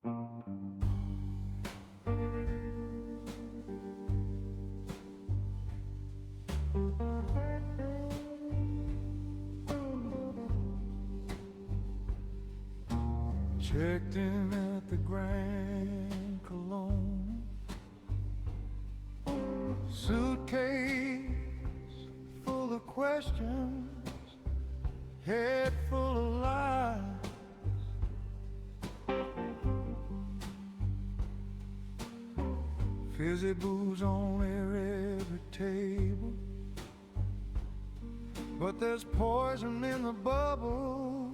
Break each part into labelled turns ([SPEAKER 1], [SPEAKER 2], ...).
[SPEAKER 1] Checked in at the Grand Cologne, suitcase full of questions, head full of lies. Fizzy booze on every table, but there's poison in the bubbles,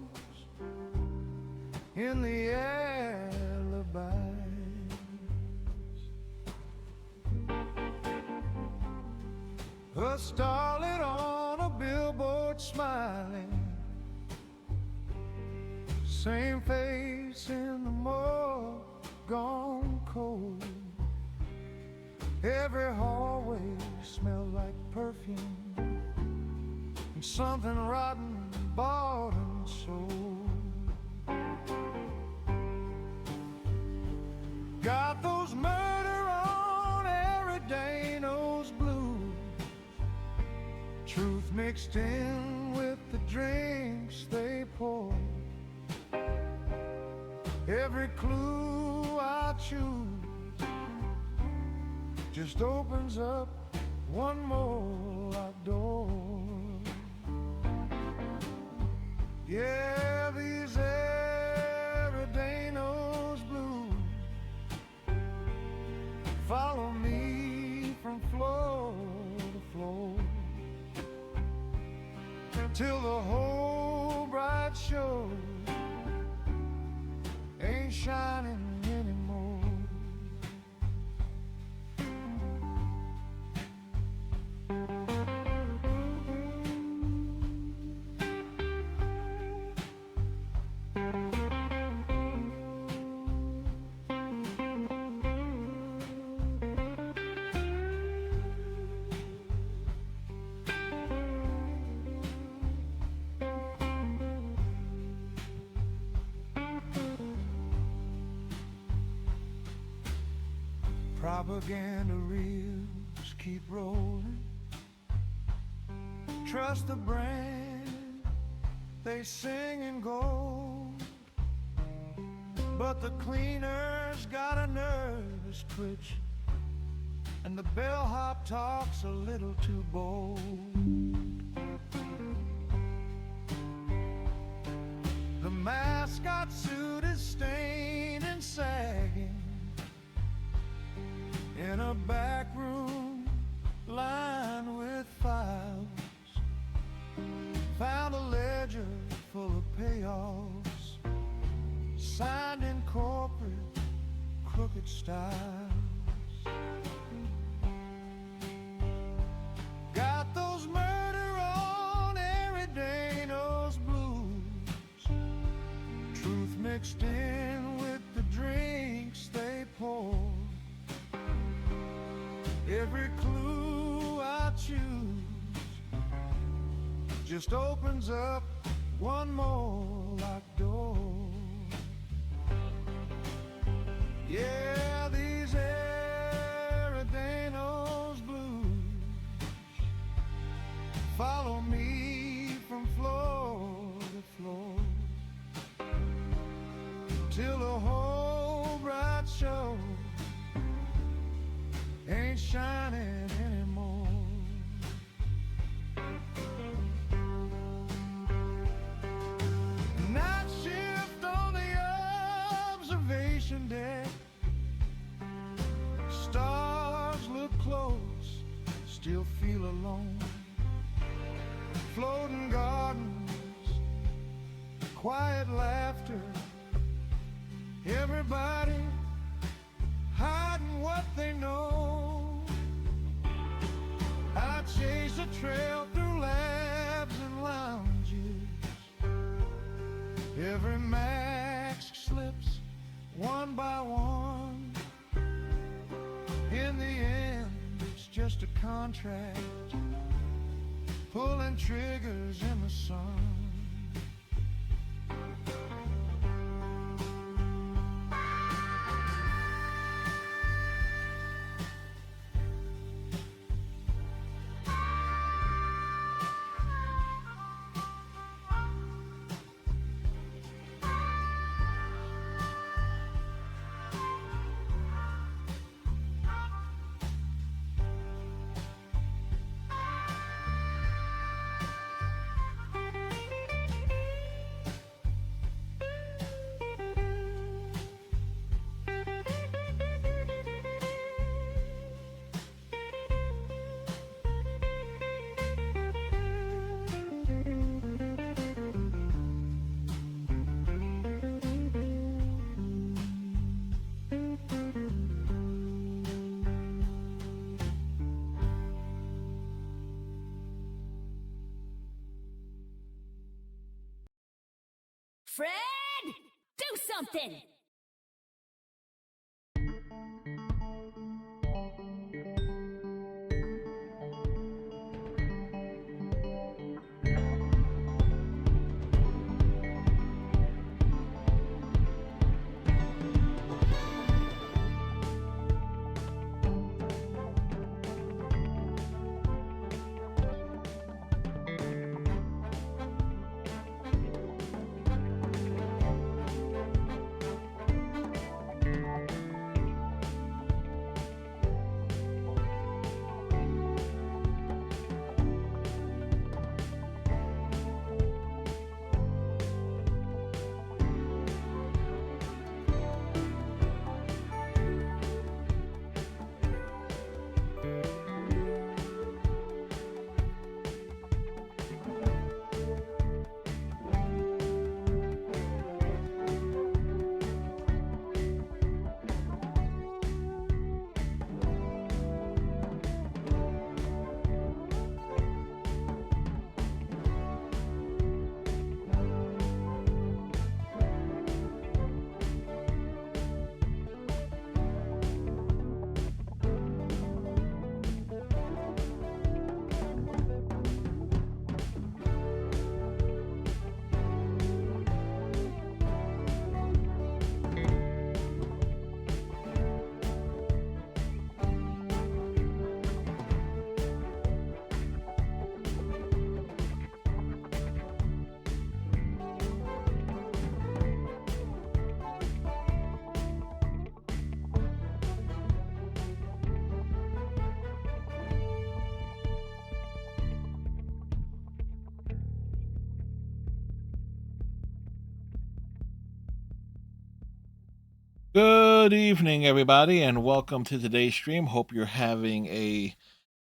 [SPEAKER 1] in the alibis. A starlet on a billboard smiling, same face in the morgue gone cold. Every hallway smelled like perfume and something rotten bought and sold. Got those murder on Eridanos blues, truth mixed in with the drinks they pour. Every clue I choose just opens up one more locked door. Yeah, these Eridanos blues follow me from floor to floor, till the whole bright show ain't shining anymore. Propaganda reels keep rolling. Trust the brand, they sing in gold. But the cleaner's got a nervous twitch, and the bellhop talks a little too bold. The mascot suit is stained and sagging in a back room lined with files. Found a ledger full of payoffs, signed in corporate crooked styles. Got those murder on Eridanos blues, truth mixed in with the drinks they pour. Every clue I choose just opens up one more locked door. Yeah, these Eridanos blues follow me from floor to floor, till the whole bright show ain't shining anymore. Night shift on the observation deck, stars look close, still feel alone. Floating gardens, quiet laughter, everybody hiding what they know. I chase a trail through labs and lounges. Every mask slips one by one. In the end, it's just a contract, pulling triggers in the sun.
[SPEAKER 2] Fred, do something!
[SPEAKER 3] Good evening, everybody, and welcome to today's stream. Hope you're having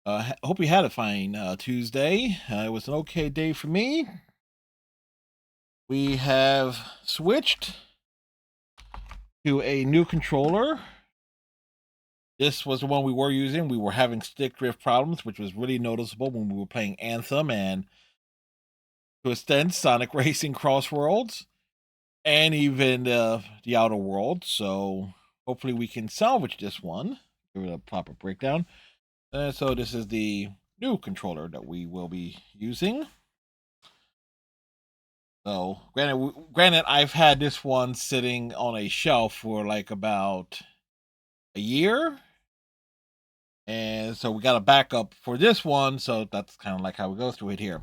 [SPEAKER 3] hope you had a fine Tuesday. It was an okay day for me. We have switched to a new controller. This was the one we were using. We were having stick drift problems, which was really noticeable when we were playing Anthem and, to extend, Sonic Racing Cross Worlds, and even the Outer Worlds. So hopefully we can salvage this one. Give it a proper breakdown. So this is the new controller that we will be using. So granted, I've had this one sitting on a shelf for like about a year, and so we got a backup for this one. So that's kind of like how we go through it here.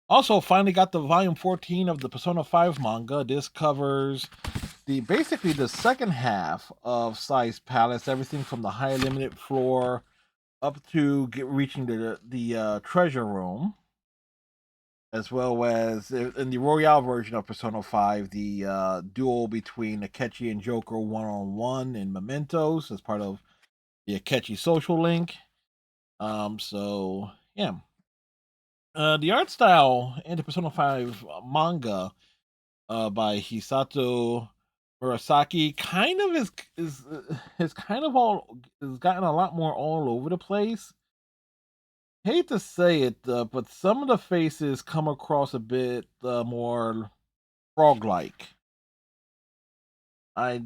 [SPEAKER 3] Also, finally got the volume 14 of the Persona 5 manga. This covers basically the second half of Sai's Palace, everything from the High Limited floor up to reaching the treasure room, as well as in the Royale version of Persona 5, the duel between Akechi and Joker one-on-one in Mementos as part of the Akechi social link. So yeah. The art style in the Persona 5 manga by Hisato Murasaki kind of is kind of all has gotten a lot more all over the place. Hate to say it, but some of the faces come across a bit more frog-like. I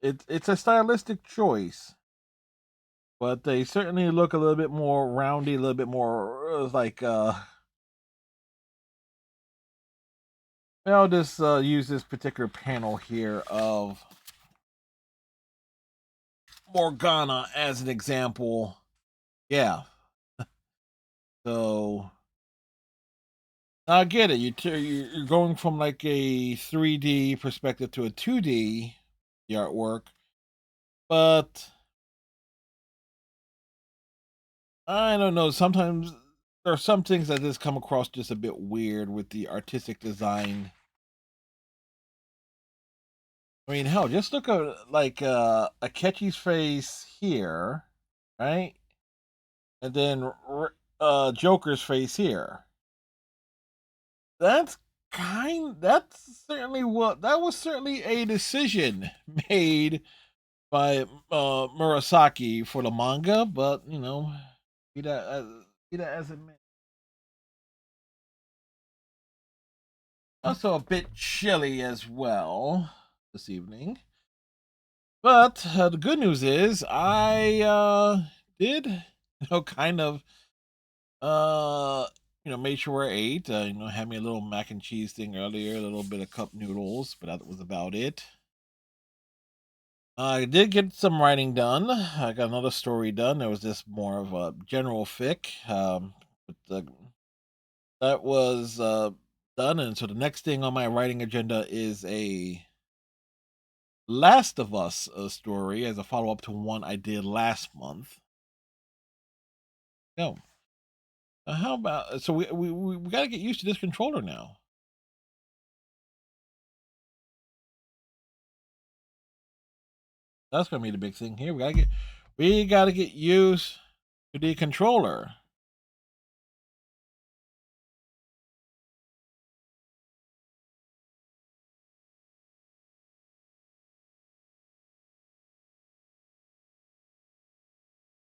[SPEAKER 3] it's a stylistic choice, but they certainly look a little bit more roundy, a little bit more like I'll just use this particular panel here of Morgana as an example. Yeah. So I get it. You're going from like a 3D perspective to a 2D, the artwork, but I don't know. Sometimes there are some things that just come across just a bit weird with the artistic design. I mean, hell, just look at like Akechi's face here, right? And then Joker's face here. That's that was certainly a decision made by Murasaki for the manga, but you know, be that as, be that as it may. Also a bit chilly as well this evening. But the good news is I did, kind of, uh, made sure I ate. Had me a little mac and cheese thing earlier, a little bit of cup noodles, but that was about it. I did get some writing done. I got another story done. There was just more of a general fic. But that was done, and so the next thing on my writing agenda is a Last of Us story as a follow up to one I did last month. No, how about so we got to get used to this controller now. That's gonna be the big thing here. We gotta get used to the controller.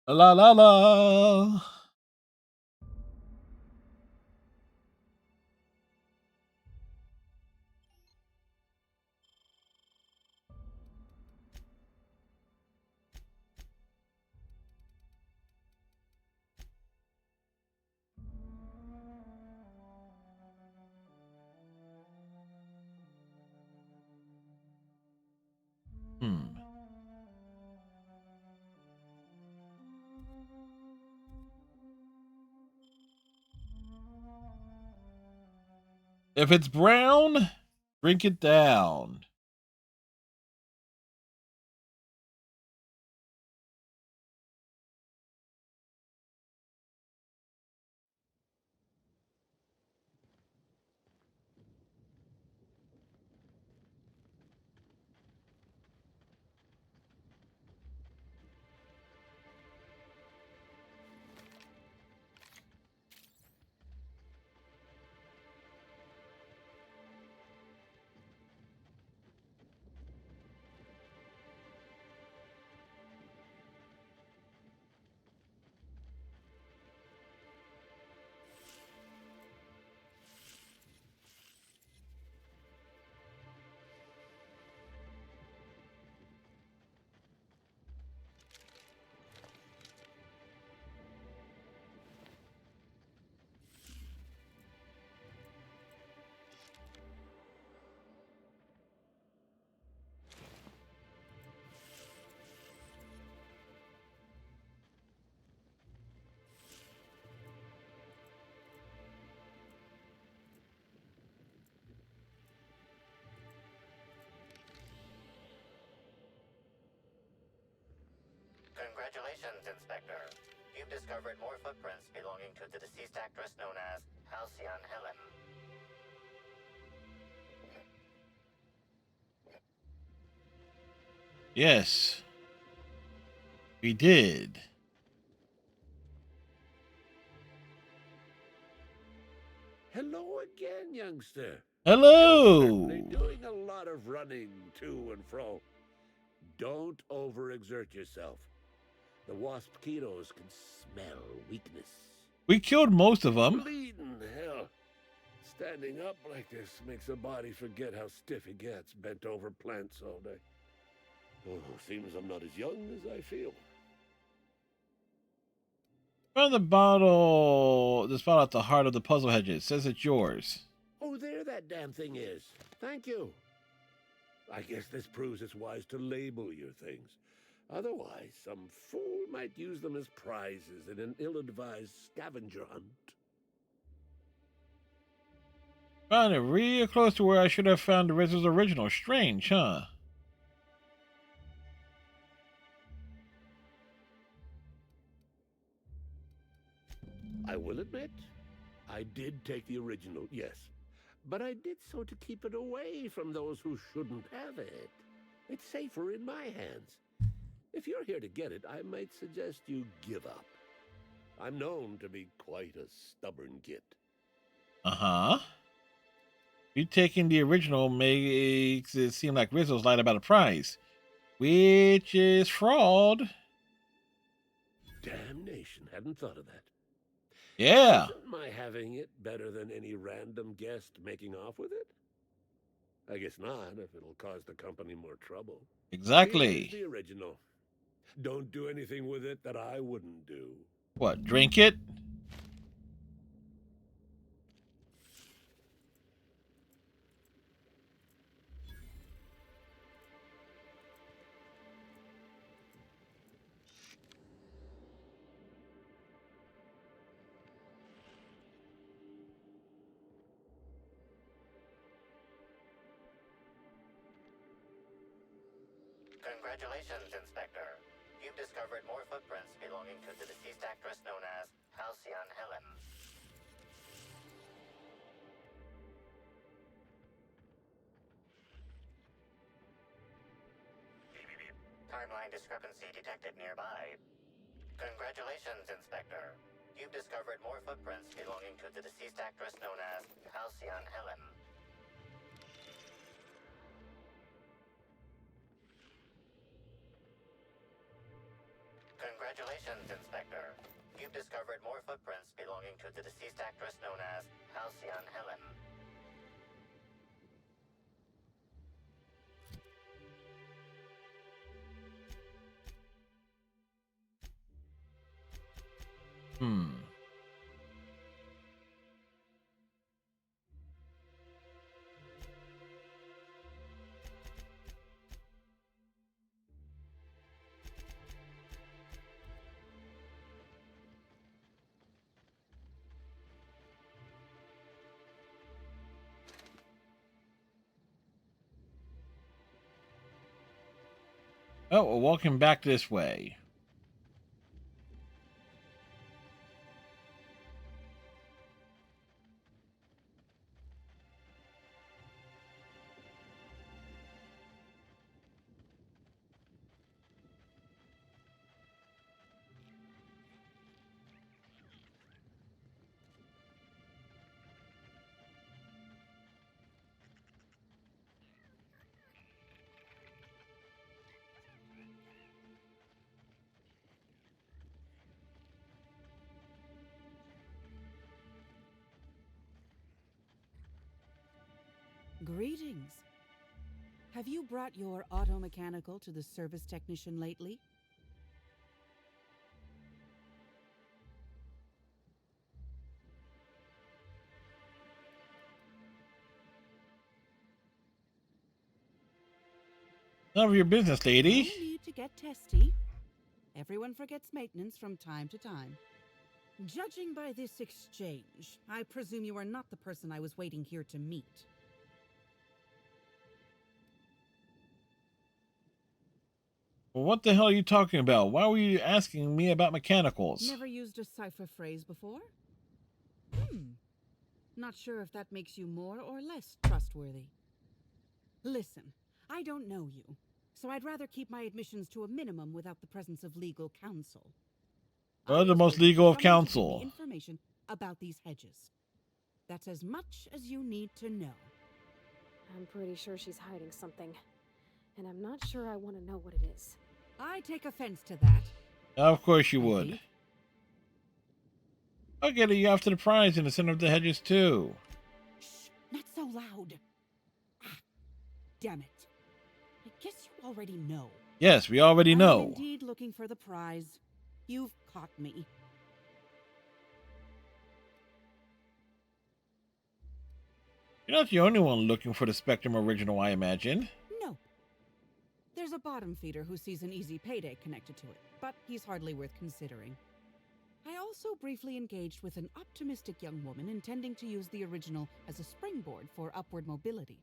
[SPEAKER 3] La la la. Hmm. If it's brown, drink it down.
[SPEAKER 4] Congratulations, Inspector. You've discovered more footprints belonging to the deceased actress known as Halcyon Helen.
[SPEAKER 3] Yes, we did.
[SPEAKER 5] Hello again, youngster.
[SPEAKER 3] Hello.
[SPEAKER 5] You're doing a lot of running to and fro. Don't overexert yourself. The wasp-ketos can smell weakness.
[SPEAKER 3] We killed most of them.
[SPEAKER 5] Bleeding hell. Standing up like this makes a body forget how stiff it gets, bent over plants all day. Oh, seems I'm not as young as I feel.
[SPEAKER 3] Found the bottle. This bottle at the heart of the puzzle hedge. It says it's yours.
[SPEAKER 5] Oh, there that damn thing is. Thank you. I guess this proves it's wise to label your things. Otherwise, some fool might use them as prizes in an ill-advised scavenger hunt.
[SPEAKER 3] Found it real close to where I should have found the Rizzle's original. Strange, huh?
[SPEAKER 5] I will admit, I did take the original, yes. But I did so to keep it away from those who shouldn't have it. It's safer in my hands. If you're here to get it, I might suggest you give up. I'm known to be quite a stubborn git.
[SPEAKER 3] Uh-huh. You taking the original makes it seem like Rizzo's lied about a prize, which is fraud.
[SPEAKER 5] Damnation, hadn't thought of that.
[SPEAKER 3] Yeah,
[SPEAKER 5] Isn't my having it better than any random guest making off with it? I guess not, if it'll cause the company more trouble. Here's
[SPEAKER 3] exactly.
[SPEAKER 5] the original. Don't do anything with it that I wouldn't do.
[SPEAKER 3] What, drink it?
[SPEAKER 4] Congratulations, Inspector. You've discovered more footprints belonging to the deceased actress known as Halcyon Helen. Timeline discrepancy detected nearby. Congratulations, Inspector. You've discovered more footprints belonging to the deceased actress known as Halcyon Helen. Congratulations, Inspector. You've discovered more footprints belonging to the deceased actress known as Halcyon Helen.
[SPEAKER 3] Hmm. Oh, we're walking back this way.
[SPEAKER 6] Greetings. Have you brought your auto mechanical to the service technician lately?
[SPEAKER 3] None of your business,
[SPEAKER 6] No
[SPEAKER 3] lady.
[SPEAKER 6] need to get testy. Everyone forgets maintenance from time to time. Judging by this exchange, I presume you are not the person I was waiting here to meet.
[SPEAKER 3] Well, what the hell are you talking about? Why were you asking me about mechanicals?
[SPEAKER 6] Never used a cipher phrase before? Not sure if that makes you more or less trustworthy. Listen, I don't know you, so I'd rather keep my admissions to a minimum without the presence of legal counsel.
[SPEAKER 3] Well,
[SPEAKER 6] I
[SPEAKER 3] the
[SPEAKER 6] was
[SPEAKER 3] most
[SPEAKER 6] waiting
[SPEAKER 3] legal
[SPEAKER 6] for
[SPEAKER 3] of
[SPEAKER 6] someone to give me
[SPEAKER 3] counsel.
[SPEAKER 6] information about these hedges. That's as much as you need to know.
[SPEAKER 7] I'm pretty sure she's hiding something. And I'm not sure I want to know what it is.
[SPEAKER 6] I take offense to that.
[SPEAKER 3] Of course you
[SPEAKER 6] I
[SPEAKER 3] would.
[SPEAKER 6] think.
[SPEAKER 3] I'll get you after the prize in the center of the hedges, too.
[SPEAKER 6] Shh, not so loud. Ah, damn it. I guess you already know.
[SPEAKER 3] Yes, we already
[SPEAKER 6] I am
[SPEAKER 3] know.
[SPEAKER 6] indeed looking for the prize. You've caught me.
[SPEAKER 3] You're not the only one looking for the Spectrum original, I imagine.
[SPEAKER 6] Nope. There's a bottom feeder who sees an easy payday connected to it, but he's hardly worth considering. I also briefly engaged with an optimistic young woman intending to use the original as a springboard for upward mobility.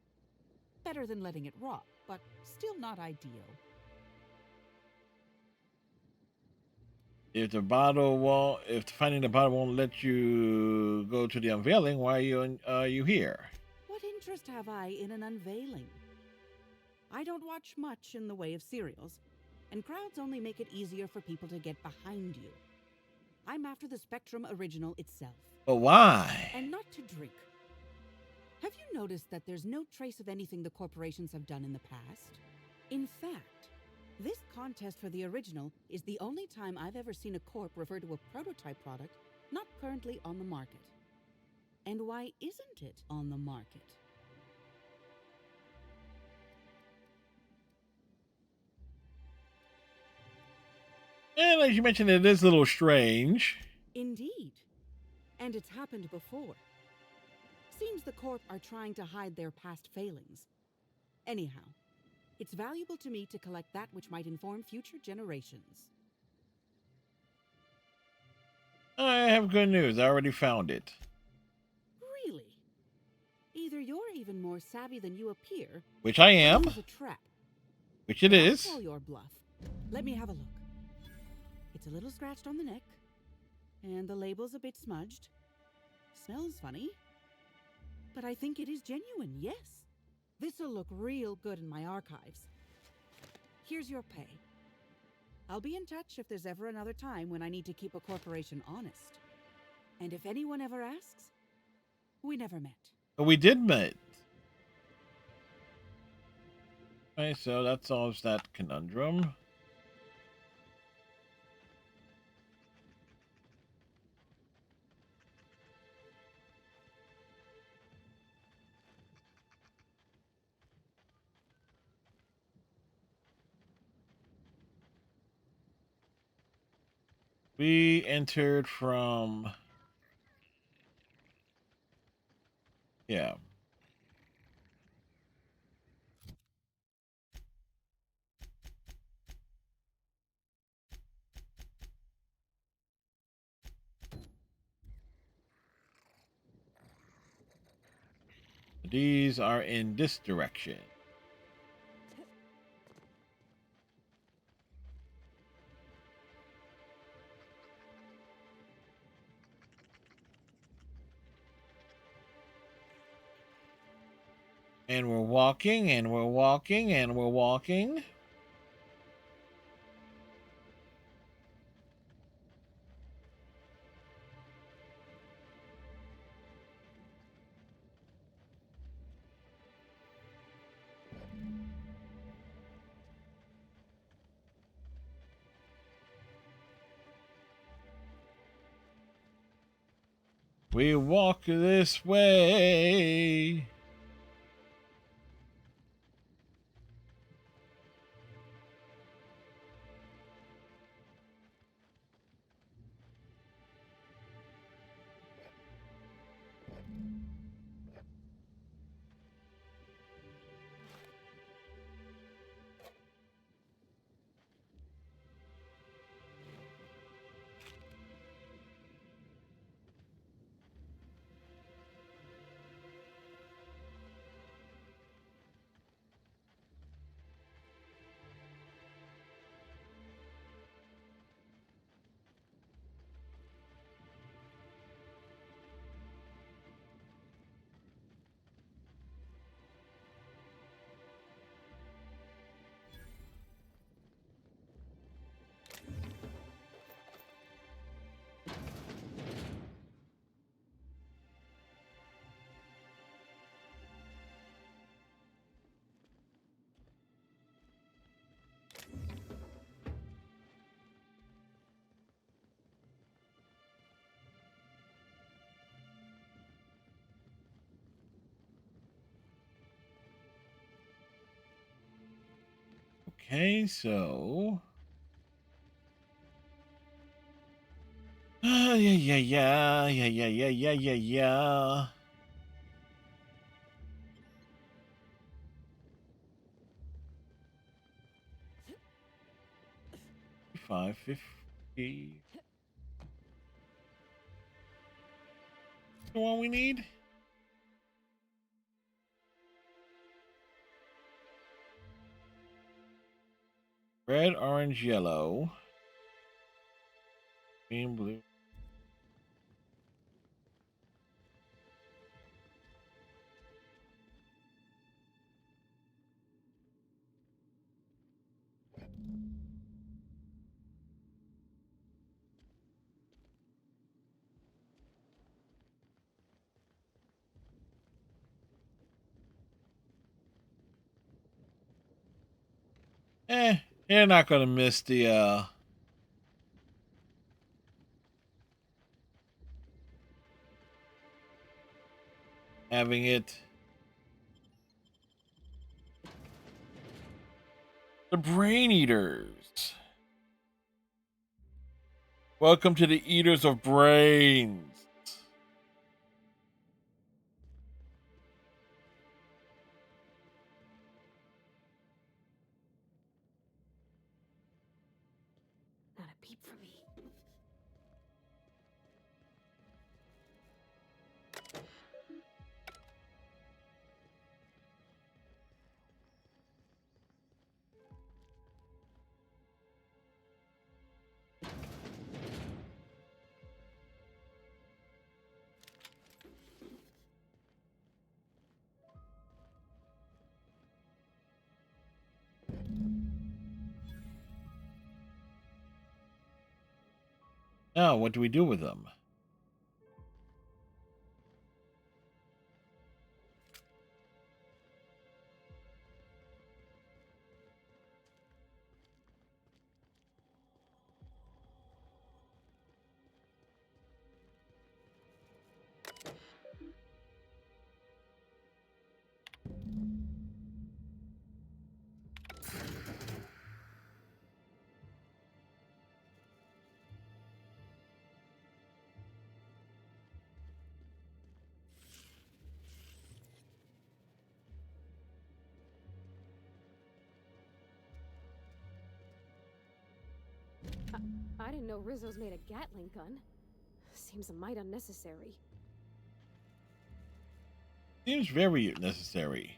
[SPEAKER 6] Better than letting it rot, but still not ideal.
[SPEAKER 3] If finding the bottle won't let you go to the unveiling, why are you here?
[SPEAKER 6] What interest have I in an unveiling? I don't watch much in the way of serials, and crowds only make it easier for people to get behind you. I'm after the Spectrum original itself.
[SPEAKER 3] But why?
[SPEAKER 6] And not to drink. Have you noticed that there's no trace of anything the corporations have done in the past? In fact, this contest for the original is the only time I've ever seen a corp refer to a prototype product Not currently on the market. And why isn't it on the market?
[SPEAKER 3] And as you mentioned, it is a little strange.
[SPEAKER 6] Indeed. And it's happened before. Seems the Corp are trying to hide their past failings. Anyhow, it's valuable to me to collect that which might inform future generations.
[SPEAKER 3] I have good news. I already found it.
[SPEAKER 6] Really? Either you're even more savvy than you appear,
[SPEAKER 3] Which I
[SPEAKER 6] or
[SPEAKER 3] am.
[SPEAKER 6] this is a trap.
[SPEAKER 3] Which it
[SPEAKER 6] I'll
[SPEAKER 3] is.
[SPEAKER 6] call your bluff. Let me have a look. It's a little scratched on the neck, and the label's a bit smudged. Smells funny, but I think it is genuine, yes. This'll look real good in my archives. Here's your pay. I'll be in touch if there's ever another time when I need to keep a corporation honest. And if anyone ever asks, we never met.
[SPEAKER 3] But we did meet. Okay, so that solves that conundrum. We entered from... Yeah. These are in this direction. And we're walking, and we're walking, and we're walking. We walk this way. Okay, so... Yeah. 550. The one we need? Red, orange, yellow. Green, blue. You're not gonna miss the having it. The Brain Eaters. Welcome to the Eaters of Brains.
[SPEAKER 7] Not a peep for me.
[SPEAKER 3] Now, what do we do with them?
[SPEAKER 7] I didn't know Rizzo's made a Gatling gun. Seems a mite unnecessary.
[SPEAKER 3] Seems very necessary.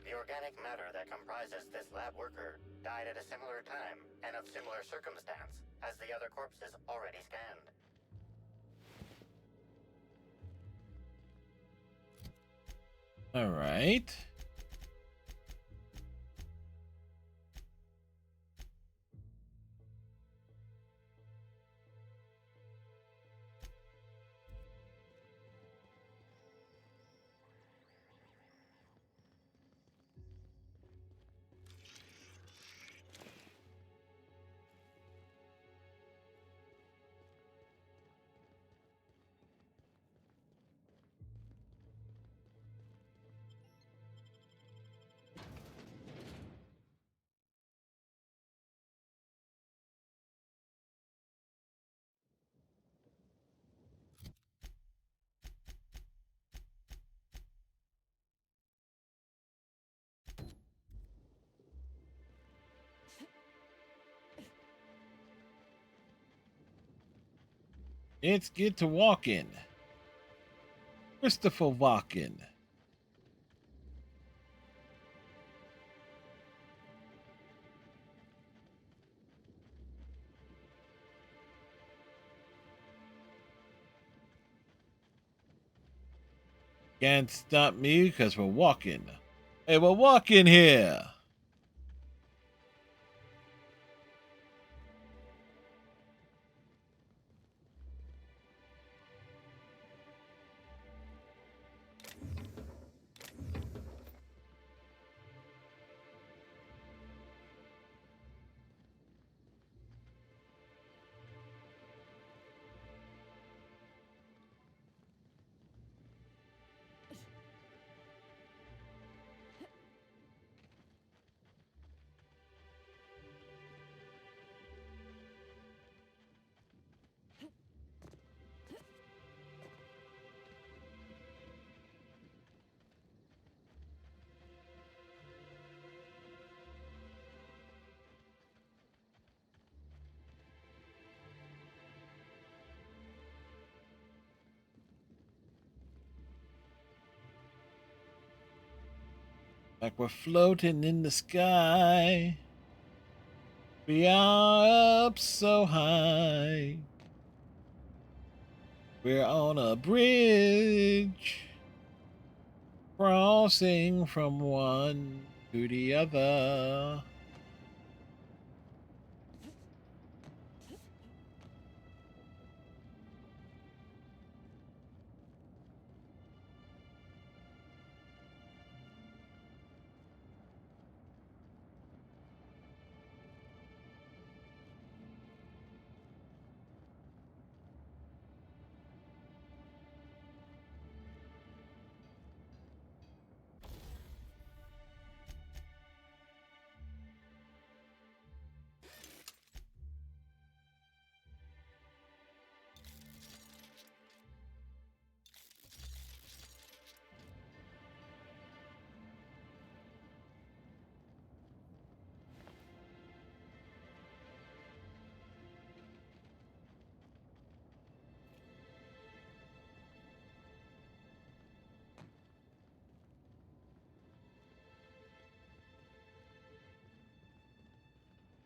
[SPEAKER 4] The organic matter that comprises this lab worker died at a similar time and of similar circumstance as the other corpses already scanned.
[SPEAKER 3] All right. Let's get to walking. Christopher Walken. Can't stop me because we're walking. Hey, we're walking here. Like we're floating in the sky. We are up so high. We're on a bridge. Crossing from one to the other.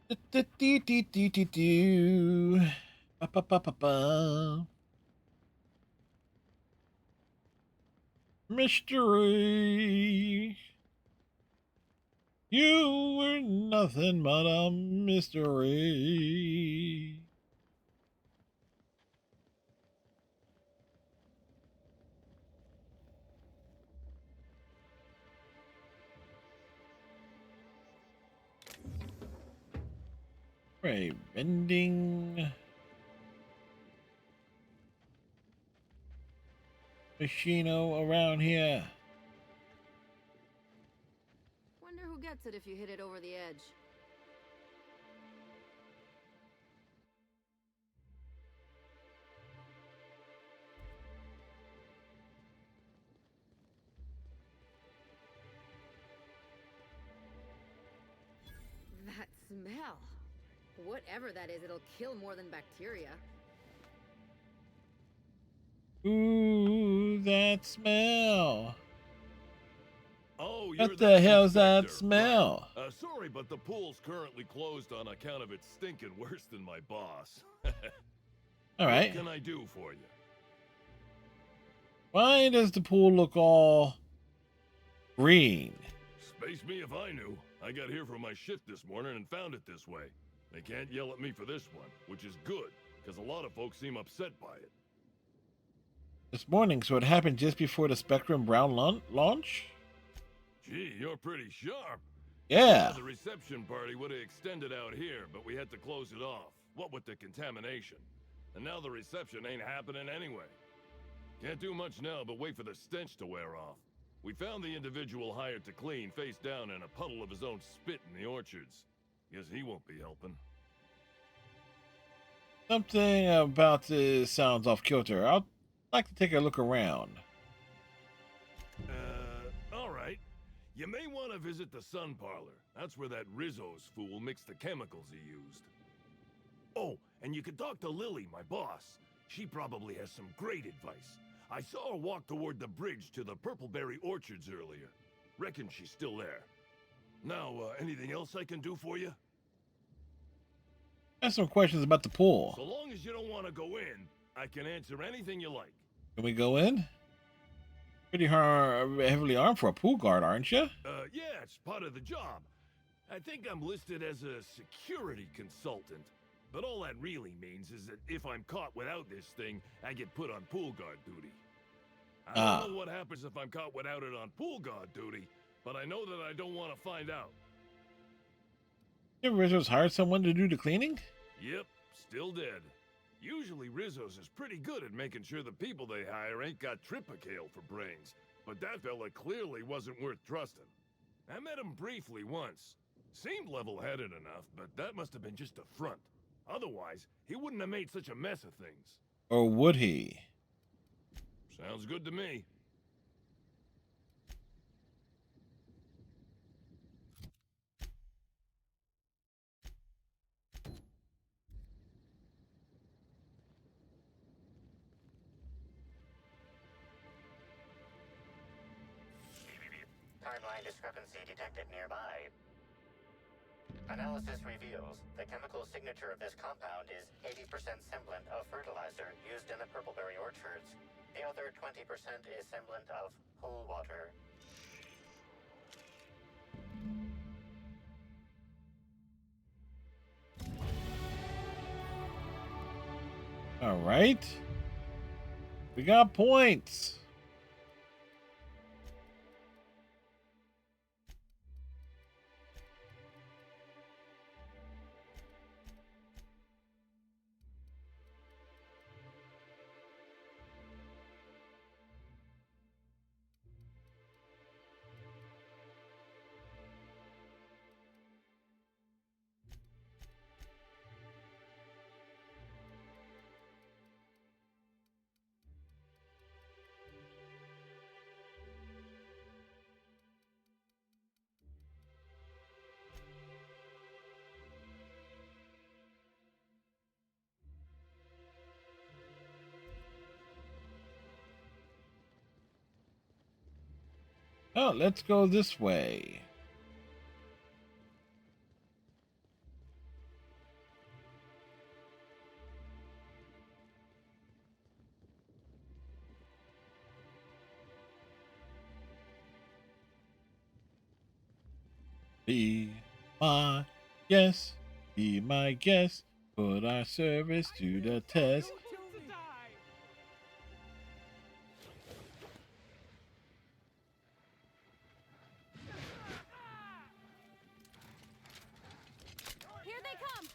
[SPEAKER 3] Do-do-do-do-do-do. Ba-ba-ba-ba-ba. Mystery. You were nothing but a mystery. Right, vending machino around here.
[SPEAKER 8] Wonder who gets it if you hit it over the edge. That smell. Whatever that is, it'll kill more than bacteria.
[SPEAKER 3] Ooh, that smell.
[SPEAKER 9] Oh, you're
[SPEAKER 3] What the hell's that
[SPEAKER 9] inspector.
[SPEAKER 3] smell?
[SPEAKER 9] Right. Sorry, but the pool's currently closed on account of it stinking worse than my boss.
[SPEAKER 3] All right.
[SPEAKER 9] What can I do for you?
[SPEAKER 3] Why does the pool look all green?
[SPEAKER 9] Space me if I knew. I got here for my shift this morning and found it this way. They can't yell at me for this one, which is good, because a lot of folks seem upset by it.
[SPEAKER 3] This morning, so it happened just before the Spectrum Brown launch?
[SPEAKER 9] Gee, you're pretty sharp.
[SPEAKER 3] Yeah.
[SPEAKER 9] The reception party would have extended out here, but we had to close it off. What with the contamination. And now the reception ain't happening anyway. Can't do much now but wait for the stench to wear off. We found the individual hired to clean face down in a puddle of his own spit in the orchards. Guess he won't be helping.
[SPEAKER 3] Something about this sounds off kilter. I'd like to take a look around.
[SPEAKER 9] All right. You may want to visit the sun parlor. That's where that Rizzo's fool mixed the chemicals he used. Oh, and you could talk to Lily, my boss. She probably has some great advice. I saw her walk toward the bridge to the Purpleberry Orchards earlier. Reckon she's still there. Now, anything else I can do for you?
[SPEAKER 3] I have some questions about the pool.
[SPEAKER 9] So long as you don't want to go in, I can answer anything you like.
[SPEAKER 3] Can we go in? Pretty heavily armed for a pool guard, aren't you?
[SPEAKER 9] Yeah, it's part of the job. I think I'm listed as a security consultant. But all that really means is that if I'm caught without this thing, I get put on pool guard duty. I don't know what happens if I'm caught without it on pool guard duty, but I know that I don't want to find out.
[SPEAKER 3] Did Rizzo's hired someone to do the cleaning?
[SPEAKER 9] Yep, still dead. Usually Rizzo's is pretty good at making sure the people they hire ain't got tripicale for brains, but that fella clearly wasn't worth trusting. I met him briefly once. Seemed level-headed enough, but that must have been just a front. Otherwise, he wouldn't have made such a mess of things.
[SPEAKER 3] Or would he?
[SPEAKER 9] Sounds good to me.
[SPEAKER 4] Timeline discrepancy detected nearby. Analysis reveals the chemical signature of this compound is 80% semblant of fertilizer used in the Purpleberry orchards. The other 20% is semblant of pool water.
[SPEAKER 3] All right. We got points. Oh, let's go this way. Be my guest. Be my guest. Put our service to the test.
[SPEAKER 7] Here they come!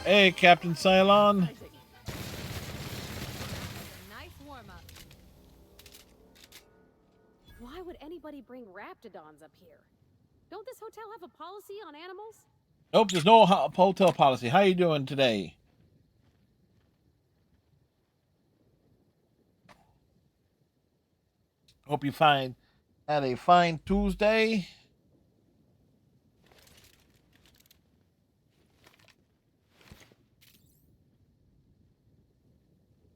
[SPEAKER 3] Hey, Captain Cylon.
[SPEAKER 8] Nice warm-up.
[SPEAKER 7] Why would anybody bring raptidons up here? Don't this hotel have a policy on animals?
[SPEAKER 3] Nope, there's no hotel policy. How you doing today? Hope you had a fine Tuesday.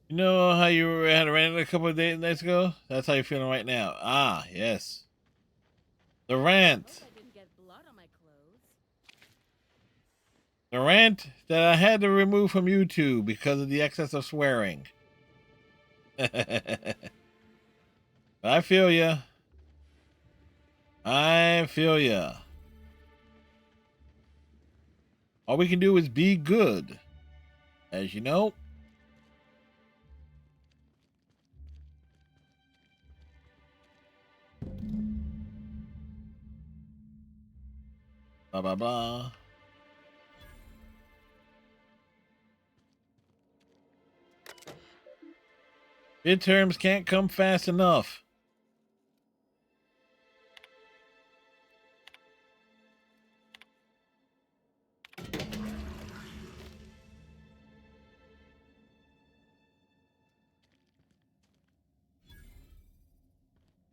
[SPEAKER 3] You know how you had a rant a couple of days ago? That's how you're feeling right now. Ah, yes. The rant.
[SPEAKER 8] Hope I didn't get blood on my clothes.
[SPEAKER 3] The rant that I had to remove from YouTube because of the excess of swearing. I feel ya. I feel ya. All we can do is be good. As you know. Blah, blah, blah. Midterms can't come fast enough.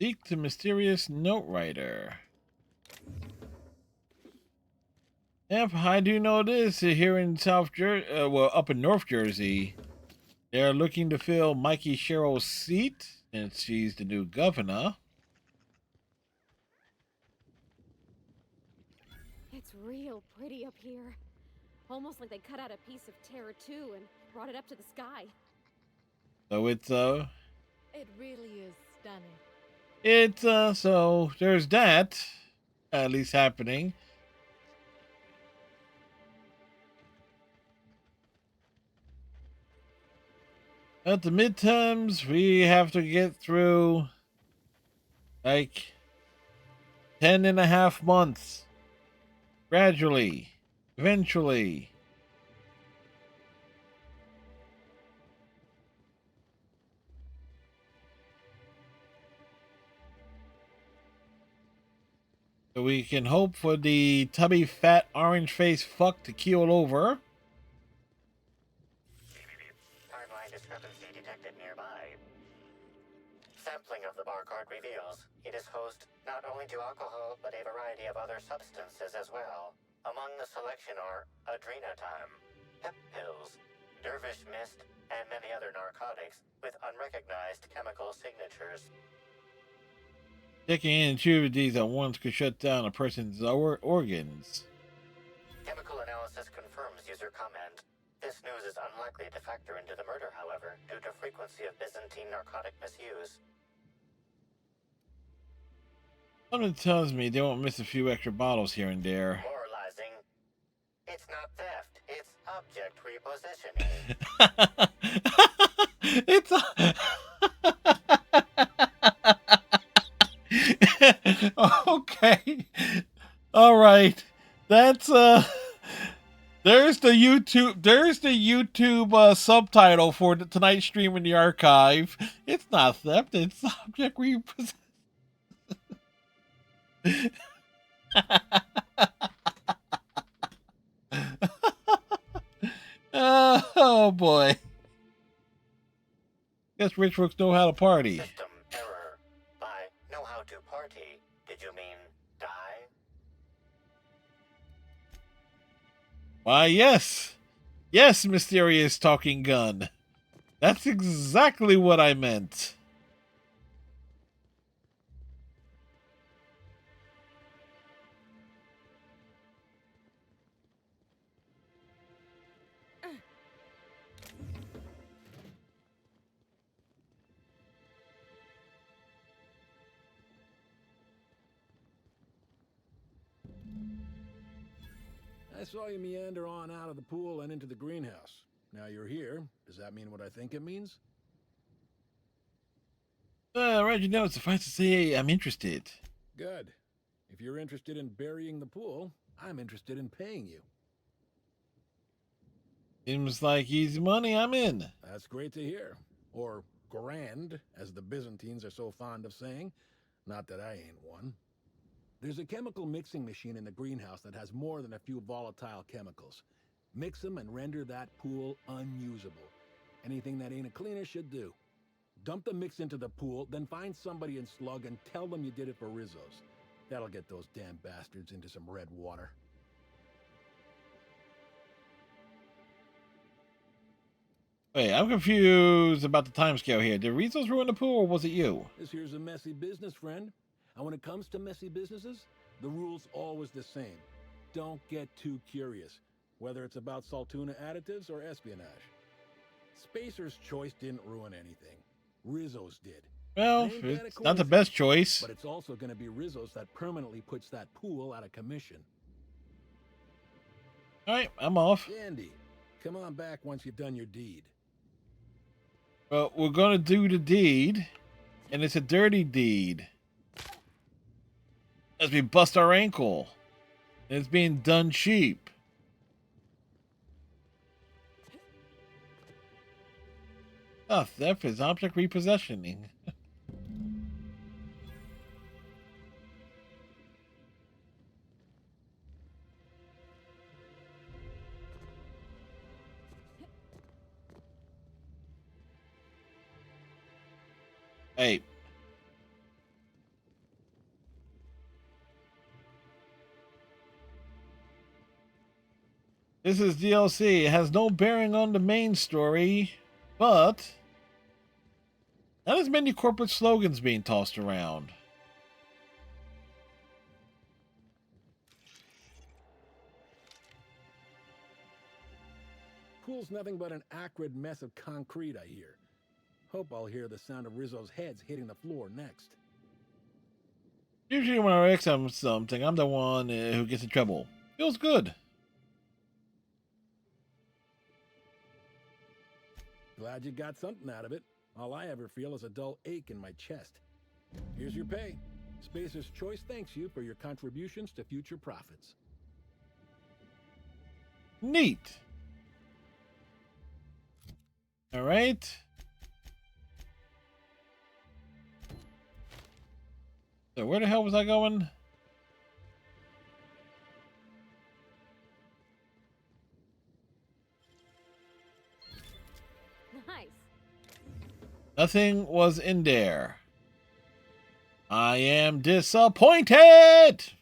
[SPEAKER 3] Seek the mysterious note writer. Yep, I do know this. Here in South Jersey, well, up in North Jersey, they're looking to fill Mikey Sherrill's seat since she's the new governor.
[SPEAKER 7] It's real pretty up here. Almost like they cut out a piece of Terra 2 and brought it up to the sky.
[SPEAKER 3] So it's
[SPEAKER 8] It really is stunning.
[SPEAKER 3] so there's that at least happening. At the midterms, we have to get through like 10.5 months. Gradually. Eventually. So we can hope for the tubby, fat, orange-faced fuck to keel over.
[SPEAKER 4] Timeline discrepancy detected nearby. Sampling of the barcode reveals it is host not only to alcohol, but a variety of other substances as well. Among the selection are adrenatime, pep pills, dervish mist, and many other narcotics with unrecognized chemical signatures.
[SPEAKER 3] Taking in two of these at once could shut down a person's organs.
[SPEAKER 4] Chemical analysis confirms user comment. This news is unlikely to factor into the murder, however, due to frequency of Byzantine narcotic misuse.
[SPEAKER 3] Something tells me they won't miss a few extra bottles here and there.
[SPEAKER 4] Moralizing. It's not theft, it's object repositioning.
[SPEAKER 3] It's okay. All right. That's there's the YouTube subtitle for tonight's stream in the archive. It's not theft, it's object repossession. Oh boy. Guess rich folks know how to party.
[SPEAKER 4] System error. By know how to party, did you mean die?
[SPEAKER 3] Why, yes. Yes, mysterious talking gun. That's exactly what I meant.
[SPEAKER 10] I saw you meander on out of the pool and into the greenhouse. Now you're here. Does that mean what I think it means?
[SPEAKER 3] Right, you know, suffice to say, I'm interested.
[SPEAKER 10] Good. If you're interested in burying the pool, I'm interested in paying you.
[SPEAKER 3] Seems like easy money. I'm in.
[SPEAKER 10] That's great to hear. Or grand, as the Byzantines are so fond of saying. Not that I ain't one. There's a chemical mixing machine in the greenhouse that has more than a few volatile chemicals. Mix them and render that pool unusable. Anything that ain't a cleaner should do. Dump the mix into the pool, then find somebody in Slug and tell them you did it for Rizzo's. That'll get those damn bastards into some red water.
[SPEAKER 3] Wait, I'm confused about the timescale here. Did Rizos ruin the pool, or was it you?
[SPEAKER 10] This here's a messy business, friend. And when it comes to messy businesses, the rule's always the same. Don't get too curious, whether it's about Saltuna additives or espionage. Spacer's Choice didn't ruin anything. Rizzo's did.
[SPEAKER 3] Well,
[SPEAKER 10] Ain't that a
[SPEAKER 3] it's not the best choice.
[SPEAKER 10] But it's also going to be Rizzo's that permanently puts that pool out of commission.
[SPEAKER 3] All right, I'm off.
[SPEAKER 10] Dandy, come on back once you've done your deed.
[SPEAKER 3] Well, we're gonna do the deed, and it's a dirty deed. As we bust our ankle, and it's being done cheap. Oh, theft is object repossessioning. Hey. This is DLC. It has no bearing on the main story, but not as many corporate slogans being tossed around.
[SPEAKER 10] Pool's nothing but an acrid mess of concrete, I hear. Hope I'll hear the sound of Rizzo's heads hitting the floor next.
[SPEAKER 3] Usually when I wreck something, I'm the one who gets in trouble. Feels good.
[SPEAKER 10] Glad you got something out of it. All I ever feel is a dull ache in my chest. Here's your pay. Spacer's Choice thanks you for your contributions to future profits.
[SPEAKER 3] Neat. All right. So where the hell was I going?
[SPEAKER 7] Nice.
[SPEAKER 3] Nothing was in there. I am disappointed.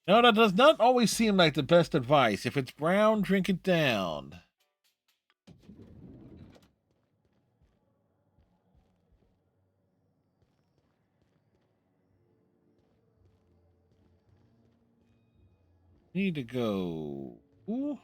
[SPEAKER 3] No, that does not always seem like the best advice. If it's brown, drink it down. Need to go. Ooh.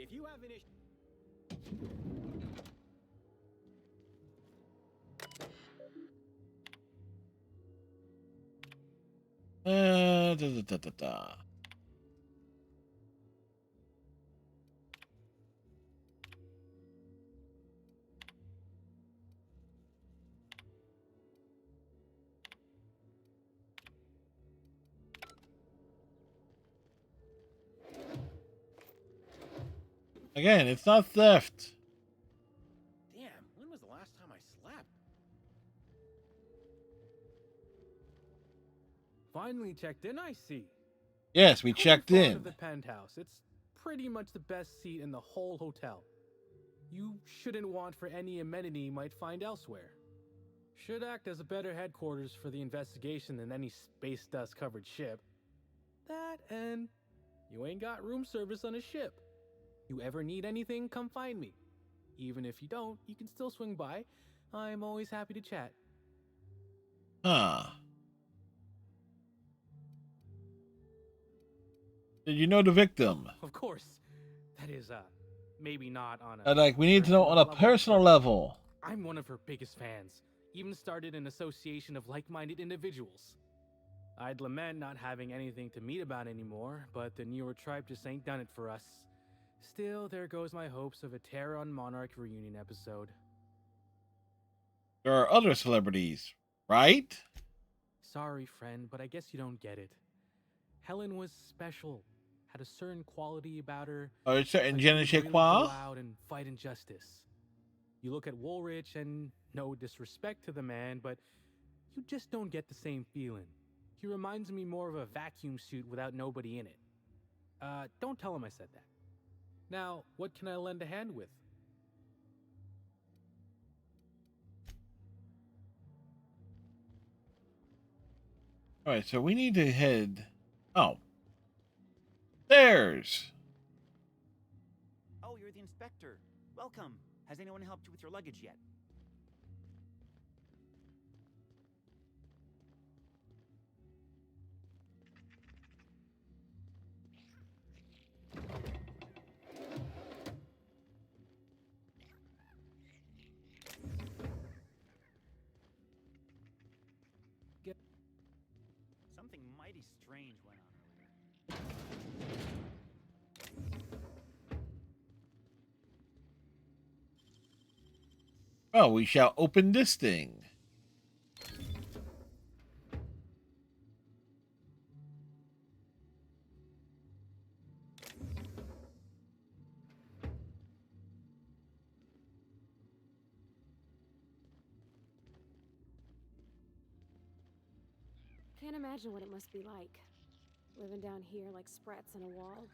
[SPEAKER 11] If you have an issue.
[SPEAKER 3] Da. Again, it's not theft.
[SPEAKER 11] Damn, when was the last time I slept?
[SPEAKER 12] Finally checked in, I see.
[SPEAKER 3] Yes, we checked
[SPEAKER 12] Front
[SPEAKER 3] in.
[SPEAKER 12] of the penthouse. It's pretty much the best seat in the whole hotel. You shouldn't want for any amenity you might find elsewhere. Should act as a better headquarters for the investigation than any space dust covered ship. That and you ain't got room service on a ship. You ever need anything, come find me. Even if you don't, you can still swing by. I'm always happy to chat.
[SPEAKER 3] Huh. Did you know the victim?
[SPEAKER 12] Of course. That is, maybe not on a...
[SPEAKER 3] Like, we need to know on a personal level.
[SPEAKER 12] I'm one of her biggest fans. Even started an association of like-minded individuals. I'd lament not having anything to meet about anymore, but the newer tribe just ain't done it for us. Still, there goes my hopes of a Terran Monarch reunion episode.
[SPEAKER 3] There are other celebrities, right?
[SPEAKER 12] Sorry, friend, but I guess you don't get it. Helen was special. Had a certain quality about her.
[SPEAKER 3] Or certain
[SPEAKER 12] like
[SPEAKER 3] je ne
[SPEAKER 12] she
[SPEAKER 3] sais
[SPEAKER 12] would really
[SPEAKER 3] quoi?
[SPEAKER 12] go out and fight injustice. You look at Woolrich, and no disrespect to the man, but you just don't get the same feeling. He reminds me more of a vacuum suit without nobody in it. Don't tell him I said that. Now, what can I lend a hand with?
[SPEAKER 3] Alright, so we need to head... Oh. There's...
[SPEAKER 11] Oh, you're the inspector. Welcome. Has anyone helped you with your luggage yet? Something mighty strange went on earlier.
[SPEAKER 3] Well, we shall open this thing.
[SPEAKER 7] Can't imagine what it must be like. Living down here like sprats in a wall.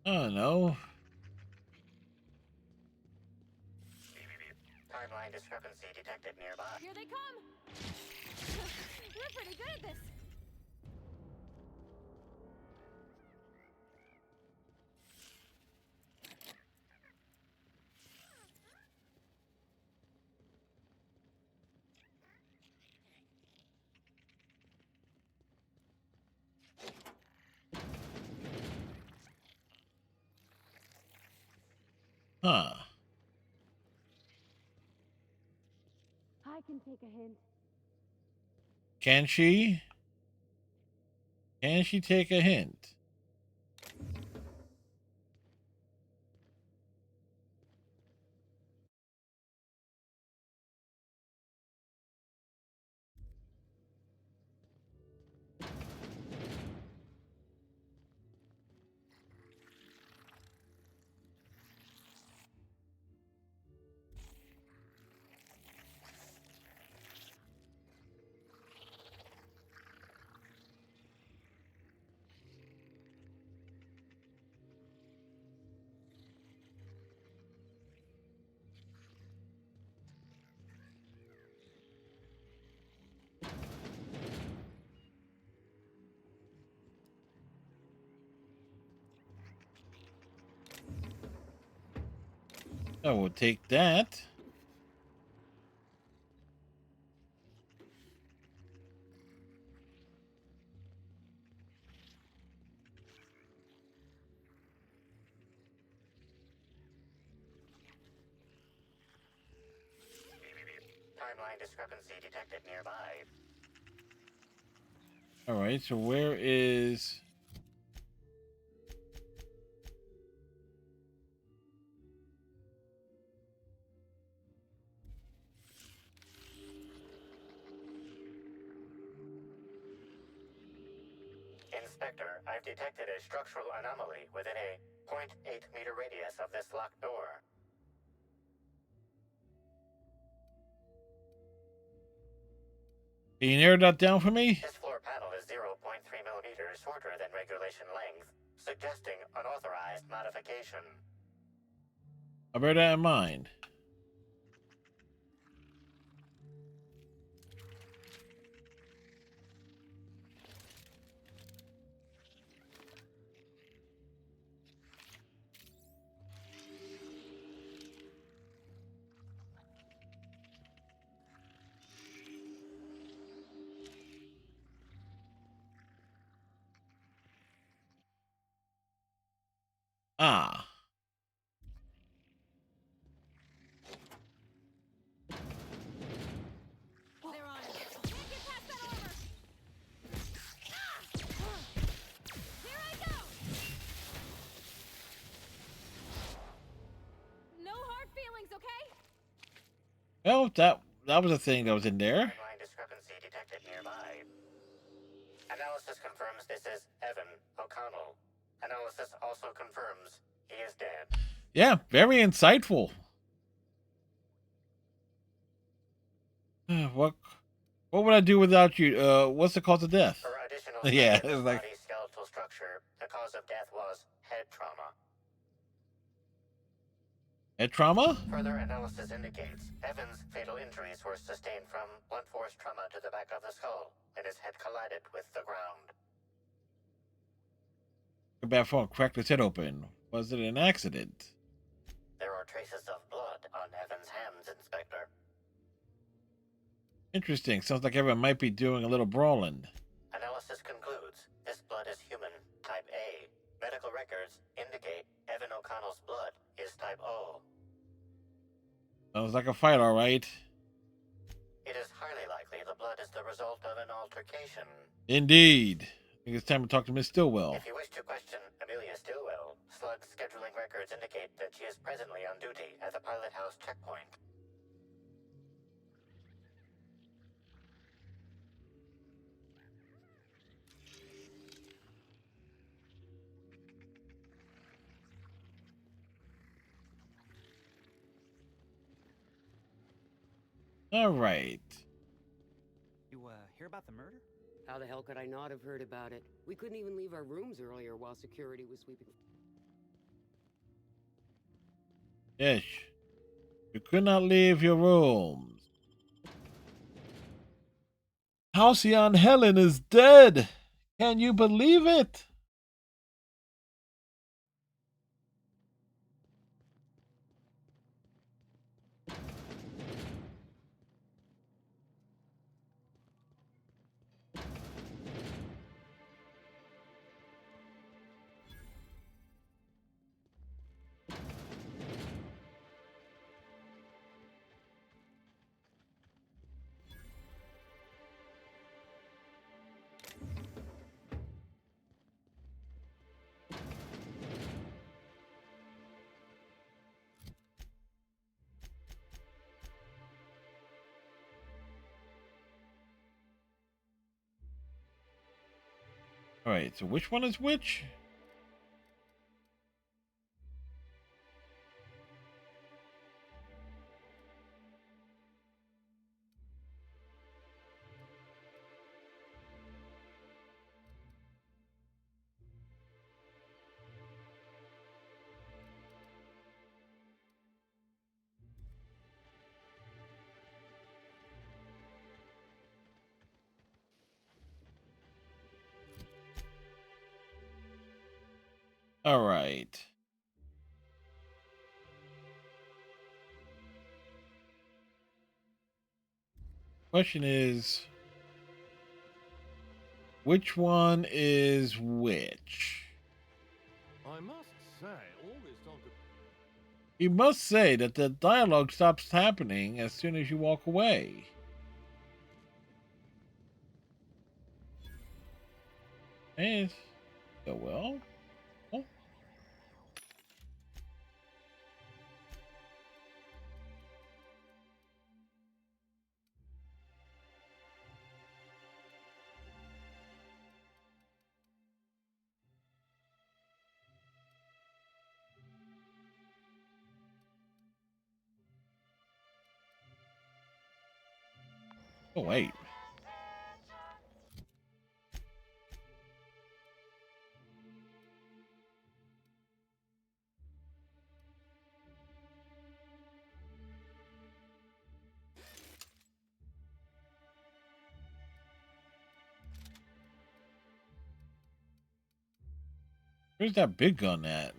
[SPEAKER 3] Oh, no.
[SPEAKER 4] Timeline discrepancy detected nearby.
[SPEAKER 7] Here they come! You're pretty good at this!
[SPEAKER 3] Huh.
[SPEAKER 7] I can take a hint.
[SPEAKER 3] Can she? Can she take a hint? I will take that.
[SPEAKER 4] Timeline discrepancy detected nearby.
[SPEAKER 3] Alright, so where is...
[SPEAKER 4] Inspector, I've detected a structural anomaly within a 0.8 meter radius of this locked door.
[SPEAKER 3] Can you narrow that down for me?
[SPEAKER 4] This floor panel is 0.3 millimeters shorter than regulation length. suggesting unauthorized modification.
[SPEAKER 3] I'll bear that in mind. Ah.
[SPEAKER 7] They're on it. Can't get past that armor! Here I go! No hard feelings, okay?
[SPEAKER 3] Well, that was a thing that was in there.
[SPEAKER 4] Timeline discrepancy detected nearby. Analysis confirms this is Evan O'Connell. Analysis also confirms he is dead.
[SPEAKER 3] Yeah, very insightful. What would I do without you? What's the cause of death?
[SPEAKER 4] For additional
[SPEAKER 3] Yeah,
[SPEAKER 4] study of
[SPEAKER 3] it's
[SPEAKER 4] the
[SPEAKER 3] like
[SPEAKER 4] body's skeletal structure, the cause of death was head trauma.
[SPEAKER 3] head trauma?
[SPEAKER 4] Further analysis indicates Evan's fatal injuries were sustained from blunt force trauma to the back of the skull, and his head collided with the ground.
[SPEAKER 3] A bad phone cracked his head open. Was it an accident?
[SPEAKER 4] There are traces of blood on Evan's hands, Inspector.
[SPEAKER 3] Interesting. Sounds like everyone might be doing a little brawling.
[SPEAKER 4] Analysis concludes this blood is human, type A. Medical records indicate Evan O'Connell's blood is type O.
[SPEAKER 3] Sounds like a fight, all right.
[SPEAKER 4] It is highly likely the blood is the result of an altercation.
[SPEAKER 3] Indeed. I think it's time to talk to Miss Stillwell.
[SPEAKER 4] If you wish to question Amelia Stillwell, Slug's scheduling records indicate that she is presently on duty at the Pilot House checkpoint.
[SPEAKER 3] All right.
[SPEAKER 11] You, hear about the murder?
[SPEAKER 13] How the hell could I not have heard about it? We couldn't even leave our rooms earlier while security was sweeping.
[SPEAKER 3] Yes. You could not leave your rooms. Halcyon Helen is dead. Can you believe it? All right, so which one is which? All right. Question is, which one is which?
[SPEAKER 9] I must say, all this talk of...
[SPEAKER 3] You must say that the dialogue stops happening as soon as you walk away. Yes. So well. Oh. Oh, wait. Where's that big gun at?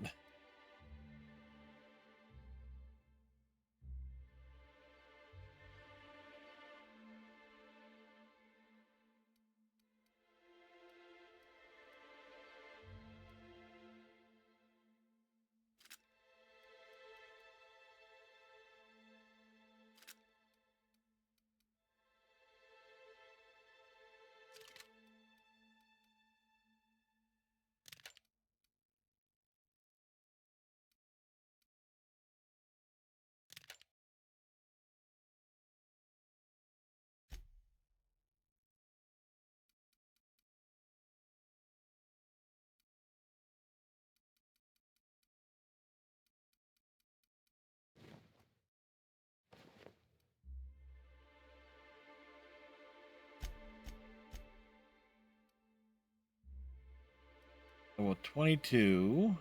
[SPEAKER 3] Level 22.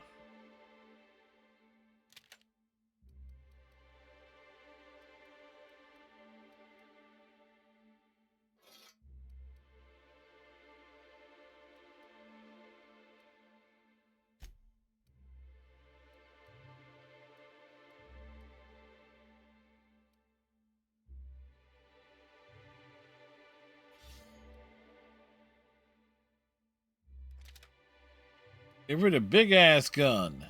[SPEAKER 3] Give her the big ass gun.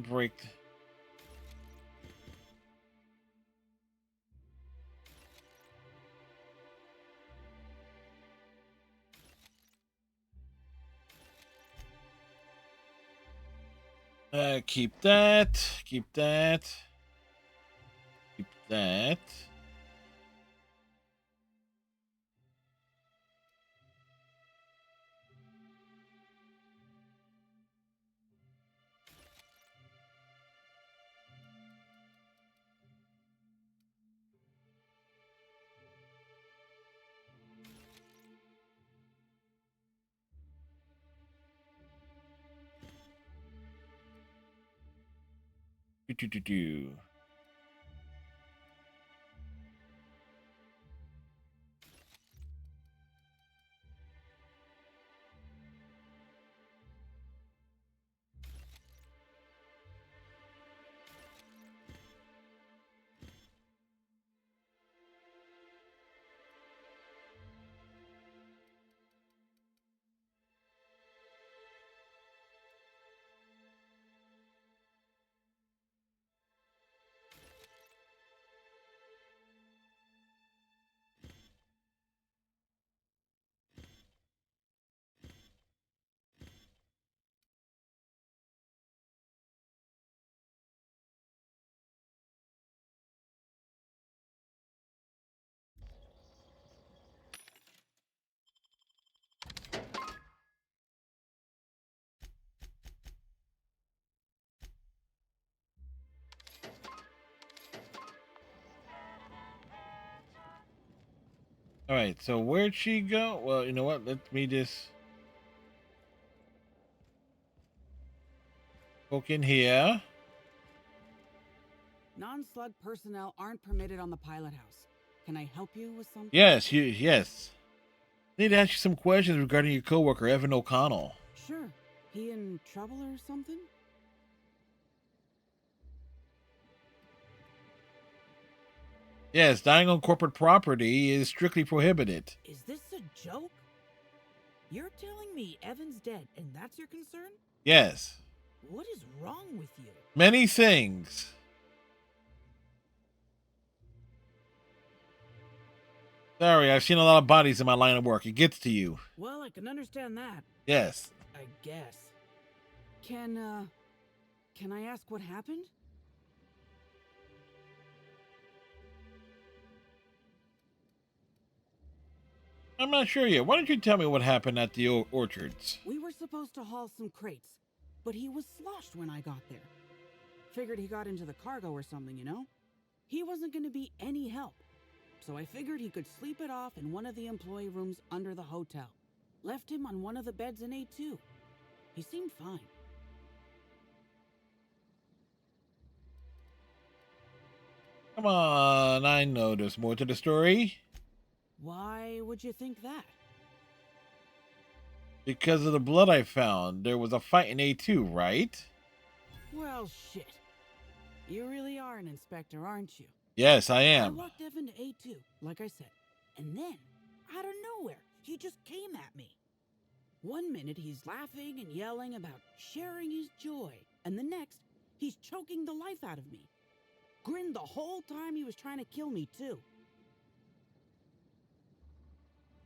[SPEAKER 3] Break. Keep that. Keep that. Keep that. Do. All right, so where'd she go? Well, you know what? Let me just poke in here.
[SPEAKER 6] Non-slug personnel aren't permitted on the pilot house. Can I help you with something?
[SPEAKER 3] Yes. Need to ask you some questions regarding your coworker, Evan O'Connell.
[SPEAKER 6] Sure. He in trouble or something?
[SPEAKER 3] Yes, dying on corporate property is strictly prohibited.
[SPEAKER 6] Is this a joke? You're telling me Evan's dead, and that's your concern?
[SPEAKER 3] Yes.
[SPEAKER 6] What is wrong with you?
[SPEAKER 3] Many things. Sorry, I've seen a lot of bodies in my line of work. It gets to you.
[SPEAKER 6] Well, I can understand that.
[SPEAKER 3] Yes.
[SPEAKER 6] I guess. Can I ask what happened?
[SPEAKER 3] I'm not sure yet. Why don't you tell me what happened at the orchards?
[SPEAKER 6] We were supposed to haul some crates, but he was sloshed when I got there. Figured he got into the cargo or something, you know? He wasn't going to be any help. So I figured he could sleep it off in one of the employee rooms under the hotel. Left him on one of the beds in A2. He seemed fine.
[SPEAKER 3] Come on, I know there's more to the story.
[SPEAKER 6] Why would you think that?
[SPEAKER 3] Because of the blood I found. There was a fight in A2, right?
[SPEAKER 6] Well, shit. You really are an inspector, aren't you?
[SPEAKER 3] Yes, I
[SPEAKER 6] I
[SPEAKER 3] am.
[SPEAKER 6] walked Evan to A2, like I said. And then, out of nowhere, he just came at me. One minute he's laughing and yelling about sharing his joy. And the next, he's choking the life out of me. Grinned the whole time he was trying to kill me, too.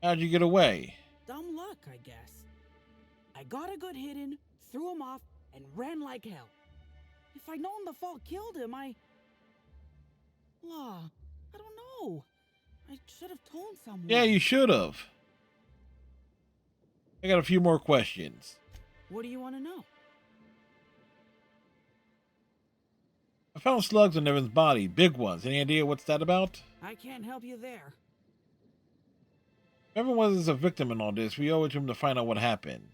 [SPEAKER 3] How'd you get away?
[SPEAKER 6] Dumb luck, I guess. I got a good hit in, threw him off, and ran like hell. If I'd known the fall killed him, I don't know. I should have told someone.
[SPEAKER 3] Yeah, you should have. I got a few more questions.
[SPEAKER 6] What do you want to know?
[SPEAKER 3] I found slugs on Evan's body, big ones. Any idea what's that about?
[SPEAKER 6] I can't help you there.
[SPEAKER 3] Evan was a victim in all this. We owe it to him to find out what happened.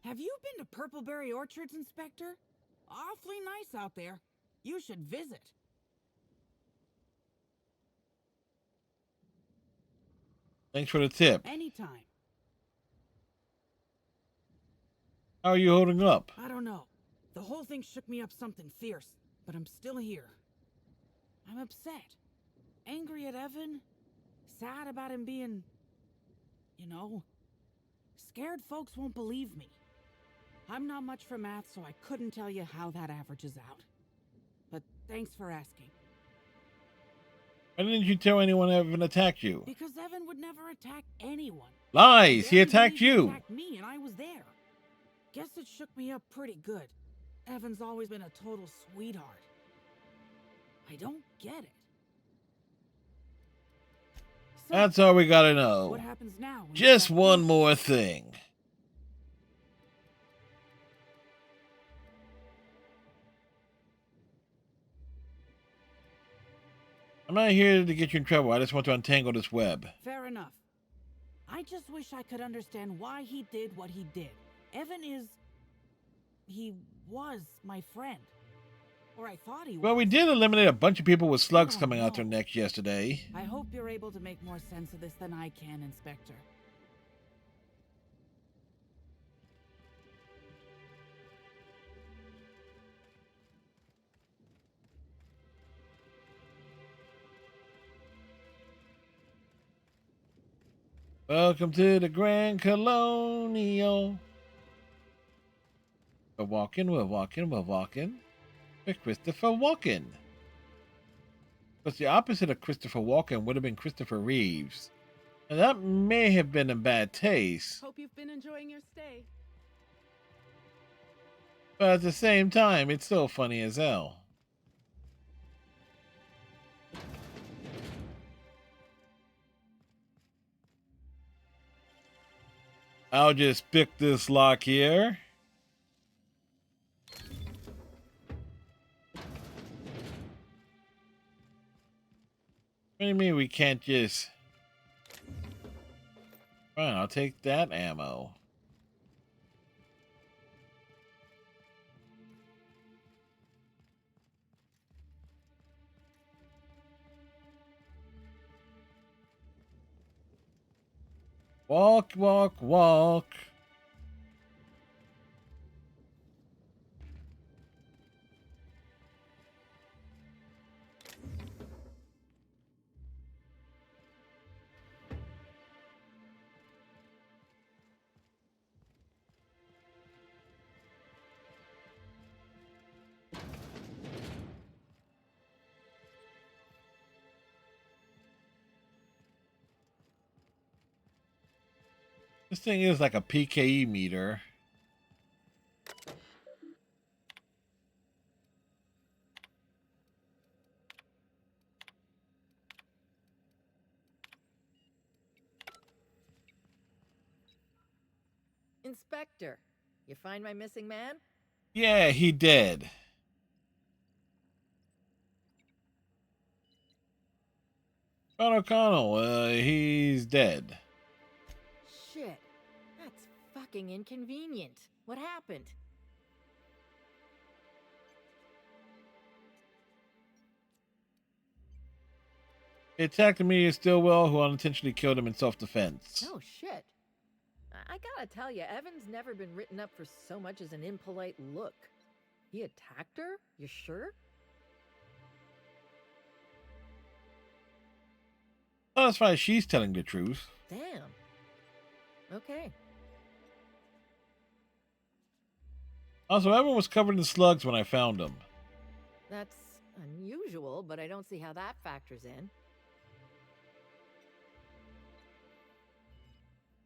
[SPEAKER 6] Have you been to Purpleberry Orchards, Inspector? Awfully nice out there. You should visit.
[SPEAKER 3] Thanks for the tip.
[SPEAKER 6] Anytime.
[SPEAKER 3] How are you holding up?
[SPEAKER 6] I don't know. The whole thing shook me up something fierce, but I'm still here. I'm upset. Angry at Evan. Sad about him being, scared folks won't believe me. I'm not much for math, so I couldn't tell you how that averages out. But thanks for asking.
[SPEAKER 3] Why didn't you tell anyone Evan attacked you?
[SPEAKER 6] Because Evan would never attack anyone.
[SPEAKER 3] Lies! He
[SPEAKER 6] Evan
[SPEAKER 3] attacked
[SPEAKER 6] believed he
[SPEAKER 3] you!
[SPEAKER 6] attacked me, and I was there. Guess it shook me up pretty good. Evan's always been a total sweetheart. I don't get it. So,
[SPEAKER 3] That's all we gotta know.
[SPEAKER 6] what happens now? when
[SPEAKER 3] Just
[SPEAKER 6] you
[SPEAKER 3] one more thing. I'm not here to get you in trouble. I just want to untangle this web.
[SPEAKER 6] Fair enough. I just wish I could understand why he did what he did. Evan he was my friend. Or I thought he was.
[SPEAKER 3] Well, we did eliminate a bunch of people with slugs coming out their necks yesterday.
[SPEAKER 6] I hope you're able to make more sense of this than I can, Inspector.
[SPEAKER 3] Welcome to the Grand Colonial. We're walking. With Christopher Walken. But the opposite of Christopher Walken would have been Christopher Reeves. And that may have been in bad taste.
[SPEAKER 14] Hope you've been enjoying your stay.
[SPEAKER 3] But at the same time, it's still funny as hell. I'll just pick this lock here. What do you mean we can't just... Fine, I'll take that ammo. Walk, walk, walk. This thing is like a PKE meter.
[SPEAKER 14] Inspector, you find my missing man?
[SPEAKER 3] Yeah, he dead. John O'Connell, he's dead.
[SPEAKER 14] Shit. That's fucking inconvenient. What happened?
[SPEAKER 3] He attacked Amelia Stillwell, who unintentionally killed him in self-defense.
[SPEAKER 14] Oh, shit. I gotta tell you, Evan's never been written up for so much as an impolite look. He attacked her? You sure?
[SPEAKER 3] Oh, that's why she's telling the truth.
[SPEAKER 14] Damn. Okay.
[SPEAKER 3] Also, Evan was covered in slugs when I found him.
[SPEAKER 14] That's unusual, but I don't see how that factors in.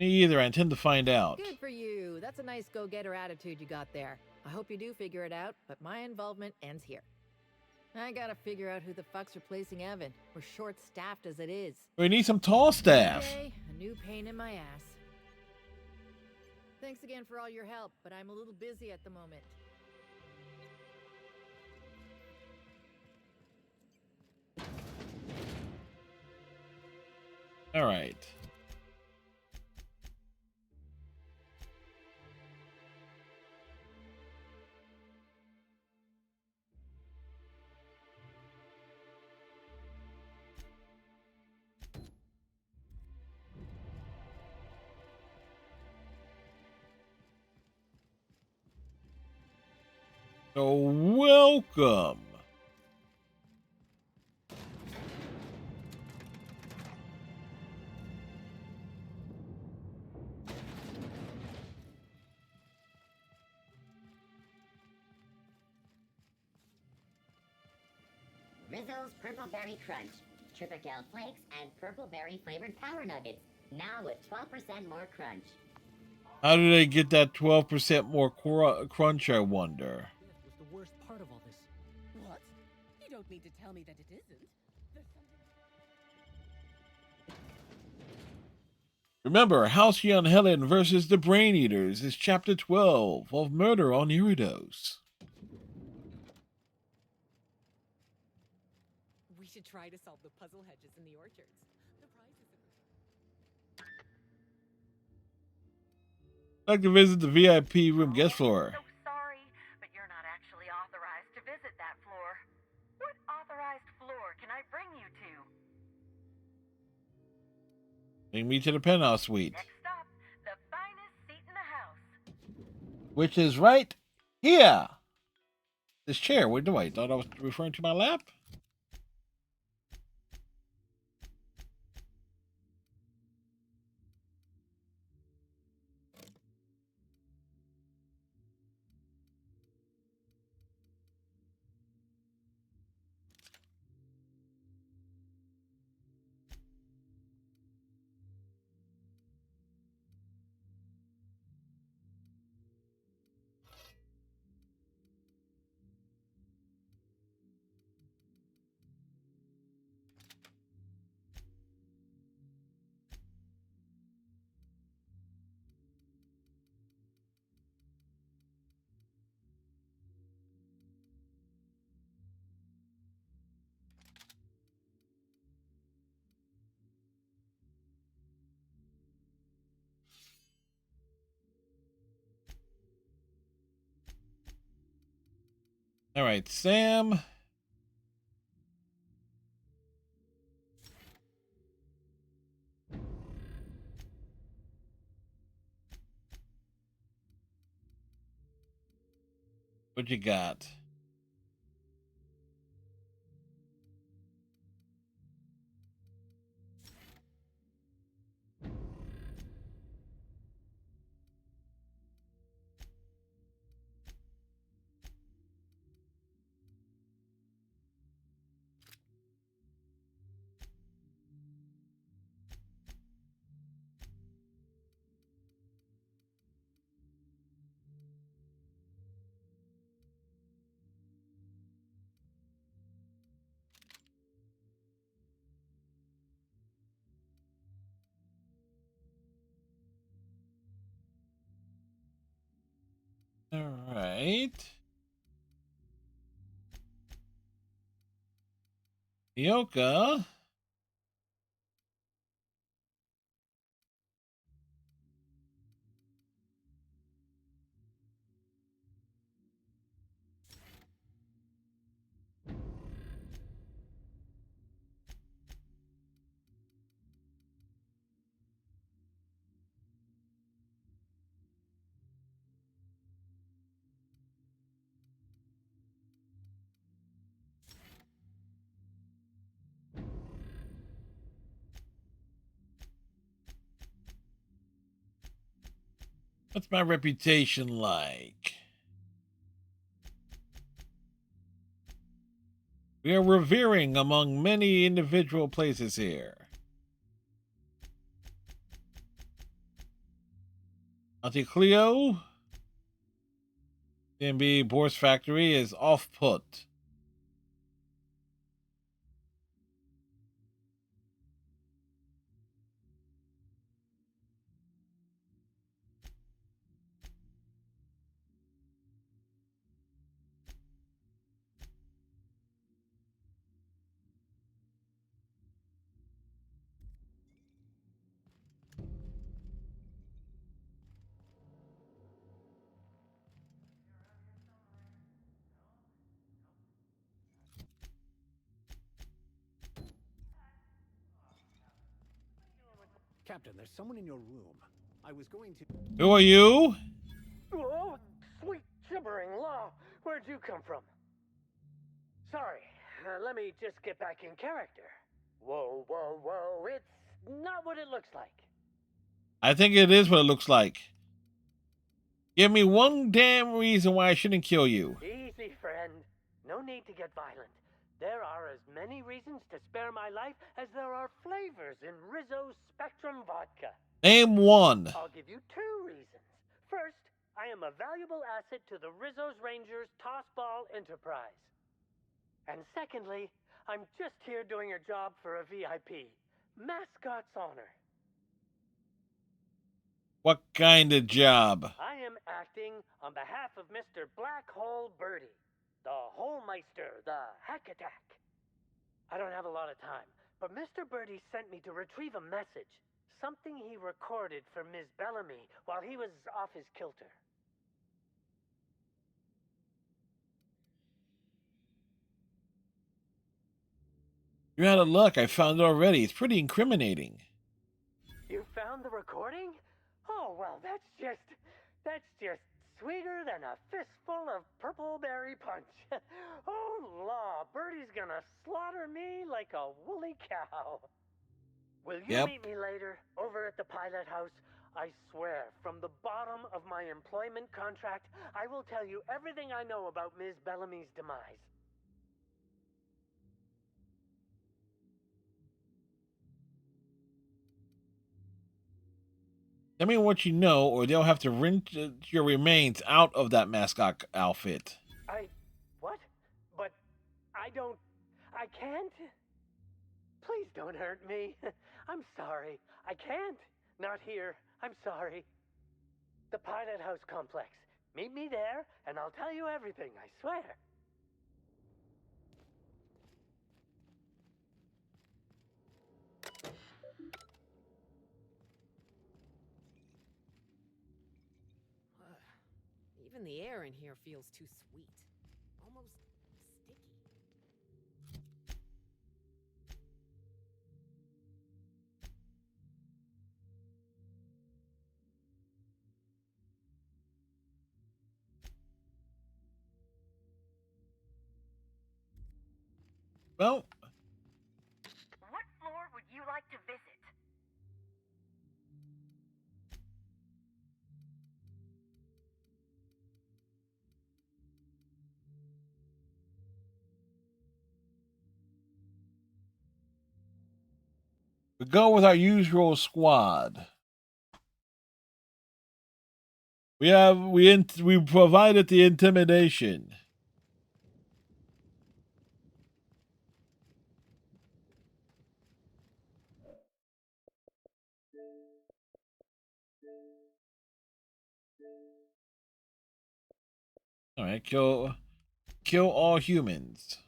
[SPEAKER 3] Me either. I intend to find out.
[SPEAKER 14] Good for you. That's a nice go-getter attitude you got there. I hope you do figure it out, but my involvement ends here. I gotta figure out who the fuck's replacing Evan. We're short-staffed as it is.
[SPEAKER 3] We need some tall staff.
[SPEAKER 14] Okay, a new pain in my ass. Thanks again for all your help, but I'm a little busy at the moment.
[SPEAKER 3] All right. So, welcome.
[SPEAKER 15] Rizzo's Purple Berry Crunch, Triple Flakes, and Purple Berry flavored Power Nuggets, now with 12% more crunch.
[SPEAKER 3] How do they get that 12% more crunch, I wonder?
[SPEAKER 11] Was the worst part of all this.
[SPEAKER 6] What? You don't mean to tell me that it isn't.
[SPEAKER 3] Remember, Halcyon Helen versus the Brain Eaters is Chapter 12 of Murder on Eridos.
[SPEAKER 6] We should try to solve the puzzle hedges in the orchards. The prizes
[SPEAKER 3] I'd like to visit the VIP room guest floor.
[SPEAKER 16] So sorry, but you're not actually authorized to visit that floor. What authorized floor can I bring you to?
[SPEAKER 3] Bring me to the penthouse suite.
[SPEAKER 16] Next stop, the finest seat in the house.
[SPEAKER 3] Which is right here. This chair. Wait, no, I thought I was referring to my lap. All right, Sam. What you got? right. Yoka. What's my reputation like? We are revering among many individual places here. Auntie Cleo, B&B Boar's Factory is off put.
[SPEAKER 17] Captain, there's someone in your room. I was going to...
[SPEAKER 3] Who are you?
[SPEAKER 18] Oh, sweet gibbering law! Where'd you come from? Sorry, let me just get back in character. Whoa, whoa, whoa, it's not what it looks like.
[SPEAKER 3] I think it is what it looks like. Give me one damn reason why I shouldn't kill you.
[SPEAKER 18] Easy, friend. No need to get violent. There are as many reasons to spare my life as there are flavors in Rizzo's Spectrum vodka.
[SPEAKER 3] Name one.
[SPEAKER 18] I'll give you 2 reasons. First, I am a valuable asset to the Rizzo's Rangers Tossball Enterprise. And secondly, I'm just here doing a job for a VIP. Mascot's honor.
[SPEAKER 3] What kind of job?
[SPEAKER 18] I am acting on behalf of Mr. Black Hole Birdie, the Holmeister, the Hack Attack. I don't have a lot of time, but Mr. Birdie sent me to retrieve a message. Something he recorded for Ms. Bellamy while he was off his kilter.
[SPEAKER 3] You're out of luck. I found it already. It's pretty incriminating.
[SPEAKER 18] You found the recording? Oh, well, that's just sweeter than a fistful of purple berry punch. Oh, law, Birdie's gonna slaughter me like a woolly cow. Will you meet me later, over at the pilot house? I swear, from the bottom of my employment contract, I will tell you everything I know about Ms. Bellamy's demise.
[SPEAKER 3] Tell me what you know, or they'll have to rinse your remains out of that mascot outfit.
[SPEAKER 18] What? But I can't? Please don't hurt me. I'm sorry. I can't. Not here. I'm sorry. The Pilot House Complex. Meet me there, and I'll tell you everything, I swear.
[SPEAKER 8] Even the air in here feels too sweet. Almost sticky.
[SPEAKER 3] Well,
[SPEAKER 16] What floor would you like to visit?
[SPEAKER 3] we go with our usual squad. We provided the intimidation. All right, kill all humans.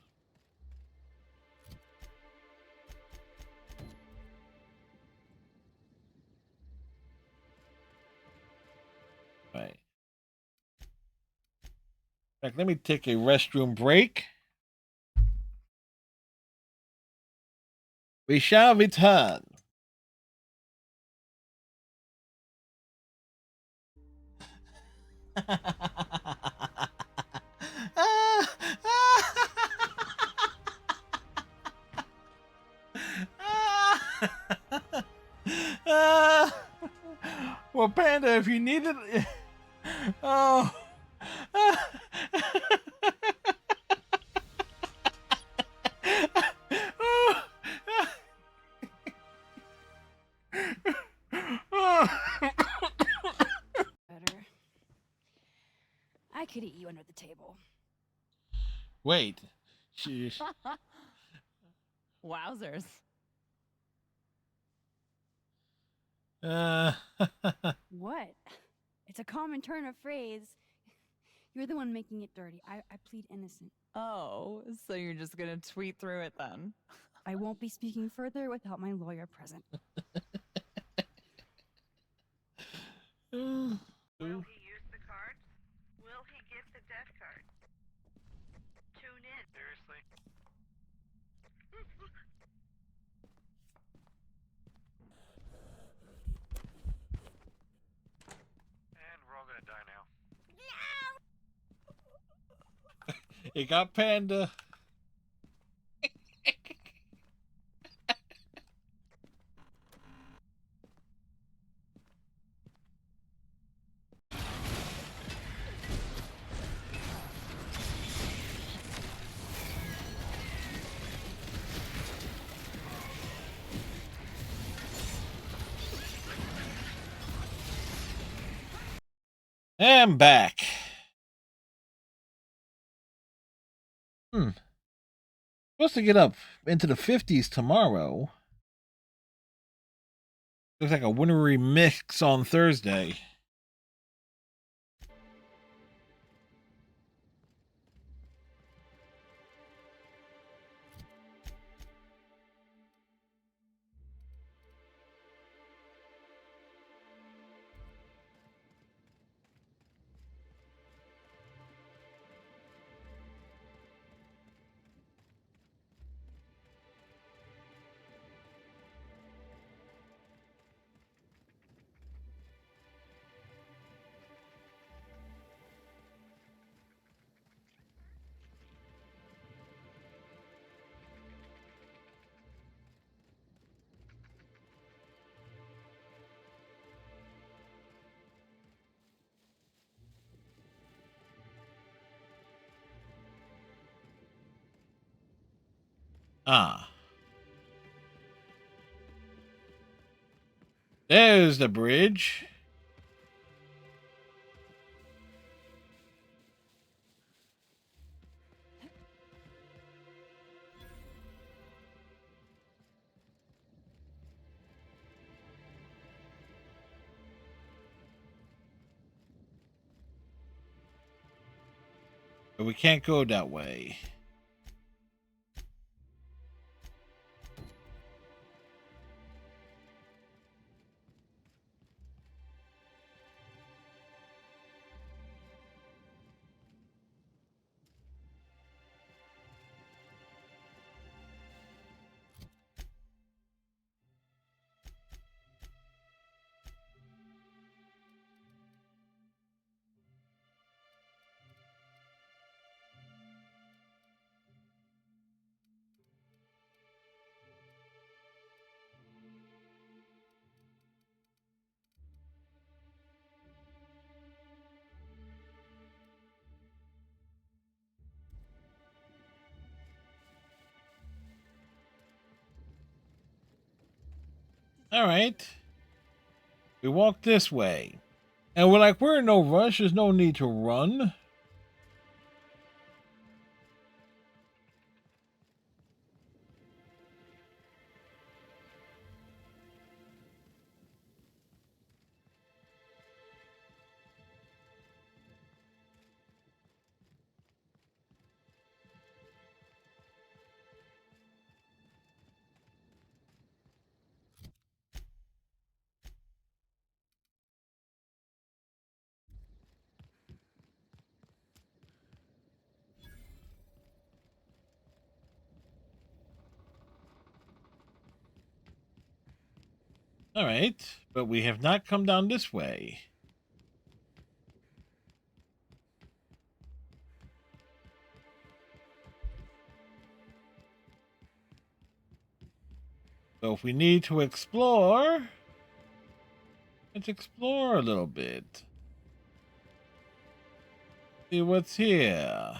[SPEAKER 3] All right. In fact, let me take a restroom break. We shall return. Well, Panda, if you need it, oh.
[SPEAKER 2] Better. I could eat you under the table.
[SPEAKER 3] Wait. Sheesh.
[SPEAKER 2] Wowzers. What? It's a common turn of phrase. You're the one making it dirty. I plead innocent.
[SPEAKER 19] Oh, so you're just gonna tweet through it then?
[SPEAKER 2] I won't be speaking further without my lawyer present.
[SPEAKER 16] Will he use the cards? Will he get the death card? Tune in. Seriously?
[SPEAKER 20] And we're all gonna die now.
[SPEAKER 3] It got Panda. And back. Supposed to get up into the 50s tomorrow. Looks like a wintry mix on Thursday. Ah. There's the bridge. But we can't go that way. All right. We walk this way. And we're like, we're in no rush. There's no need to run. All right, but we have not come down this way. So if we need to explore, let's explore a little bit. See what's here.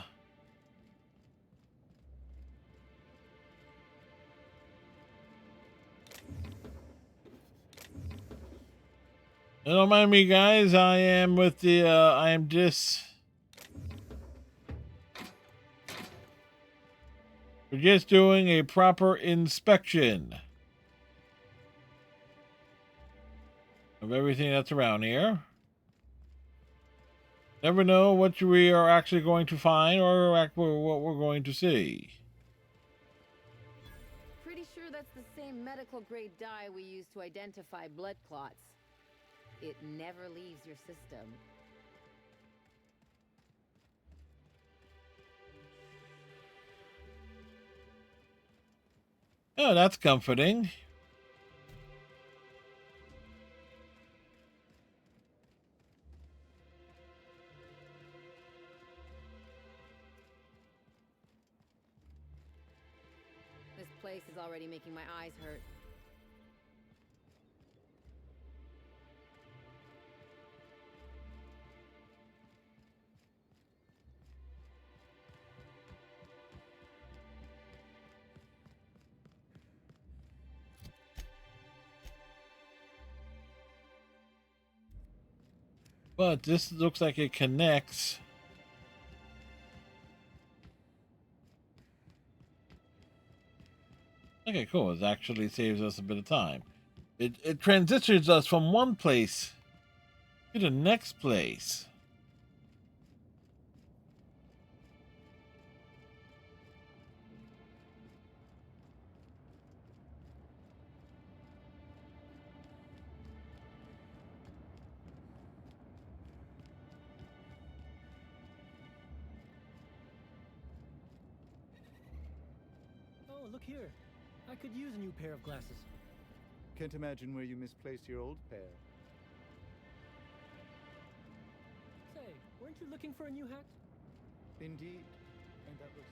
[SPEAKER 3] Don't mind me, guys. I am with the, I am just... We're just doing a proper inspection of everything that's around here. Never know what we are actually going to find or what we're going to see.
[SPEAKER 8] Pretty sure that's the same medical grade dye we use to identify blood clots. It never leaves your system.
[SPEAKER 3] Oh, that's comforting.
[SPEAKER 8] This place is already making my eyes hurt.
[SPEAKER 3] But this looks like it connects. Okay, cool. It actually saves us a bit of time. It transitions us from one place to the next place.
[SPEAKER 21] Oh, look here. I could use a new pair of glasses.
[SPEAKER 17] Can't imagine where you misplaced your old pair.
[SPEAKER 21] Say, weren't you looking for a new hat?
[SPEAKER 17] Indeed. And that was...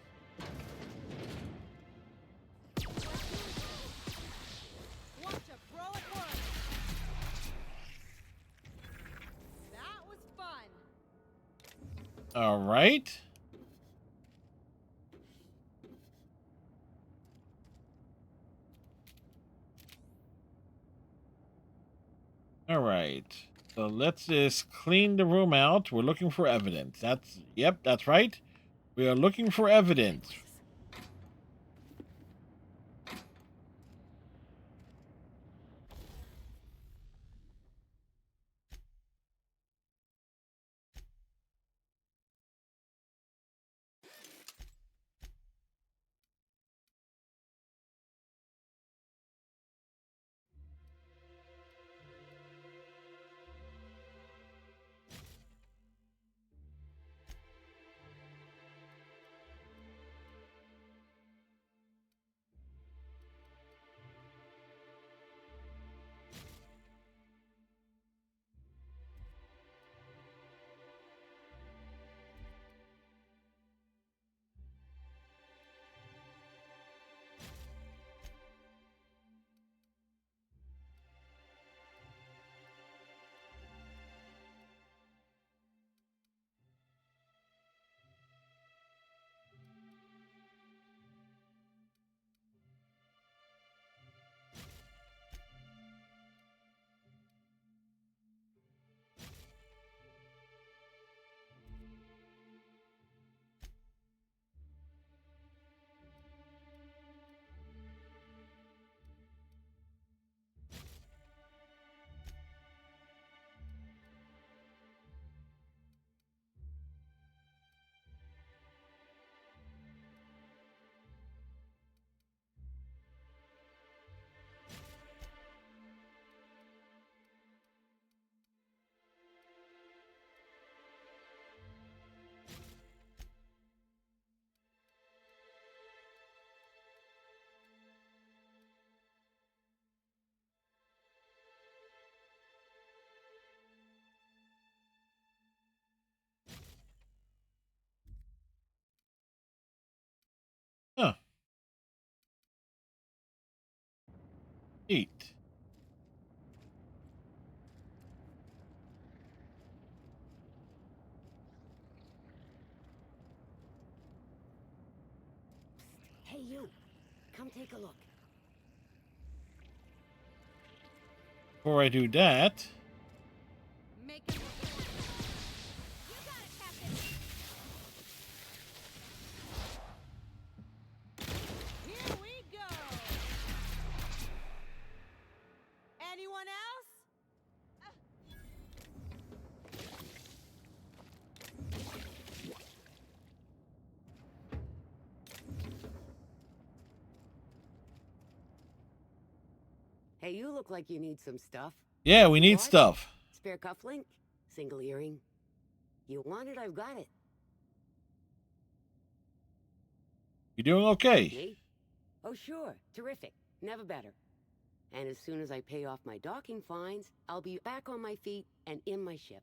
[SPEAKER 8] Watch a pro at work! That was fun!
[SPEAKER 3] All right. All right. So let's just clean the room out. We're looking for evidence. Yep, that's right. We are looking for evidence. Eat.
[SPEAKER 13] Hey, you. Come take a look.
[SPEAKER 3] Before I do that,
[SPEAKER 7] Make him You got it, Captain! Here we go! Anyone else?
[SPEAKER 13] Hey, you look like you need some stuff.
[SPEAKER 3] yeah, we need
[SPEAKER 13] What?
[SPEAKER 3] stuff.
[SPEAKER 13] Spare cufflink? Single earring? You want it, I've got it.
[SPEAKER 3] You doing okay?
[SPEAKER 13] Me? Oh, sure. Terrific. Never better. And as soon as I pay off my docking fines, I'll be back on my feet and in my ship.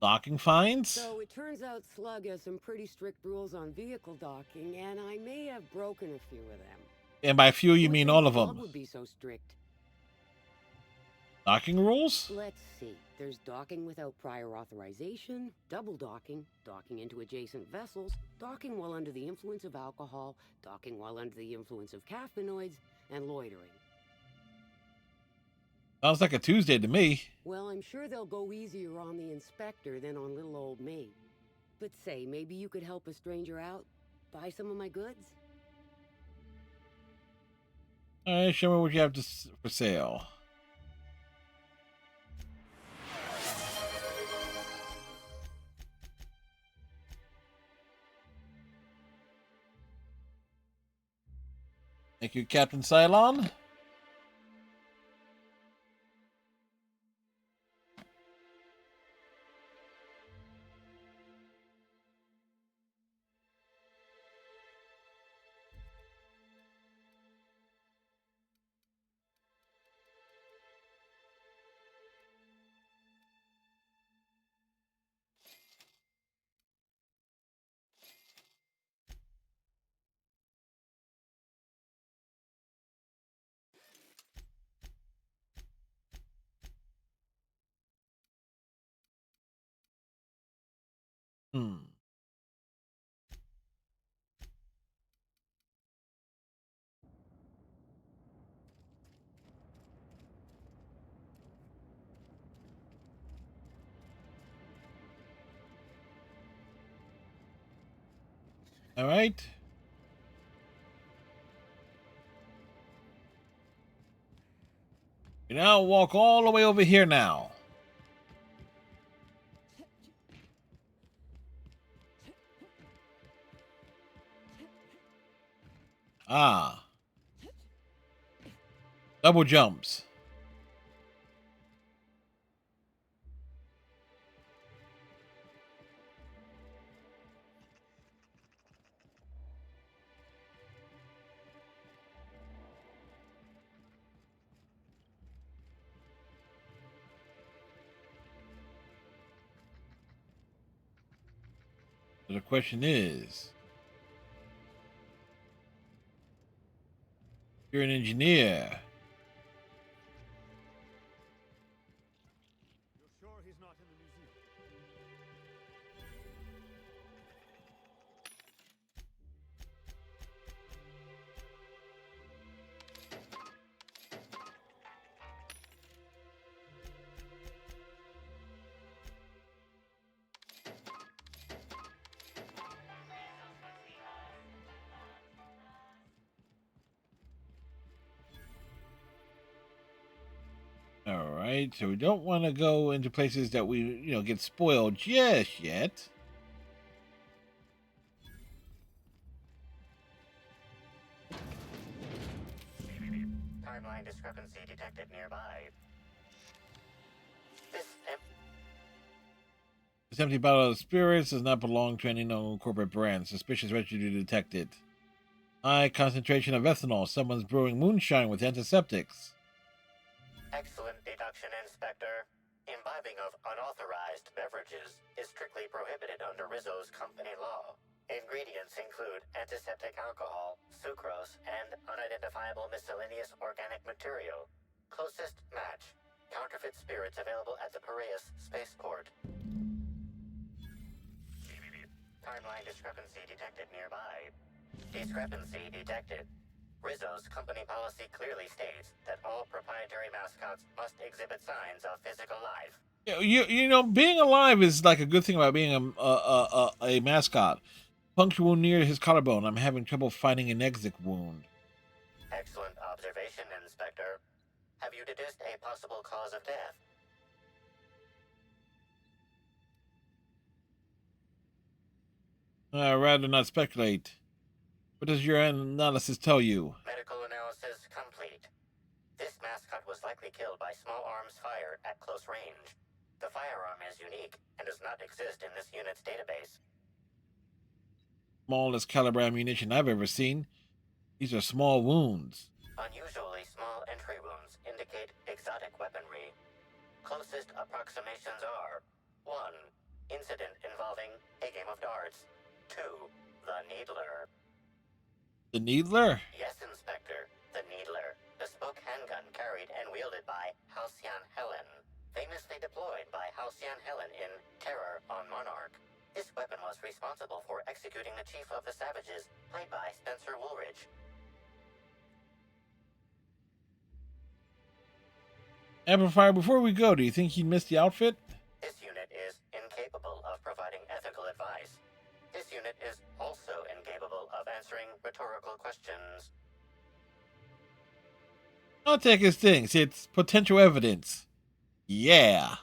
[SPEAKER 3] Docking fines?
[SPEAKER 13] So it turns out Slug has some pretty strict rules on vehicle docking, and I may have broken a few of them.
[SPEAKER 3] And by few, you mean all of
[SPEAKER 13] Slug
[SPEAKER 3] them.
[SPEAKER 13] would be so strict.
[SPEAKER 3] Docking rules?
[SPEAKER 13] Let's see. There's docking without prior authorization, double docking, docking into adjacent vessels, docking while under the influence of alcohol, docking while under the influence of caffeinoids, and loitering.
[SPEAKER 3] Sounds like a Tuesday to me.
[SPEAKER 13] Well, I'm sure they'll go easier on the inspector than on little old me. But say, maybe you could help a stranger out? Buy some of my goods?
[SPEAKER 3] All right, show me what you have for sale. Thank you, Captain Cylon. All right. You now walk all the way over here now. Ah. Double jumps. So the question is, you're an engineer.
[SPEAKER 17] You're sure he's not in the museum?
[SPEAKER 3] All right, so we don't want to go into places that we, get spoiled just yet.
[SPEAKER 4] Timeline discrepancy detected nearby.
[SPEAKER 3] This empty bottle of spirits does not belong to any known corporate brand. Suspicious residue detected. High concentration of ethanol. Someone's brewing moonshine with antiseptics.
[SPEAKER 4] Excellent deduction, Inspector. Imbibing of unauthorized beverages is strictly prohibited under Rizzo's company law. Ingredients include antiseptic alcohol, sucrose, and unidentifiable miscellaneous organic material. Closest match. Counterfeit spirits available at the Piraeus spaceport. Timeline discrepancy detected nearby. Discrepancy detected. Rizzo's company policy clearly states that all proprietary mascots must exhibit signs of physical life.
[SPEAKER 3] You know, being alive is like a good thing about being a mascot. Puncture wound near his collarbone. I'm having trouble finding an exit wound.
[SPEAKER 4] Excellent observation, Inspector. Have you deduced a possible cause of death?
[SPEAKER 3] I'd rather not speculate. What does your analysis tell you?
[SPEAKER 4] Medical analysis complete. This mascot was likely killed by small arms fire at close range. The firearm is unique and does not exist in this unit's database.
[SPEAKER 3] Smallest caliber ammunition I've ever seen. These are small wounds.
[SPEAKER 4] Unusually small entry wounds indicate exotic weaponry. Closest approximations are 1. Incident involving a game of darts. 2. The Needler.
[SPEAKER 3] The Needler?
[SPEAKER 4] Yes, Inspector. The Needler. Bespoke handgun carried and wielded by Halcyon Helen. Famously deployed by Halcyon Helen in Terror on Monarch. This weapon was responsible for executing the Chief of the Savages, played by Spencer Woolridge.
[SPEAKER 3] Amplifier, before we go, do you think he'd miss the outfit?
[SPEAKER 4] This unit is incapable of providing ethical advice. This unit is also incapable of answering rhetorical questions.
[SPEAKER 3] I'll take his things. It's potential evidence. Yeah.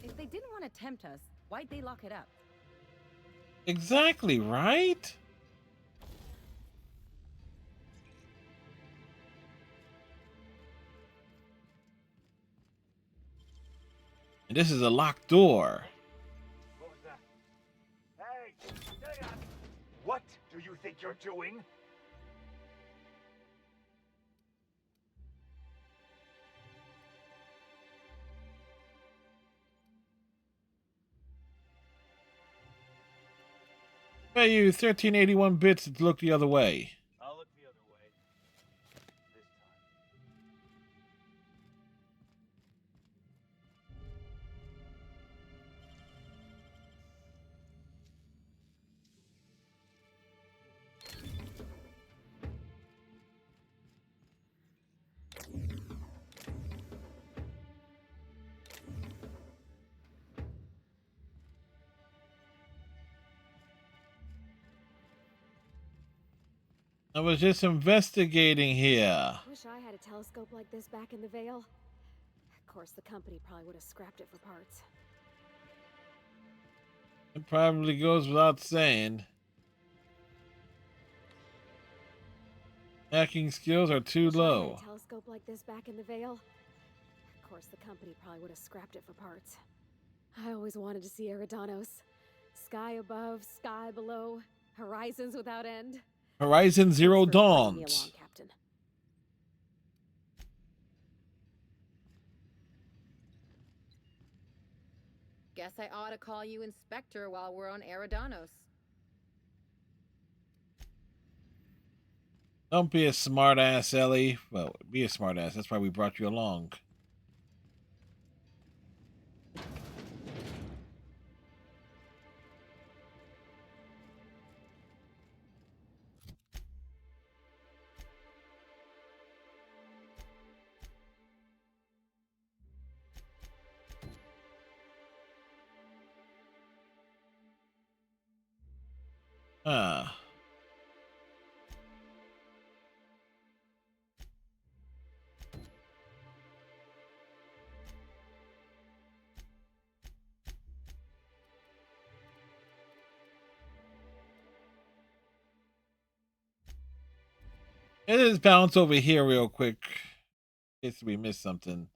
[SPEAKER 8] If they didn't want to tempt us, why'd they lock it up?
[SPEAKER 3] Exactly, right? And this is a locked door.
[SPEAKER 1] What was that? Hey! Stay up! What do you think you're doing?
[SPEAKER 3] Pay you 1381 bits to look the other way.
[SPEAKER 1] I'll look the other way. This time.
[SPEAKER 3] I was just investigating here.
[SPEAKER 7] Wish I had a telescope like this back in the Vale. Of course, the company probably would have scrapped it for parts.
[SPEAKER 3] It probably goes without saying. Hacking skills are too
[SPEAKER 7] Wish I had
[SPEAKER 3] low.
[SPEAKER 7] a telescope like this back in the Vale. Of course, the company probably would have scrapped it for parts. I always wanted to see Eridanos. Sky above, sky below, horizons without end.
[SPEAKER 3] Horizon Zero
[SPEAKER 7] Thanks for inviting me
[SPEAKER 3] Dawns.
[SPEAKER 7] along, Captain.
[SPEAKER 8] Guess I ought to call you Inspector while we're on Eridanos.
[SPEAKER 3] Don't be a smartass, Ellie. Well, be a smartass. That's why we brought you along. Ah. Let's bounce over here real quick in case we missed something.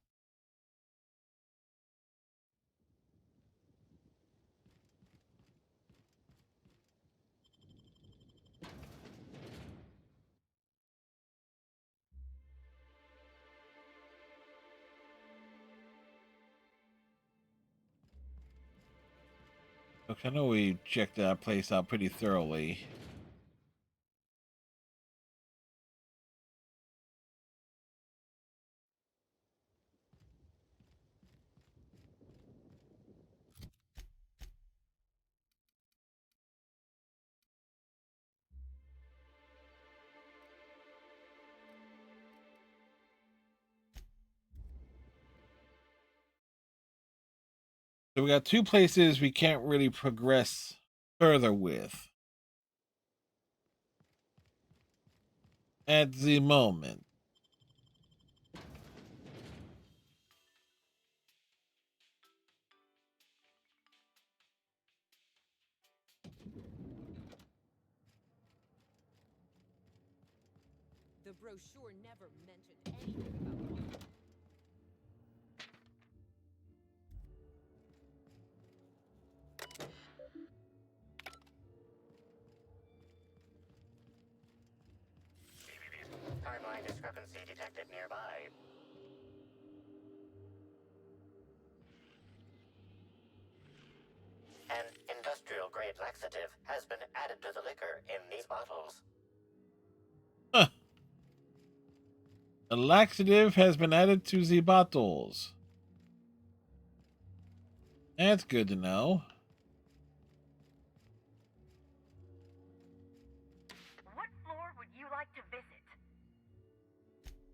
[SPEAKER 3] Okay, I know we checked that place out pretty thoroughly. So we got two places we can't really progress further with at the moment.
[SPEAKER 13] The brochure never mentioned anything about
[SPEAKER 4] Timeline discrepancy detected nearby. An industrial-grade laxative has been added to the liquor in these bottles.
[SPEAKER 3] Huh. A laxative has been added to the bottles. That's good to know.
[SPEAKER 16] What floor would you like to visit?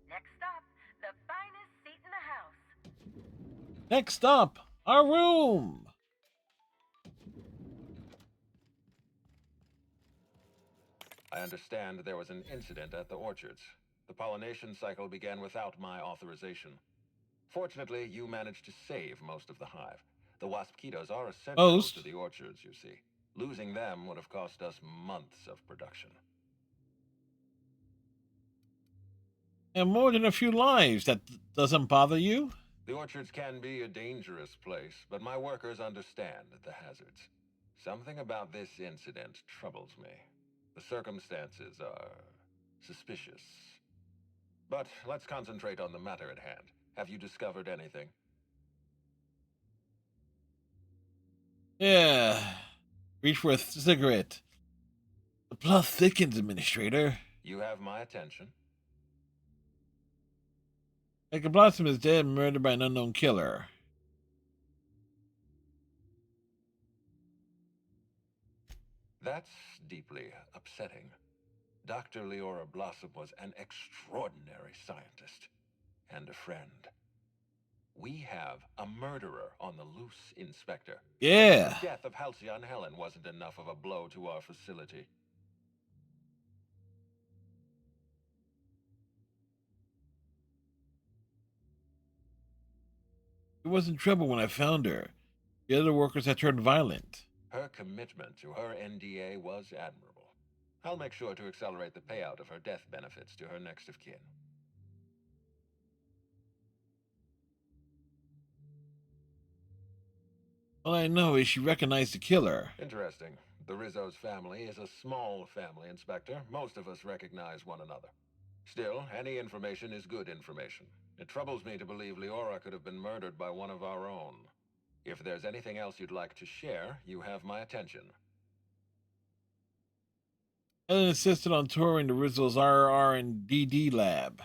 [SPEAKER 16] Next stop, the finest seat in the house.
[SPEAKER 3] Next up, our room.
[SPEAKER 5] I understand there was an incident at the orchards. The pollination cycle began without my authorization. Fortunately, you managed to save most of the hive. The waspitos are essential
[SPEAKER 3] Most?
[SPEAKER 5] to the orchards, you see. Losing them would have cost us months of production.
[SPEAKER 3] And more than a few lives. That doesn't bother you?
[SPEAKER 5] The orchards can be a dangerous place, but my workers understand the hazards. Something about this incident troubles me. The circumstances are suspicious. But let's concentrate on the matter at hand. Have you discovered anything?
[SPEAKER 3] Yeah. Reach for a cigarette. The plot thickens, Administrator.
[SPEAKER 5] You have my attention.
[SPEAKER 3] Like a Blossom is dead and murdered by an unknown killer.
[SPEAKER 5] That's deeply upsetting. Dr. Leora Blossom was an extraordinary scientist and a friend. We have a murderer on the loose, Inspector.
[SPEAKER 3] Yeah.
[SPEAKER 5] The death of Halcyon Helen wasn't enough of a blow to our facility.
[SPEAKER 3] She was in trouble when I found her. The other workers had turned violent.
[SPEAKER 5] Her commitment to her NDA was admirable. I'll make sure to accelerate the payout of her death benefits to her next of kin.
[SPEAKER 3] All I know is she recognized the killer.
[SPEAKER 5] Interesting. The Rizzo's family is a small family, Inspector. Most of us recognize one another. Still, any information is good information. It troubles me to believe Leora could have been murdered by one of our own. If there's anything else you'd like to share, you have my attention.
[SPEAKER 3] Ellen insisted on touring the Rizzo's RR&DD lab.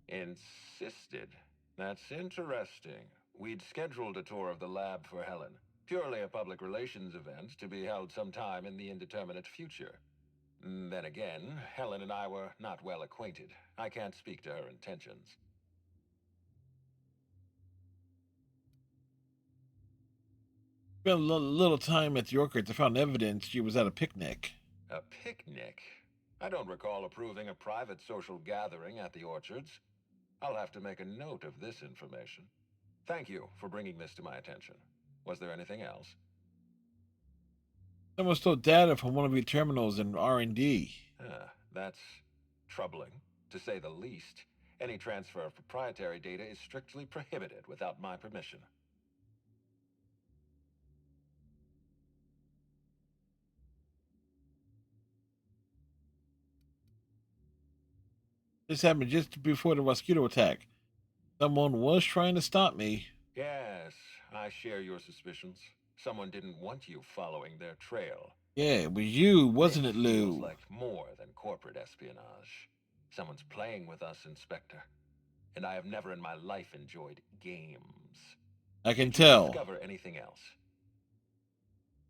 [SPEAKER 5] Insisted? That's interesting. We'd scheduled a tour of the lab for Helen. Purely a public relations event to be held sometime in the indeterminate future. Then again, Helen and I were not well acquainted. I can't speak to her intentions.
[SPEAKER 3] Spent a little time at the orchard to find evidence she was at a picnic.
[SPEAKER 5] A picnic? I don't recall approving a private social gathering at the orchards. I'll have to make a note of this information. Thank you for bringing this to my attention. Was there anything else?
[SPEAKER 3] Someone stole data from one of your terminals in R&D.
[SPEAKER 5] That's troubling, to say the least. Any transfer of proprietary data is strictly prohibited without my permission.
[SPEAKER 3] This happened just before the mosquito attack. Someone was trying to stop me.
[SPEAKER 5] Yes, I share your suspicions. Someone didn't want you following their trail.
[SPEAKER 3] Yeah, it was you, wasn't
[SPEAKER 5] This
[SPEAKER 3] it,
[SPEAKER 5] feels
[SPEAKER 3] Lou?
[SPEAKER 5] like more than corporate espionage. Someone's playing with us, Inspector. And I have never in my life enjoyed games.
[SPEAKER 3] I can
[SPEAKER 5] Did you
[SPEAKER 3] tell.
[SPEAKER 5] discover anything else?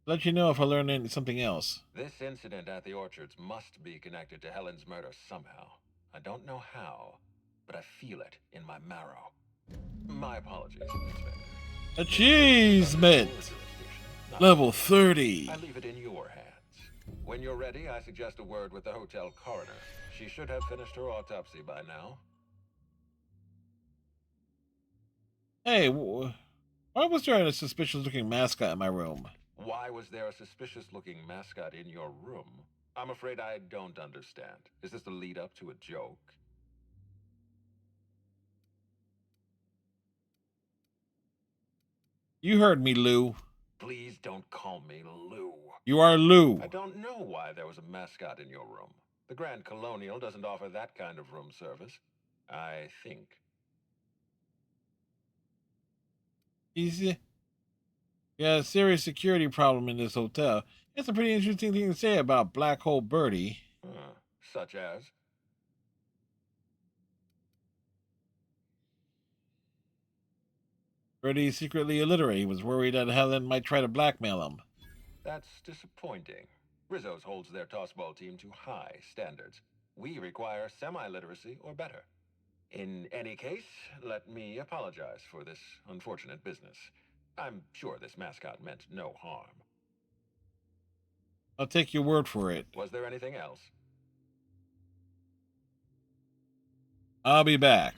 [SPEAKER 3] Let you know if I learn something else.
[SPEAKER 5] This incident at the orchards must be connected to Helen's murder somehow. I don't know how, but I feel it in my marrow. My apologies, Inspector.
[SPEAKER 3] Achievement! Level 30.
[SPEAKER 5] I leave it in your hands. When you're ready, I suggest a word with the hotel coroner. She should have finished her autopsy by now.
[SPEAKER 3] Hey, why was there a suspicious-looking mascot in my room?
[SPEAKER 5] Why was there a suspicious-looking mascot in your room? I'm afraid I don't understand. Is this the lead-up to a joke?
[SPEAKER 3] You heard me, Lou.
[SPEAKER 5] Please don't call me Lou.
[SPEAKER 3] You are Lou.
[SPEAKER 5] I don't know why there was a mascot in your room. The Grand Colonial doesn't offer that kind of room service. I think.
[SPEAKER 3] He's got a serious security problem in this hotel. That's a pretty interesting thing to say about Black Hole Birdie.
[SPEAKER 5] Such as?
[SPEAKER 3] Birdie's secretly illiterate. He was worried that Helen might try to blackmail him.
[SPEAKER 5] That's disappointing. Rizzo's holds their tossball team to high standards. We require semi-literacy or better. In any case, let me apologize for this unfortunate business. I'm sure this mascot meant no harm.
[SPEAKER 3] I'll take your word for it.
[SPEAKER 5] Was there anything else?
[SPEAKER 3] I'll be back.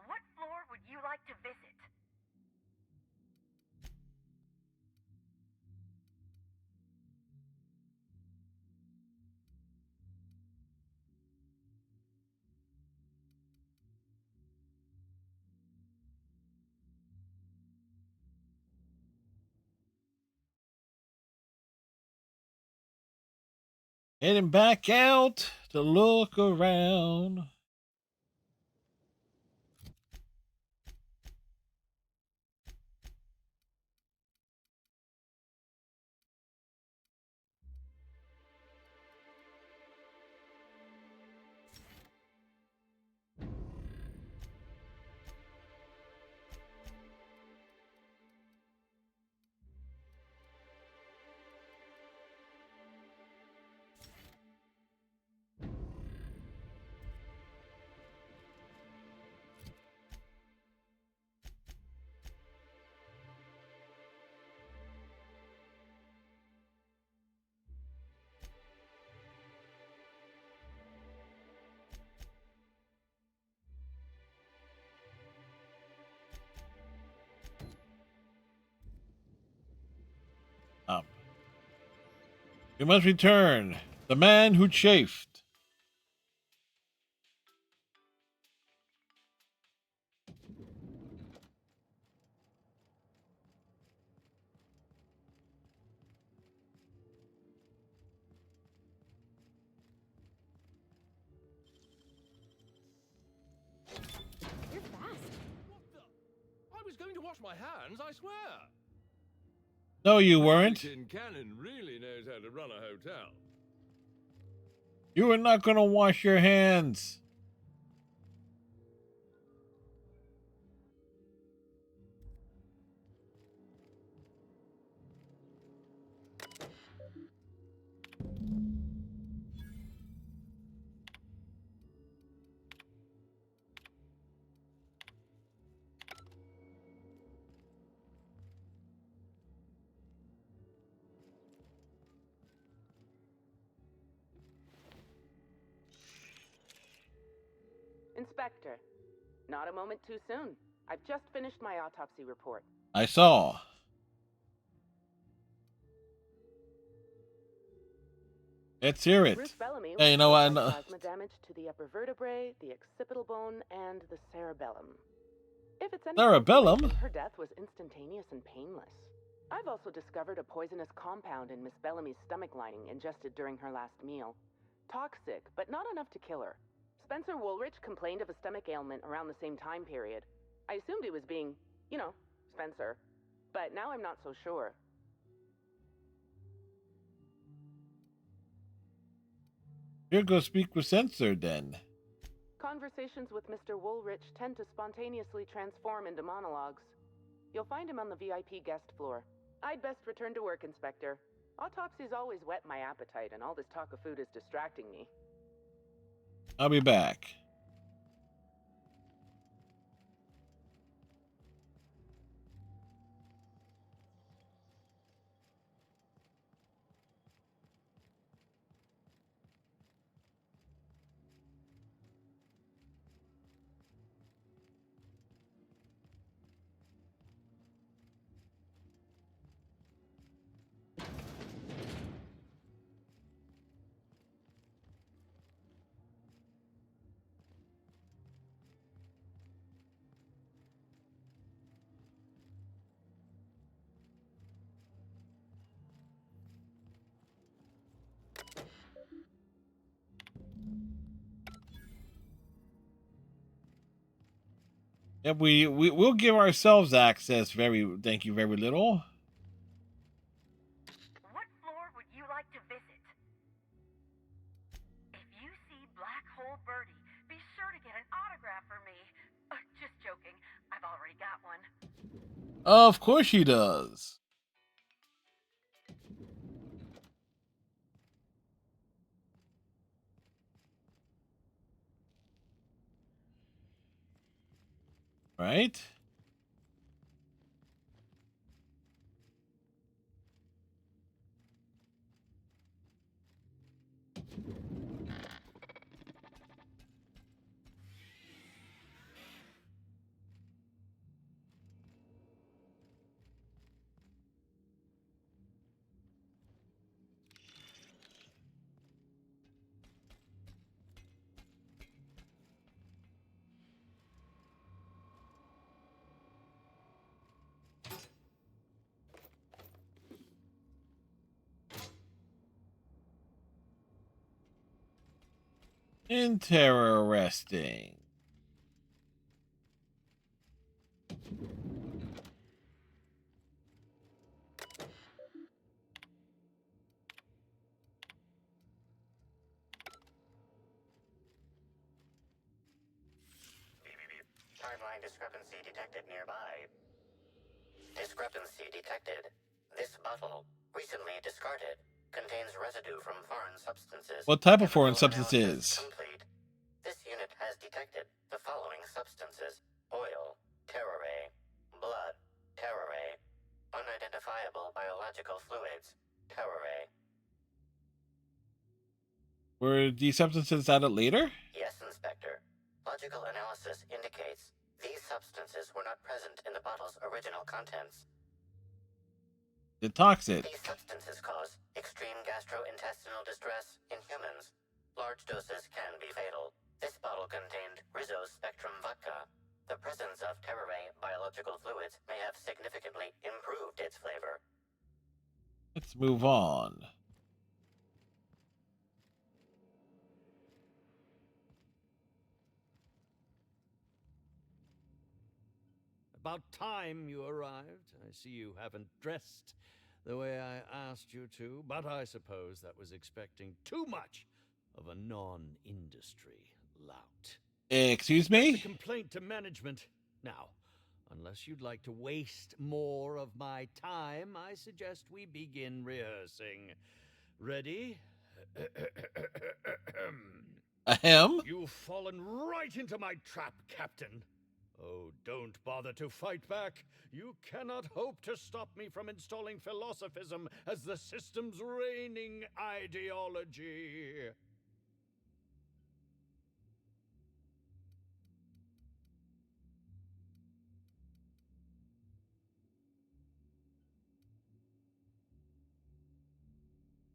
[SPEAKER 16] What floor would you like to visit?
[SPEAKER 3] Heading back out to look around. We must return. The man who chafed.
[SPEAKER 7] You're fast.
[SPEAKER 9] I was going to wash my hands, I swear.
[SPEAKER 3] No, you weren't.
[SPEAKER 9] Tin Cannon really knows how to run a hotel.
[SPEAKER 3] You are not going to wash your hands.
[SPEAKER 10] Inspector, not a moment too soon. I've just finished my autopsy report.
[SPEAKER 3] I saw. Let's hear it.
[SPEAKER 10] Bruce Bellamy
[SPEAKER 3] Hey,
[SPEAKER 10] was
[SPEAKER 3] you know what?
[SPEAKER 10] killed by plasma damage to the upper vertebrae, the occipital bone, and the cerebellum. If it's any
[SPEAKER 3] Cerebellum?
[SPEAKER 10] consolation, her death was instantaneous and painless. I've also discovered a poisonous compound in Miss Bellamy's stomach lining ingested during her last meal. Toxic, but not enough to kill her. Spencer Woolrich complained of a stomach ailment around the same time period. I assumed he was being, Spencer. But now I'm not so sure.
[SPEAKER 3] Here, go speak with Censor then.
[SPEAKER 10] Conversations with Mr. Woolrich tend to spontaneously transform into monologues. You'll find him on the VIP guest floor. I'd best return to work, Inspector. Autopsies always whet my appetite, and all this talk of food is distracting me.
[SPEAKER 3] I'll be back. Yep, we'll give ourselves access. Thank you very little.
[SPEAKER 16] What floor would you like to visit? If you see Black Hole Birdie, be sure to get an autograph for me. Just joking. I've already got one.
[SPEAKER 3] Of course she does. Right? Interesting.
[SPEAKER 4] Timeline discrepancy detected nearby. Discrepancy detected. This bottle, recently discarded, contains residue from foreign substances.
[SPEAKER 3] What type of foreign
[SPEAKER 4] Chemical
[SPEAKER 3] substances?
[SPEAKER 4] analysis complete. This unit has detected the following substances: oil, terrorray, blood, terrorray, unidentifiable biological fluids, terrorray.
[SPEAKER 3] Were these substances added later?
[SPEAKER 4] Yes, Inspector. Logical analysis indicates these substances were not present in the bottle's original contents.
[SPEAKER 3] detox it.
[SPEAKER 4] These substances cause extreme gastrointestinal distress in humans. Large doses can be fatal. This bottle contained Rizzo's Spectrum Vodka. The presence of Terraray biological fluids may have significantly improved its flavor.
[SPEAKER 3] Let's move on.
[SPEAKER 12] About time you arrived. I see you haven't dressed the way I asked you to, but I suppose that was expecting too much of a non-industry lout.
[SPEAKER 3] Excuse
[SPEAKER 12] That's a
[SPEAKER 3] me?
[SPEAKER 12] complaint to management. Now, unless you'd like to waste more of my time, I suggest we begin rehearsing. Ready?
[SPEAKER 3] Ahem.
[SPEAKER 12] You've fallen right into my trap, Captain. Oh, don't bother to fight back. You cannot hope to stop me from installing philosophism as the system's reigning ideology.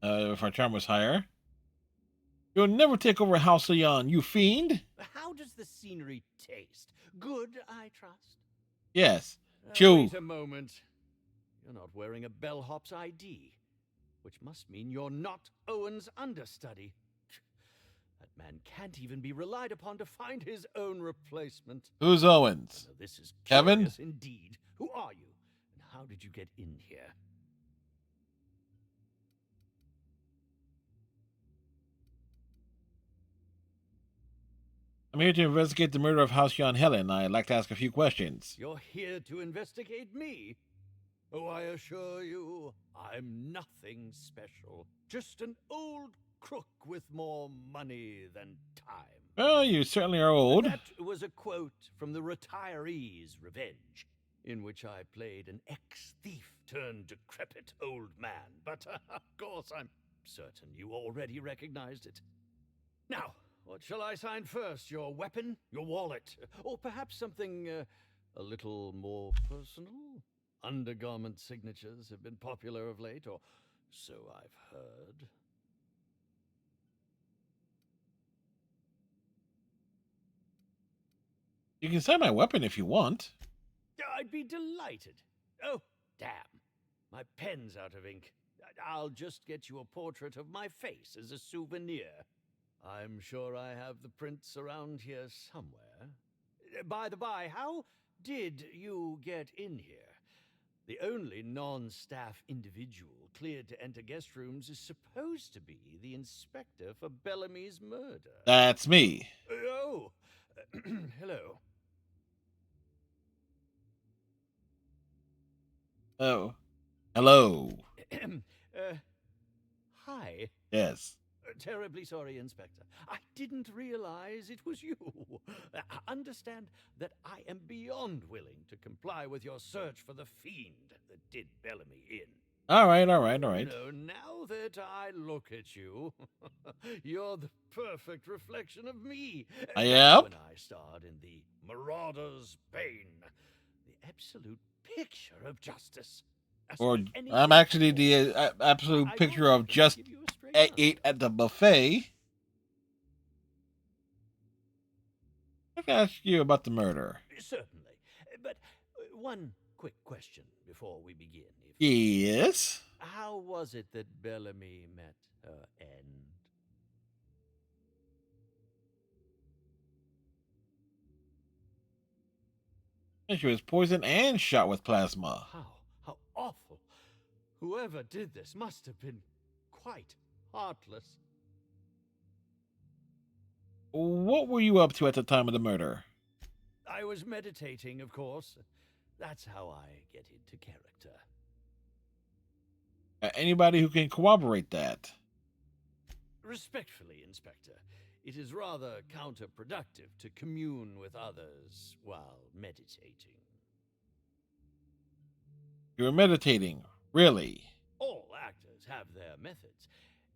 [SPEAKER 3] If our charm was higher. You'll never take over House Leon, you fiend!
[SPEAKER 12] How does the scenery taste? Good, I trust?
[SPEAKER 3] Yes. Chew.
[SPEAKER 12] Wait a moment. You're not wearing a bellhop's ID, which must mean you're not Owen's understudy. That man can't even be relied upon to find his own replacement.
[SPEAKER 3] Who's Owens?
[SPEAKER 12] Now, this is
[SPEAKER 3] Kevin?
[SPEAKER 12] curious indeed. Who are you, and how did you get in here?
[SPEAKER 3] I'm here to investigate the murder of Halcyon Helen. I'd like to ask a few questions.
[SPEAKER 12] You're here to investigate me? Oh, I assure you, I'm nothing special. Just an old crook with more money than time.
[SPEAKER 3] Well, you certainly are old.
[SPEAKER 12] That was a quote from The Retiree's Revenge, in which I played an ex-thief turned decrepit old man. But, of course, I'm certain you already recognized it. Now, what shall I sign first? Your weapon? Your wallet? Or perhaps something a little more personal? Undergarment signatures have been popular of late, or so I've heard.
[SPEAKER 3] You can sign my weapon if you want.
[SPEAKER 12] I'd be delighted. Oh, damn. My pen's out of ink. I'll just get you a portrait of my face as a souvenir. I'm sure I have the prints around here somewhere. By the by, how did you get in here? The only non-staff individual cleared to enter guest rooms is supposed to be the inspector for Bellamy's murder.
[SPEAKER 3] That's me.
[SPEAKER 12] Oh, hello.
[SPEAKER 3] Oh. Hello.
[SPEAKER 12] Hi.
[SPEAKER 3] Yes.
[SPEAKER 12] Terribly sorry, Inspector. I didn't realize it was you. Understand that I am beyond willing to comply with your search for the fiend that did Bellamy in.
[SPEAKER 3] All right.
[SPEAKER 12] You know, now that I look at you, you're the perfect reflection of me.
[SPEAKER 3] I am?
[SPEAKER 12] When I starred in the Marauder's Bane, the absolute picture of justice.
[SPEAKER 3] Or I'm actually the absolute picture of just ate at the buffet. I can ask you about the murder.
[SPEAKER 12] Certainly. But one quick question before we begin.
[SPEAKER 3] Yes?
[SPEAKER 12] How was it that Bellamy met her end?
[SPEAKER 3] And she was poisoned and shot with plasma.
[SPEAKER 12] How awful. Whoever did this must have been quite heartless.
[SPEAKER 3] What were you up to at the time of the murder?
[SPEAKER 12] I was meditating, of course. That's how I get into character.
[SPEAKER 3] Anybody who can corroborate that?
[SPEAKER 12] Respectfully, Inspector, it is rather counterproductive to commune with others while meditating.
[SPEAKER 3] You were meditating, really?
[SPEAKER 12] All actors have their methods,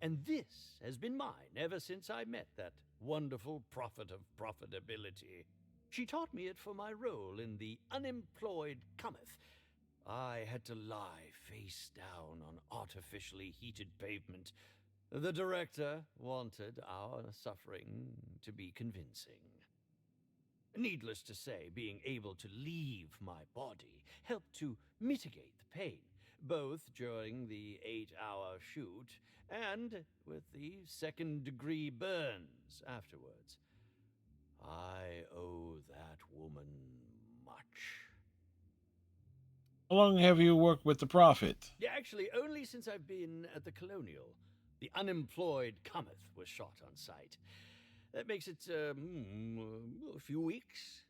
[SPEAKER 12] and this has been mine ever since I met that wonderful prophet of profitability. She taught me it for my role in The Unemployed Cometh. I had to lie face down on artificially heated pavement. The director wanted our suffering to be convincing. Needless to say, being able to leave my body helped to mitigate the pain, both during the 8-hour shoot and with the second-degree burns afterwards. I owe that woman much.
[SPEAKER 3] How long have you worked with the Prophet?
[SPEAKER 12] Yeah, actually, only since I've been at the Colonial. The unemployed cometh was shot on site. That makes it a few weeks.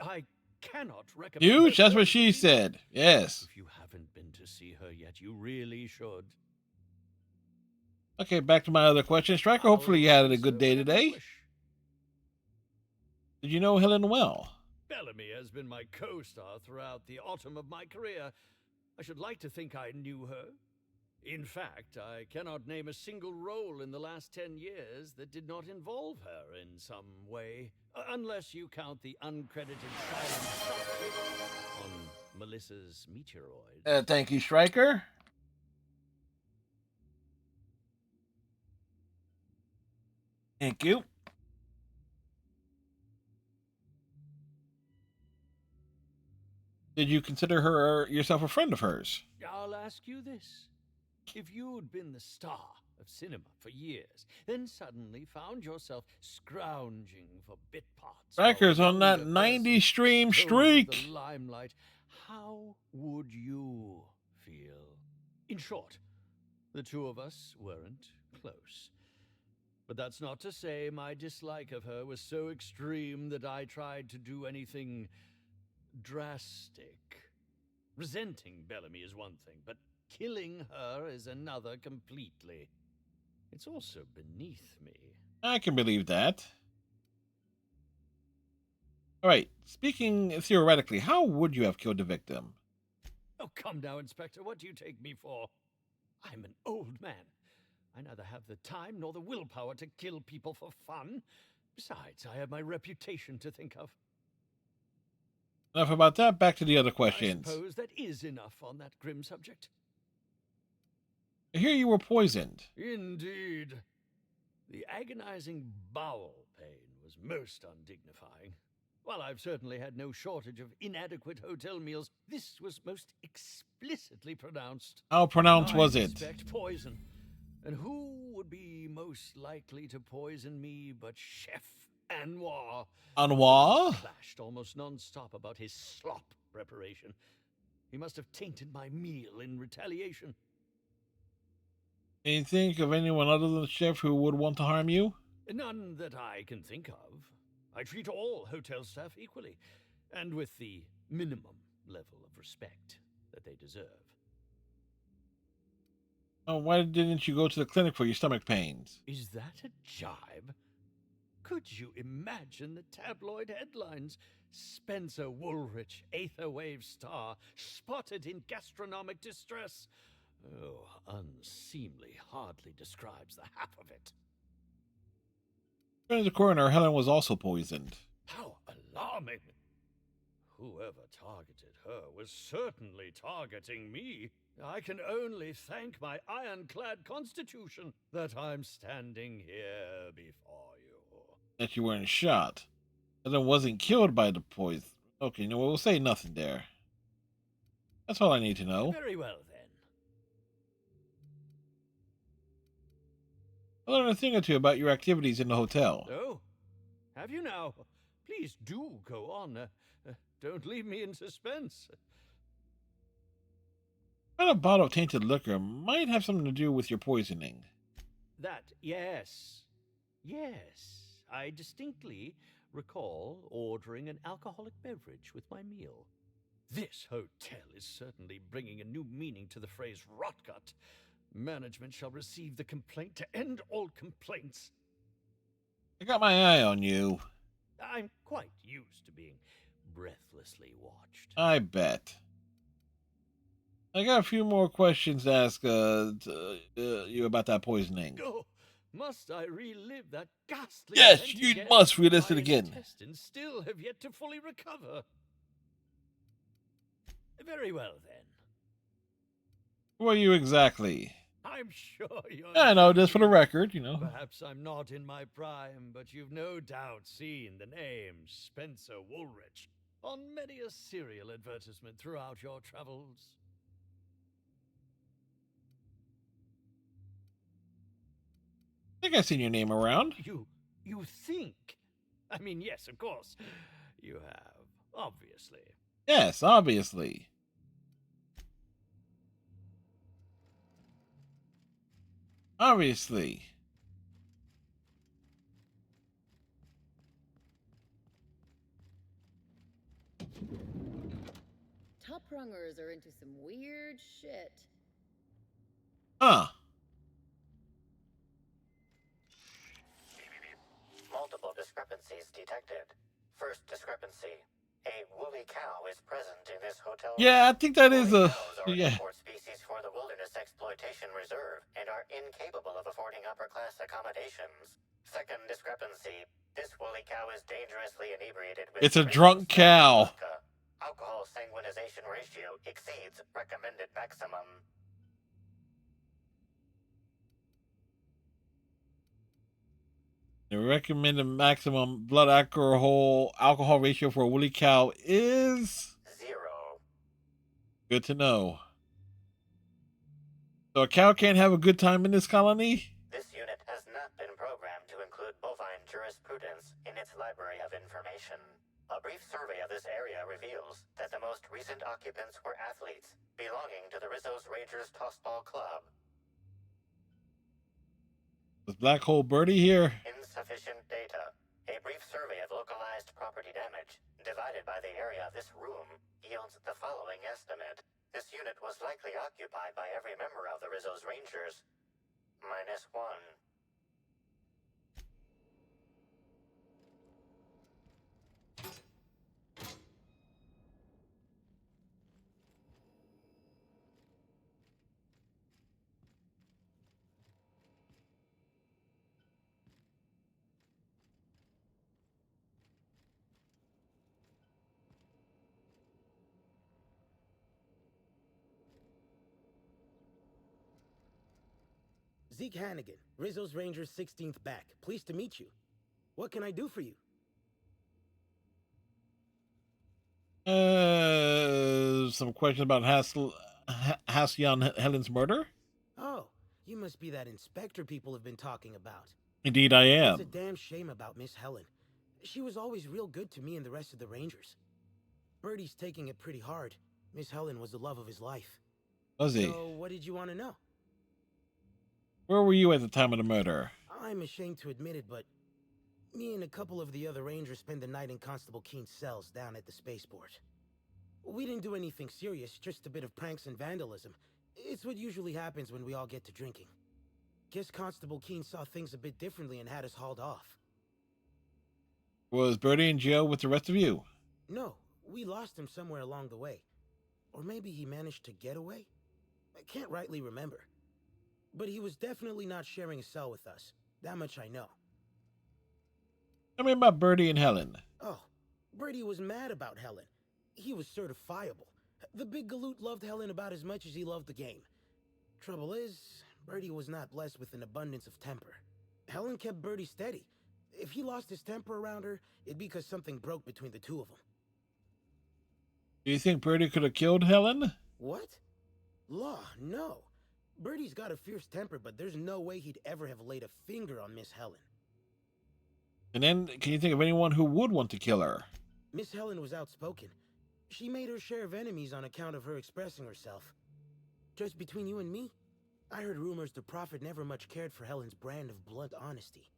[SPEAKER 12] I cannot recommend her
[SPEAKER 3] Huge? That's what
[SPEAKER 12] services
[SPEAKER 3] she
[SPEAKER 12] enough.
[SPEAKER 3] said. Yes.
[SPEAKER 12] If you haven't been to see her yet, you really should.
[SPEAKER 3] Okay, back to my other question. Striker, hopefully you had a good day today. Did you know Helen well?
[SPEAKER 12] Bellamy has been my co-star throughout the autumn of my career. I should like to think I knew her. In fact, I cannot name a single role in the last 10 years that did not involve her in some way, unless you count the uncredited silent shot on Melissa's Meteoroid.
[SPEAKER 3] Thank you, Striker. Thank you. Did you consider her yourself a friend of hers?
[SPEAKER 12] I'll ask you this. If you'd been the star of cinema for years, then suddenly found yourself scrounging for bit parts,
[SPEAKER 3] Striker's on that 90 stream streak.
[SPEAKER 12] The limelight, how would you feel? In short, the two of us weren't close. But that's not to say my dislike of her was so extreme that I tried to do anything drastic. Resenting Bellamy is one thing, but killing her is another completely. It's also beneath me.
[SPEAKER 3] I can believe that. All right, speaking theoretically, how would you have killed the victim?
[SPEAKER 12] Oh, come now, Inspector. What do you take me for? I'm an old man. I neither have the time nor the willpower to kill people for fun. Besides, I have my reputation to think of.
[SPEAKER 3] Enough about that. Back to the other questions.
[SPEAKER 12] I suppose that is enough on that grim subject.
[SPEAKER 3] I hear you were poisoned.
[SPEAKER 12] Indeed. The agonizing bowel pain was most undignifying. While I've certainly had no shortage of inadequate hotel meals, this was most explicitly pronounced.
[SPEAKER 3] How pronounced was
[SPEAKER 12] I
[SPEAKER 3] it?
[SPEAKER 12] suspect poison. And who would be most likely to poison me but Chef Anwar?
[SPEAKER 3] Anwar?
[SPEAKER 12] Clashed almost non-stop about his slop preparation. He must have tainted my meal in retaliation.
[SPEAKER 3] Can you think of anyone other than the chef who would want to harm you?
[SPEAKER 12] None that I can think of. I treat all hotel staff equally, and with the minimum level of respect that they deserve.
[SPEAKER 3] Oh, why didn't you go to the clinic for your stomach pains?
[SPEAKER 12] Is that a jibe? Could you imagine the tabloid headlines? Spencer Woolrich, Aetherwave star, spotted in gastronomic distress. Oh, unseemly hardly describes the half of it.
[SPEAKER 3] According to the coroner, Helen was also poisoned.
[SPEAKER 12] How alarming! Whoever targeted her was certainly targeting me. I can only thank my ironclad constitution that I'm standing here before you.
[SPEAKER 3] That you weren't shot. Helen wasn't killed by the poison. Okay, no, we'll say nothing there. That's all I need to know.
[SPEAKER 12] Very well, then.
[SPEAKER 3] I learned a thing or two about your activities in the hotel.
[SPEAKER 12] Oh, have you now? Please do go on. Don't leave me in suspense.
[SPEAKER 3] A bottle of tainted liquor might have something to do with your poisoning.
[SPEAKER 12] That, yes. Yes. I distinctly recall ordering an alcoholic beverage with my meal. This hotel is certainly bringing a new meaning to the phrase rotgut. Management shall receive the complaint to end all complaints.
[SPEAKER 3] I got my eye on you.
[SPEAKER 12] I'm quite used to being breathlessly watched.
[SPEAKER 3] I bet. I got a few more questions to ask you about that poisoning.
[SPEAKER 12] Oh, must I relive that ghastly
[SPEAKER 3] Yes,
[SPEAKER 12] event
[SPEAKER 3] you
[SPEAKER 12] again?
[SPEAKER 3] must relive it
[SPEAKER 12] My
[SPEAKER 3] again.
[SPEAKER 12] intestines still have yet to fully recover. Very well, then.
[SPEAKER 3] Who are you exactly?
[SPEAKER 12] I'm sure you're
[SPEAKER 3] I know, just for the
[SPEAKER 12] joking.
[SPEAKER 3] record, you know.
[SPEAKER 12] Perhaps I'm not in my prime, but you've no doubt seen the name Spencer Woolrich on many a serial advertisement throughout your travels.
[SPEAKER 3] I think I've seen your name around.
[SPEAKER 12] You think? I mean, yes, of course. You have, obviously.
[SPEAKER 3] Yes, obviously. Obviously.
[SPEAKER 8] Top rungers are into some weird shit.
[SPEAKER 3] Huh.
[SPEAKER 4] Multiple discrepancies detected. First discrepancy. A woolly cow is present in this hotel room.
[SPEAKER 3] Yeah, I think that is
[SPEAKER 4] Woolly
[SPEAKER 3] a...
[SPEAKER 4] cows are an
[SPEAKER 3] Yeah.
[SPEAKER 4] import species for the Wilderness Exploitation Reserve and are incapable of affording upper-class accommodations. Second discrepancy. This woolly cow is dangerously inebriated with
[SPEAKER 3] It's a
[SPEAKER 4] Rizzo
[SPEAKER 3] drunk
[SPEAKER 4] Spectre
[SPEAKER 3] cow.
[SPEAKER 4] vodka. Alcohol sanguinization ratio exceeds recommended maximum.
[SPEAKER 3] The recommended maximum blood alcohol ratio for a woolly cow is
[SPEAKER 4] 0.
[SPEAKER 3] good to know. So a cow can't have a good time in this colony?
[SPEAKER 4] This unit has not been programmed to include bovine jurisprudence in its library of information. A brief survey of this area reveals that the most recent occupants were athletes belonging to the Rizzo's Rangers Tossball Club.
[SPEAKER 3] Was Black Hole Birdie here?
[SPEAKER 4] Insufficient data. A brief survey of localized property damage, divided by the area of this room, yields the following estimate. This unit was likely occupied by every member of the Rizzo's Rangers. -1.
[SPEAKER 14] Zeke Hannigan, Rizzo's Rangers 16th back. Pleased to meet you. What can I do for you?
[SPEAKER 3] Some questions about Halcyon Helen's murder?
[SPEAKER 14] Oh, you must be that inspector people have been talking about.
[SPEAKER 3] Indeed I
[SPEAKER 14] It's a
[SPEAKER 3] am.
[SPEAKER 14] damn shame about Miss Helen. She was always real good to me and the rest of the Rangers. Birdie's taking it pretty hard. Miss Helen was the love of his life.
[SPEAKER 3] Was he?
[SPEAKER 14] So, what did you want to know?
[SPEAKER 3] Where were you at the time of the murder?
[SPEAKER 14] I'm ashamed to admit it, but me and a couple of the other Rangers spent the night in Constable Keen's cells down at the spaceport. We didn't do anything serious, just a bit of pranks and vandalism. It's what usually happens when we all get to drinking. Guess Constable Keen saw things a bit differently and had us hauled off.
[SPEAKER 3] Was Birdie in jail with the rest of you?
[SPEAKER 14] No, we lost him somewhere along the way. Or maybe he managed to get away? I can't rightly remember. But he was definitely not sharing a cell with us. That much I know.
[SPEAKER 3] Tell me about Birdie and Helen.
[SPEAKER 14] Oh, Birdie was mad about Helen. He was certifiable. The big galoot loved Helen about as much as he loved the game. Trouble is, Birdie was not blessed with an abundance of temper. Helen kept Birdie steady. If he lost his temper around her, it'd be because something broke between the two of them.
[SPEAKER 3] Do you think Birdie could have killed Helen?
[SPEAKER 14] What? Law, no. Birdie's got a fierce temper, but there's no way he'd ever have laid a finger on Miss Helen.
[SPEAKER 3] And then, can you think of anyone who would want to kill her?
[SPEAKER 14] Miss Helen was outspoken. She made her share of enemies on account of her expressing herself. Just between you and me, I heard rumors the Prophet never much cared for Helen's brand of blunt honesty.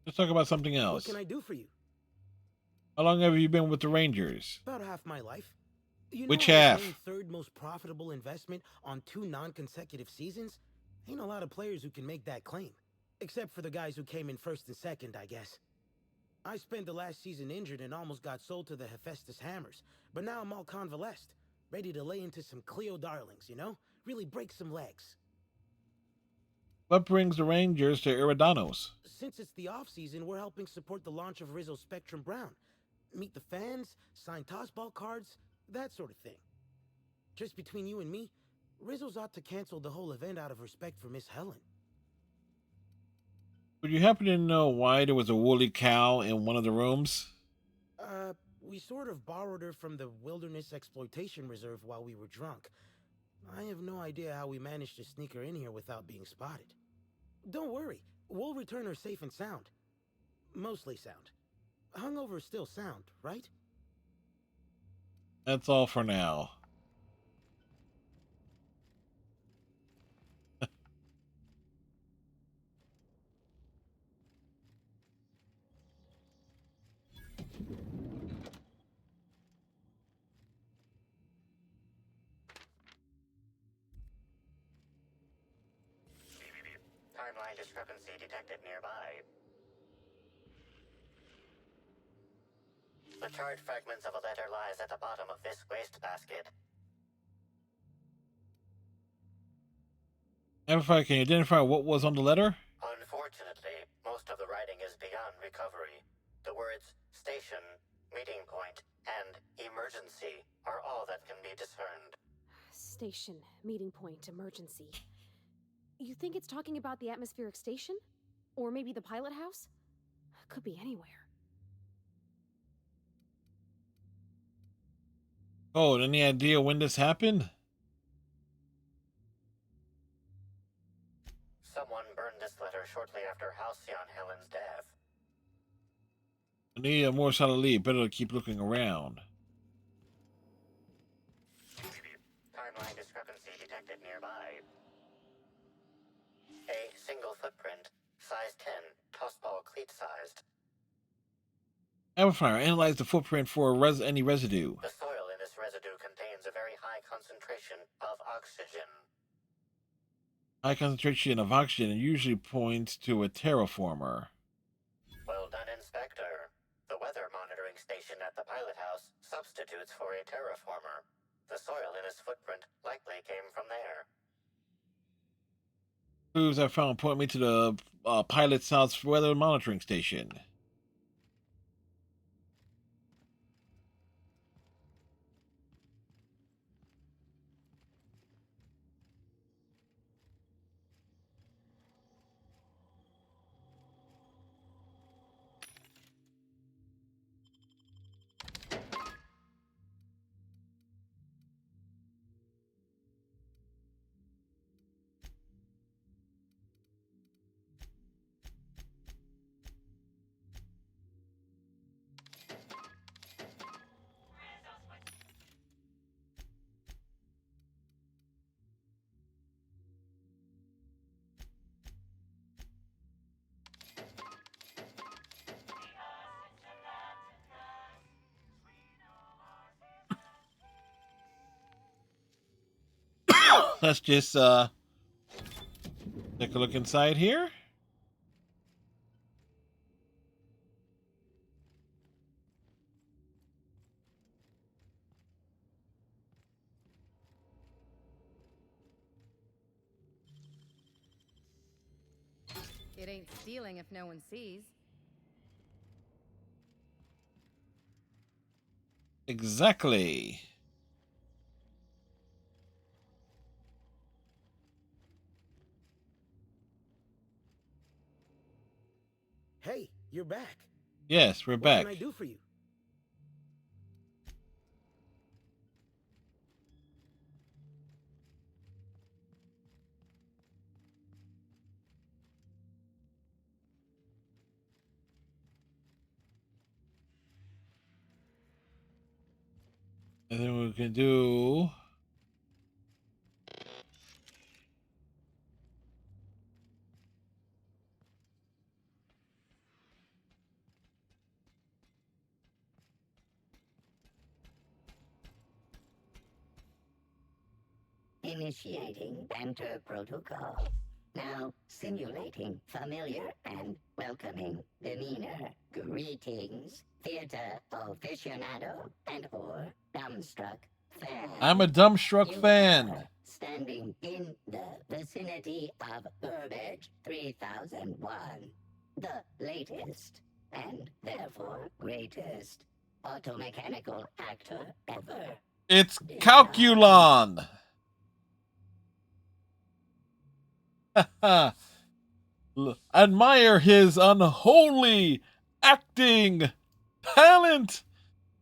[SPEAKER 3] Let's talk about something else.
[SPEAKER 14] What can I do for you?
[SPEAKER 3] How long have you been with the Rangers?
[SPEAKER 14] About half my life. You
[SPEAKER 3] Which
[SPEAKER 14] know I was
[SPEAKER 3] half?
[SPEAKER 14] named third most profitable investment on 2 non-consecutive seasons? Ain't a lot of players who can make that claim. Except for the guys who came in first and second, I guess. I spent the last season injured and almost got sold to the Hephaestus Hammers, but now I'm all convalesced, ready to lay into some Cleo darlings, you know? Really break some legs.
[SPEAKER 3] What brings the Rangers to Eridanos?
[SPEAKER 14] Since it's the off-season, we're helping support the launch of Rizzo Spectrum Brown. Meet the fans, sign tossball cards, That sort of thing. Just between you and me, Rizzo's ought to cancel the whole event out of respect for Miss Helen.
[SPEAKER 3] Would you happen to know why there was a woolly cow in one of the rooms?
[SPEAKER 14] We sort of borrowed her from the Wilderness Exploitation Reserve while we were drunk. I have no idea how we managed to sneak her in here without being spotted. Don't worry, we'll return her safe and sound. Mostly sound. Hungover still sound, right?
[SPEAKER 3] That's all for now.
[SPEAKER 4] Timeline discrepancy detected nearby. The charred fragments of a letter lies at the bottom of this wastebasket.
[SPEAKER 3] Amplify, can you identify what was on the letter?
[SPEAKER 4] Unfortunately, most of the writing is beyond recovery. The words station, meeting point, and emergency are all that can be discerned.
[SPEAKER 7] Station, meeting point, emergency. You think it's talking about the atmospheric station? Or maybe the pilot house? Could be anywhere.
[SPEAKER 3] Oh, any idea when this happened?
[SPEAKER 4] Someone burned this letter shortly after Halcyon Helen's death.
[SPEAKER 3] I need a more solid lead. Better keep looking around.
[SPEAKER 4] Timeline discrepancy detected nearby. A single footprint, size 10, tossball cleat-sized.
[SPEAKER 3] Amplifier, analyze the footprint for any residue.
[SPEAKER 4] The soil in this residue contains a very high concentration of oxygen.
[SPEAKER 3] High concentration of oxygen usually points to a terraformer.
[SPEAKER 4] Well done, Inspector. The weather monitoring station at the pilot house substitutes for a terraformer. The soil in his footprint likely came from there.
[SPEAKER 3] Clues I found point me to the pilot South weather monitoring station. Let's just take a look inside here.
[SPEAKER 8] It ain't stealing if no one sees.
[SPEAKER 3] Exactly.
[SPEAKER 14] Hey, you're back.
[SPEAKER 3] Yes, we're
[SPEAKER 14] What
[SPEAKER 3] back.
[SPEAKER 14] can I do for you?
[SPEAKER 3] And then we can do...
[SPEAKER 15] Initiating banter protocol. Now simulating familiar and welcoming demeanor. Greetings, theater aficionado and or dumbstruck fan.
[SPEAKER 3] I'm a dumbstruck fan.
[SPEAKER 15] Standing in the vicinity of Burbage 3001. The latest and therefore greatest automechanical actor ever.
[SPEAKER 3] It's Calculon. Admire his unholy acting talent.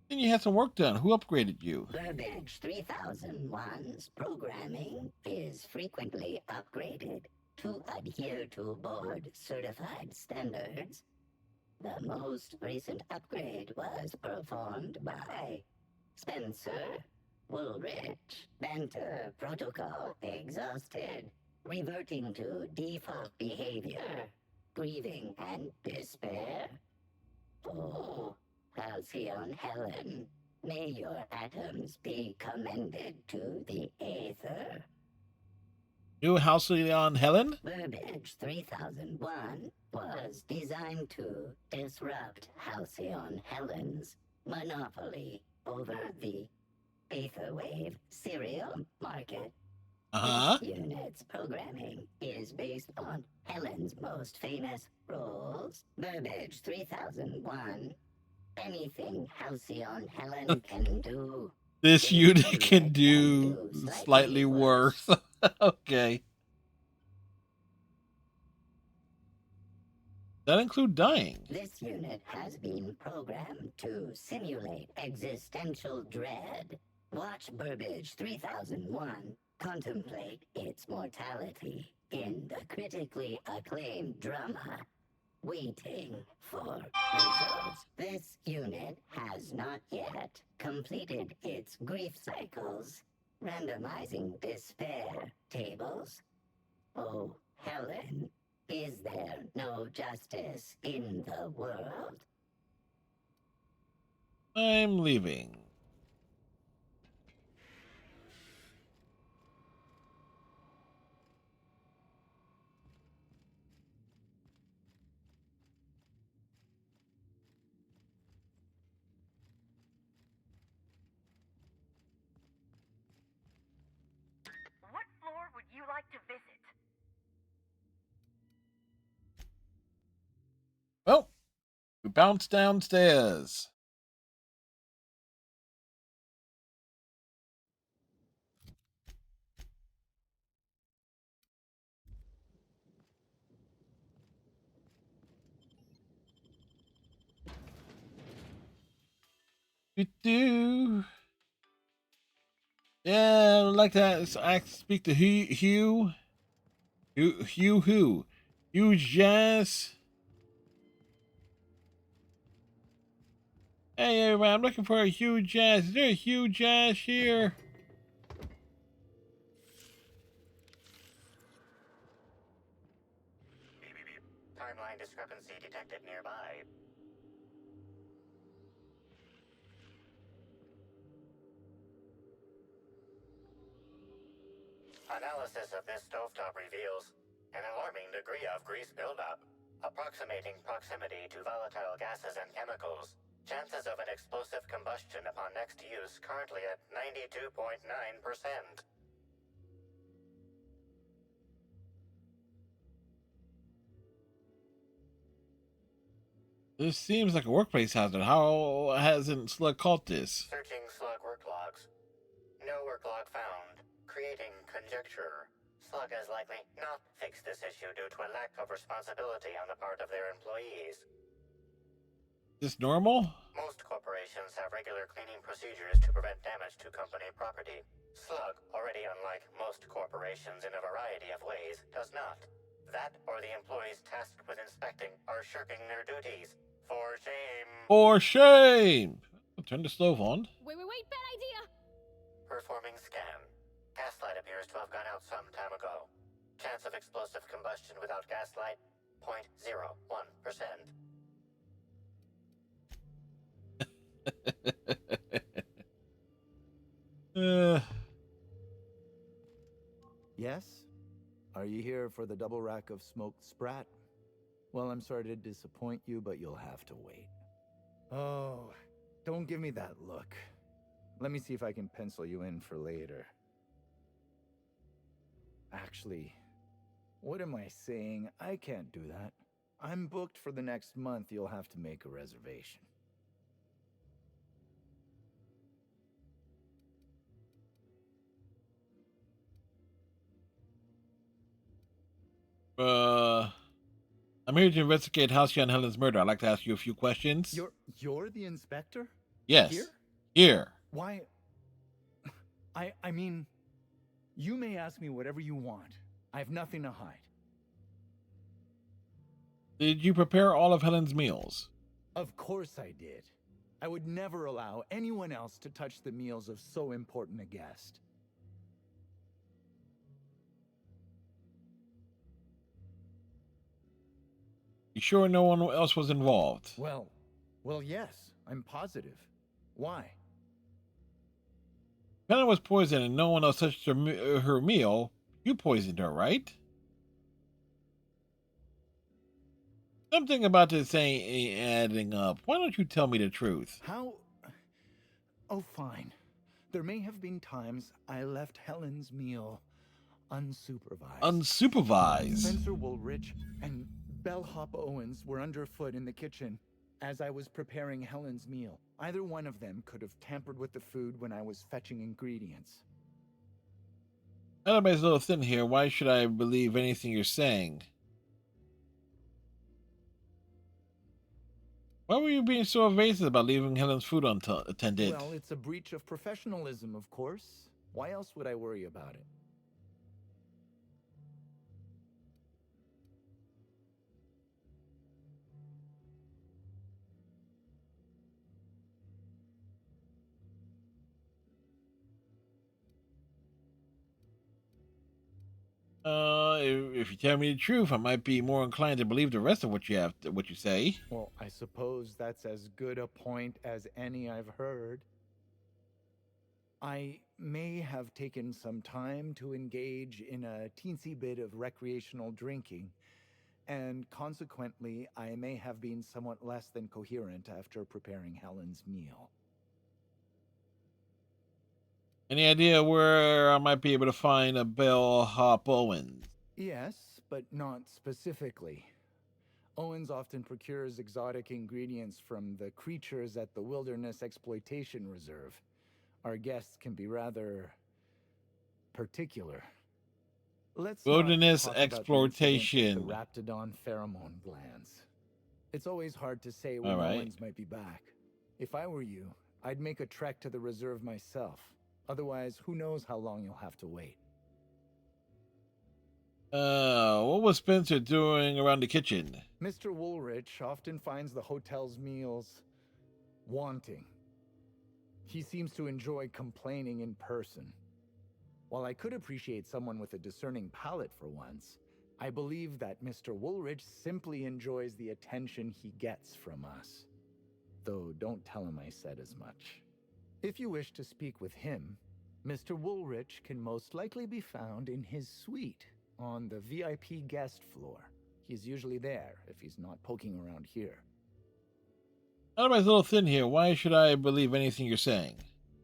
[SPEAKER 3] And you had some work done. Who upgraded you?
[SPEAKER 15] Burbage 3001's programming is frequently upgraded to adhere to board certified standards. The most recent upgrade was performed by Spencer Woolrich. Banter protocol exhausted, reverting to default behavior, grieving and despair. Oh, Halcyon Helen, may your atoms be commended to the Aether.
[SPEAKER 3] New Halcyon Helen?
[SPEAKER 15] Burbage 3001 was designed to disrupt Halcyon Helen's monopoly over the Aetherwave serial market.
[SPEAKER 3] Uh-huh.
[SPEAKER 15] This unit's programming is based on Helen's most famous roles. Burbage 3001. Anything Halcyon Helen can do.
[SPEAKER 3] This unit can do slightly worse. Okay. That include dying.
[SPEAKER 15] This unit has been programmed to simulate existential dread. Watch Burbage 3001 contemplate its mortality in the critically acclaimed drama, Waiting for Results. This unit has not yet completed its grief cycles, randomizing despair tables. Oh, Helen, is there no justice in the world?
[SPEAKER 3] I'm leaving.
[SPEAKER 16] What floor would you like to visit?
[SPEAKER 3] Well, we bounce downstairs. Do. Yeah, I'd like to speak to Hugh. Hugh Jazz. Hey, everybody, I'm looking for a Hugh Jazz. Is there a Hugh Jazz here?
[SPEAKER 4] Timeline discrepancy detected nearby. Analysis of this stovetop reveals an alarming degree of grease buildup, approximating proximity to volatile gases and chemicals. Chances of an explosive combustion upon next use currently at 92.9%.
[SPEAKER 3] This seems like a workplace hazard. How hasn't Slug caught this?
[SPEAKER 4] Searching slug work logs. No work log found. Creating conjecture. Slug has likely not fixed this issue due to a lack of responsibility on the part of their employees.
[SPEAKER 3] Is this normal?
[SPEAKER 4] Most corporations have regular cleaning procedures to prevent damage to company property. Slug, already unlike most corporations in a variety of ways, does not. That or the employees tasked with inspecting are shirking their duties. For shame.
[SPEAKER 3] For shame! I'll turn the stove on.
[SPEAKER 7] Wait, bad idea!
[SPEAKER 4] Performing scan. Gaslight appears to have gone out some time ago. Chance of explosive combustion without gaslight, 0.01%.
[SPEAKER 11] Yes? Are you here for the double rack of smoked sprat? Well, I'm sorry to disappoint you, but you'll have to wait. Oh, don't give me that look. Let me see if I can pencil you in for later. Actually, what am I saying? I can't do that. I'm booked for the next month. You'll have to make a reservation.
[SPEAKER 3] I'm here to investigate Halcyon and Helen's murder. I'd like to ask you a few questions.
[SPEAKER 11] You're the inspector?
[SPEAKER 3] Yes.
[SPEAKER 11] Here?
[SPEAKER 3] Here.
[SPEAKER 11] Why? I mean, you may ask me whatever you want. I have nothing to hide.
[SPEAKER 3] Did you prepare all of Helen's meals?
[SPEAKER 11] Of course I did. I would never allow anyone else to touch the meals of so important a guest.
[SPEAKER 3] You sure no one else was involved?
[SPEAKER 11] Well, yes, I'm positive. Why?
[SPEAKER 3] Helen was poisoned and no one else touched her meal. You poisoned her, right? Something about this ain't adding up. Why don't you tell me the truth?
[SPEAKER 11] How? Oh, fine. There may have been times I left Helen's meal unsupervised.
[SPEAKER 3] Unsupervised?
[SPEAKER 11] Spencer Woolrich and Bellhop Owens were underfoot in the kitchen as I was preparing Helen's meal. Either one of them could have tampered with the food when I was fetching ingredients.
[SPEAKER 3] Everybody's a little thin here. Why should I believe anything you're saying? Why were you being so evasive about leaving Helen's food unattended?
[SPEAKER 11] Well, it's a breach of professionalism, of course. Why else would I worry about it?
[SPEAKER 3] If you tell me the truth, I might be more inclined to believe the rest of what you say.
[SPEAKER 11] Well, I suppose that's as good a point as any I've heard. I may have taken some time to engage in a teensy bit of recreational drinking, and consequently, I may have been somewhat less than coherent after preparing Helen's meal.
[SPEAKER 3] Any idea where I might be able to find a Bellhop Owens?
[SPEAKER 11] Yes, but not specifically. Owens often procures exotic ingredients from the creatures at the Wilderness Exploitation Reserve. Our guests can be rather particular. Let's
[SPEAKER 3] Wilderness
[SPEAKER 11] not talk
[SPEAKER 3] Exploitation.
[SPEAKER 11] about the incident with the Raptidon pheromone glands. It's always hard to say when
[SPEAKER 3] All right.
[SPEAKER 11] Owens might be back. If I were you, I'd make a trek to the reserve myself. Otherwise, who knows how long you'll have to wait.
[SPEAKER 3] What was Spencer doing around the kitchen?
[SPEAKER 11] Mr. Woolrich often finds the hotel's meals wanting. He seems to enjoy complaining in person. While I could appreciate someone with a discerning palate for once, I believe that Mr. Woolrich simply enjoys the attention he gets from us. Though don't tell him I said as much. If you wish to speak with him, Mr. Woolrich can most likely be found in his suite on the VIP guest floor. He's usually there if he's not poking around here.
[SPEAKER 3] Everybody's a little thin here. Why should I believe anything you're saying?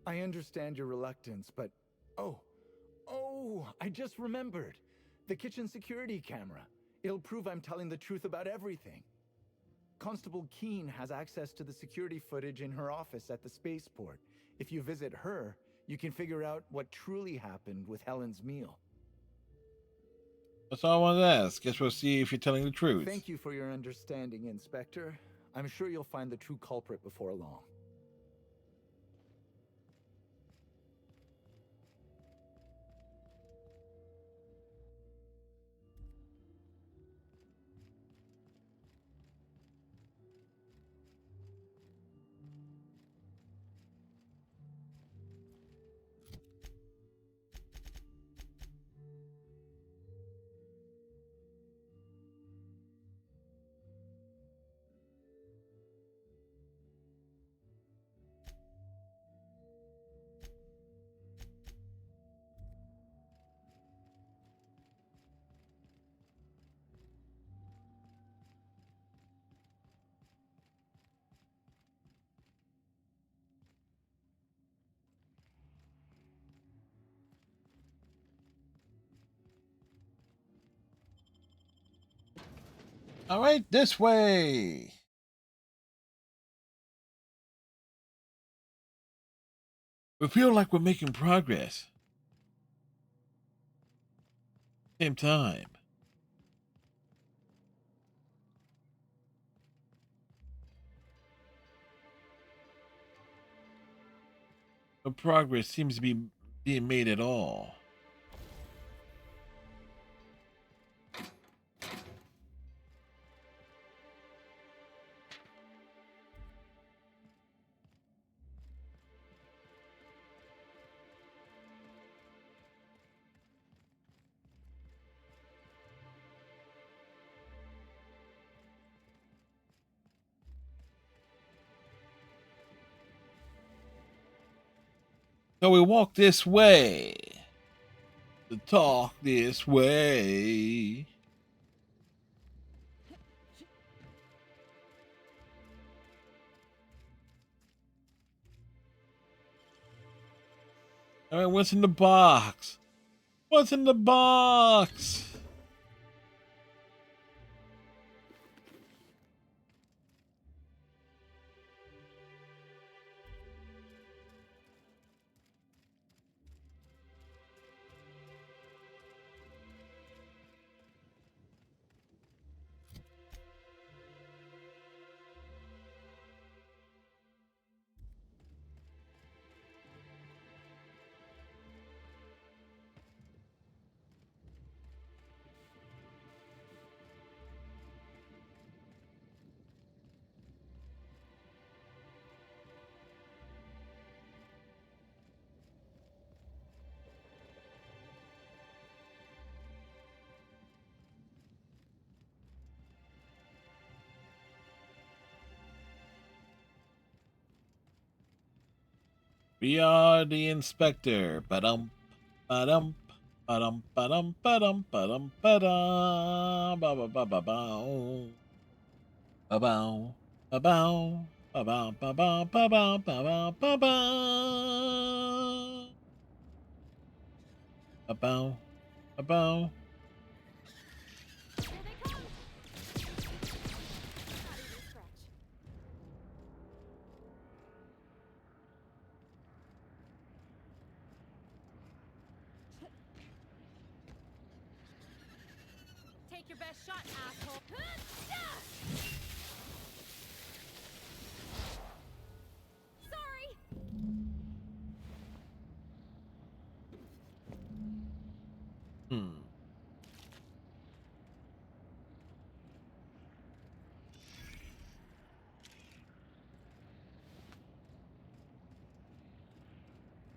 [SPEAKER 11] I understand your reluctance, but... Oh, I just remembered. The kitchen security camera. It'll prove I'm telling the truth about everything. Constable Keene has access to the security footage in her office at the spaceport. If you visit her, you can figure out what truly happened with Helen's meal.
[SPEAKER 3] That's all I wanted to ask. Guess we'll see if you're telling the truth.
[SPEAKER 11] Thank you for your understanding, Inspector. I'm sure you'll find the true culprit before long.
[SPEAKER 3] All right, this way. We feel like we're making progress. Same time. No progress seems to be being made at all. So we walk this way. To talk this way. All right, what's in the box? What's in the box? We are the inspector. Ba-dum, ba-dum, ba-dum, ba-dum, ba-dum, ba-dum, ba-dum, ba-ba-ba-ba-bow. Ba-bow, ba-bow, ba-bow, ba-bow, ba-bow, ba-bow, ba-bow. Ba-bow, ba-bow.
[SPEAKER 7] Take your best shot, asshole. Sorry.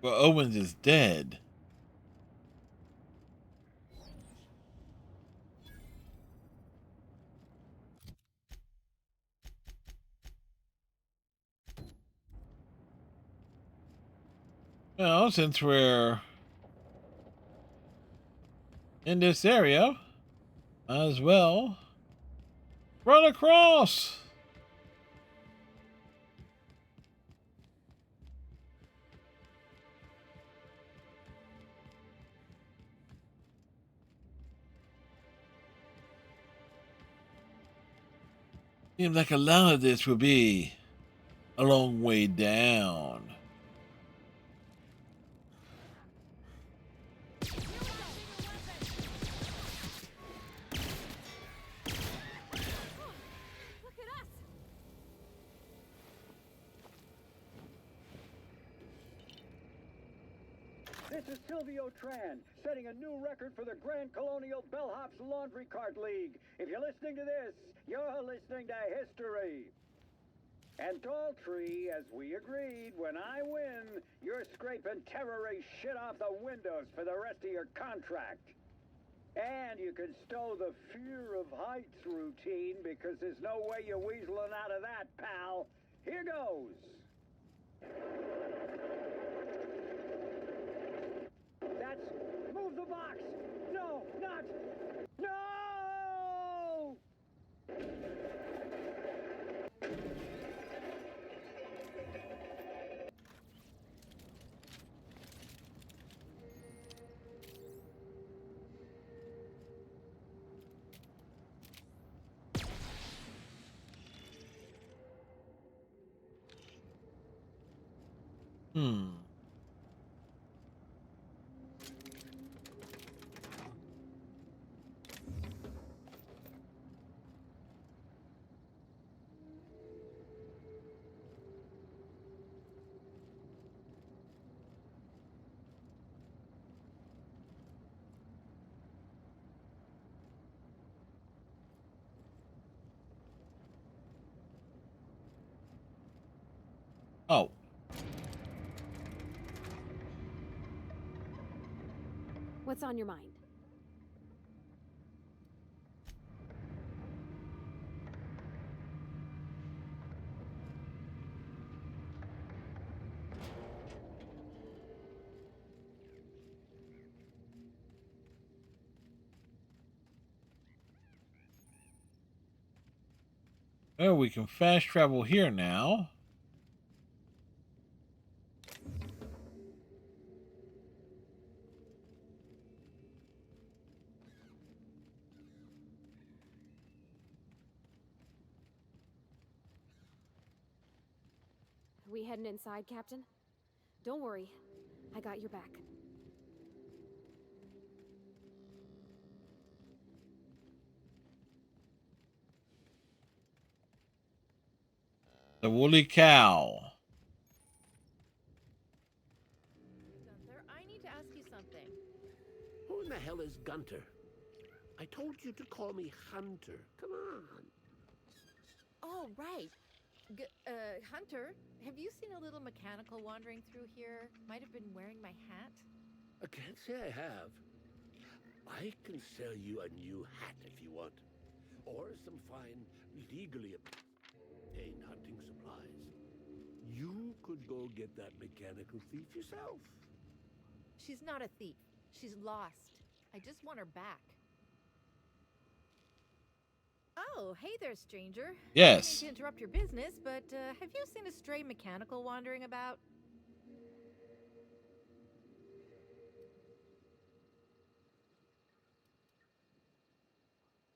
[SPEAKER 3] Well, Owens is dead. Well, since we're in this area, might as well run across. Seems like a lot of this will be a long way down.
[SPEAKER 6] This is Silvio Tran, setting a new record for the Grand Colonial Bellhops Laundry Cart League. If you're listening to this, you're listening to history. And Daltrey, as we agreed, when I win, you're scraping terrorist shit off the windows for the rest of your contract. And you can stow the fear of heights routine because there's no way you're weaseling out of that, pal. Here goes. That's... Move the box! No, not... No!
[SPEAKER 7] What's on your mind?
[SPEAKER 3] Oh, we can fast travel here now.
[SPEAKER 7] We heading inside, Captain? Don't worry. I got your back.
[SPEAKER 3] The woolly cow.
[SPEAKER 18] Gunther, I need to ask you something.
[SPEAKER 22] Who in the hell is Gunter? I told you to call me Hunter. Come on.
[SPEAKER 18] Oh, right. Hunter, have you seen a little mechanical wandering through here? Might have been wearing my hat?
[SPEAKER 22] I can't say I have. I can sell you a new hat if you want. Or some fine, legally obtained hunting supplies. You could go get that mechanical thief yourself.
[SPEAKER 18] She's not a thief. She's lost. I just want her back. Oh, hey there, stranger.
[SPEAKER 3] Yes.
[SPEAKER 18] I don't mean to interrupt your business, but have you seen a stray mechanical wandering about?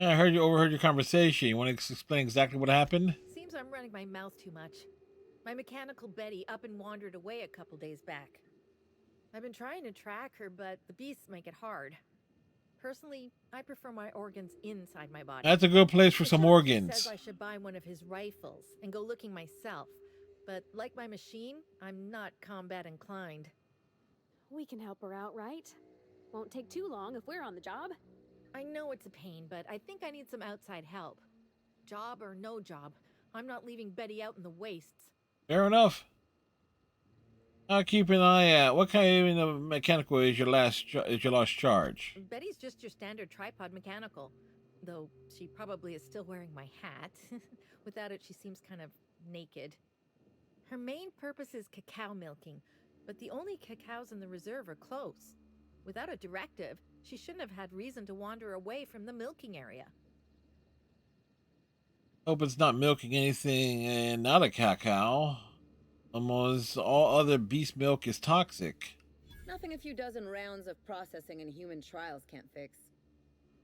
[SPEAKER 3] I heard you overheard your conversation. You want to explain exactly what happened?
[SPEAKER 18] Seems I'm running my mouth too much. My mechanical Betty up and wandered away a couple days back. I've been trying to track her, but the beasts make it hard. Personally, I prefer my organs inside my body.
[SPEAKER 3] That's a good place for some organs.
[SPEAKER 18] Says I should buy one of his rifles and go looking myself. But like my machine, I'm not combat inclined.
[SPEAKER 7] We can help her out, right? Won't take too long if we're on the job.
[SPEAKER 18] I know it's a pain, but I think I need some outside help. Job or no job, I'm not leaving Betty out in the wastes.
[SPEAKER 3] Fair enough. I'll keep an eye out. What kind of mechanical is your lost charge?
[SPEAKER 18] Betty's just your standard tripod mechanical, though she probably is still wearing my hat. Without it, she seems kind of naked. Her main purpose is cacao milking, but the only cacaos in the reserve are close. Without a directive, she shouldn't have had reason to wander away from the milking area.
[SPEAKER 3] Hope it's not milking anything and not a cacao. Almost all other beast milk is toxic.
[SPEAKER 8] Nothing a few dozen rounds of processing and human trials can't fix.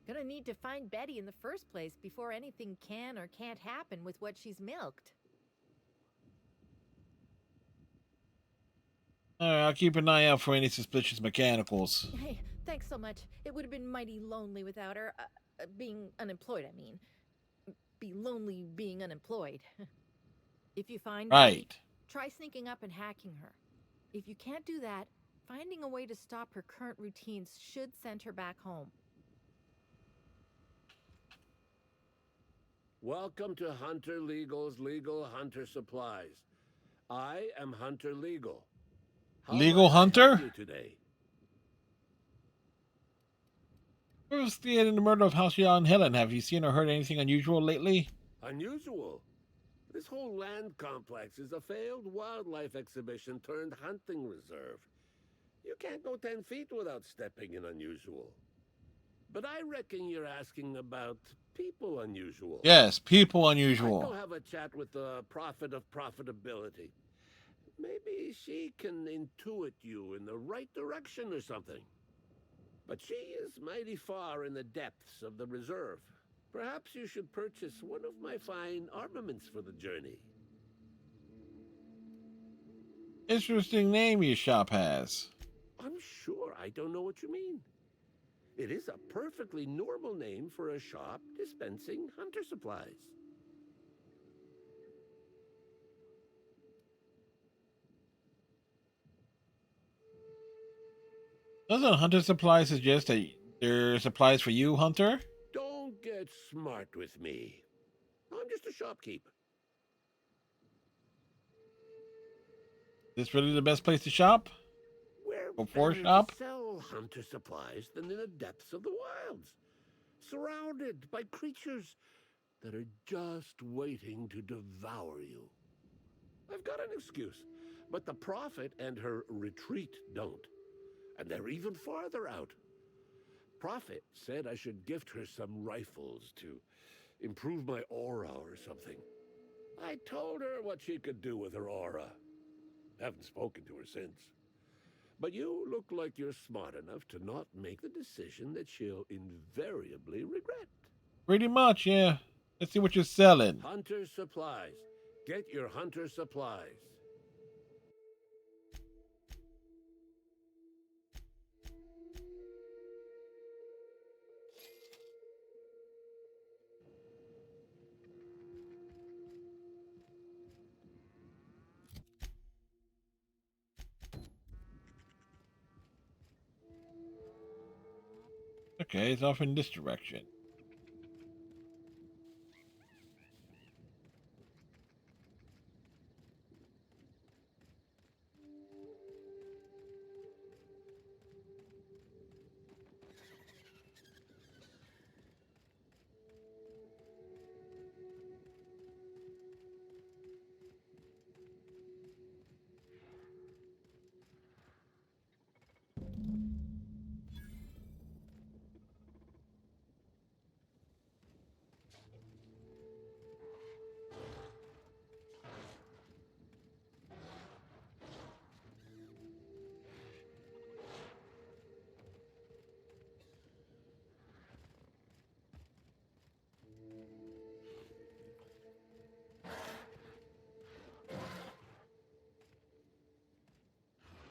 [SPEAKER 18] Gonna need to find Betty in the first place before anything can or can't happen with what she's milked.
[SPEAKER 3] Alright, I'll keep an eye out for any suspicious mechanicals.
[SPEAKER 18] Hey, thanks so much. It would have been mighty lonely without her. Being unemployed, I mean. Be lonely being unemployed. If you find Betty, try sneaking up and hacking her. If you can't do that, finding a way to stop her current routines should send her back home.
[SPEAKER 22] Welcome to Hunter Legal's Legal Hunter Supplies. I am Hunter Legal. How
[SPEAKER 3] Legal
[SPEAKER 22] might I help
[SPEAKER 3] Hunter?
[SPEAKER 22] you today?
[SPEAKER 3] Investigating the murder of Halcyon and Helen. Have you seen or heard anything unusual lately?
[SPEAKER 22] Unusual? This whole land complex is a failed wildlife exhibition turned hunting reserve. You can't go 10 feet without stepping in unusual. But I reckon you're asking about people unusual.
[SPEAKER 3] Yes, people
[SPEAKER 22] I'll
[SPEAKER 3] unusual.
[SPEAKER 22] go have a chat with the prophet of profitability. Maybe she can intuit you in the right direction or something. But she is mighty far in the depths of the reserve. Perhaps you should purchase one of my fine armaments for the journey.
[SPEAKER 3] Interesting name your shop has.
[SPEAKER 22] I'm sure I don't know what you mean. It is a perfectly normal name for a shop dispensing hunter supplies.
[SPEAKER 3] Doesn't Hunter Supply suggest that there are supplies for you, Hunter?
[SPEAKER 22] Don't get smart with me. I'm just a shopkeep.
[SPEAKER 3] Is this really the best place to shop?
[SPEAKER 22] Where
[SPEAKER 3] before
[SPEAKER 22] better
[SPEAKER 3] shop?
[SPEAKER 22] to sell hunter supplies than in the depths of the wilds, surrounded by creatures that are just waiting to devour you. I've got an excuse, but the Prophet and her retreat don't. And they're even farther out. Prophet said I should gift her some rifles to improve my aura or something. I told her what she could do with her aura. Haven't spoken to her since. But you look like you're smart enough to not make the decision that she'll invariably regret.
[SPEAKER 3] Pretty much, yeah. Let's see what you're selling.
[SPEAKER 22] Hunter supplies. Get your hunter supplies.
[SPEAKER 3] Okay, it's off in this direction.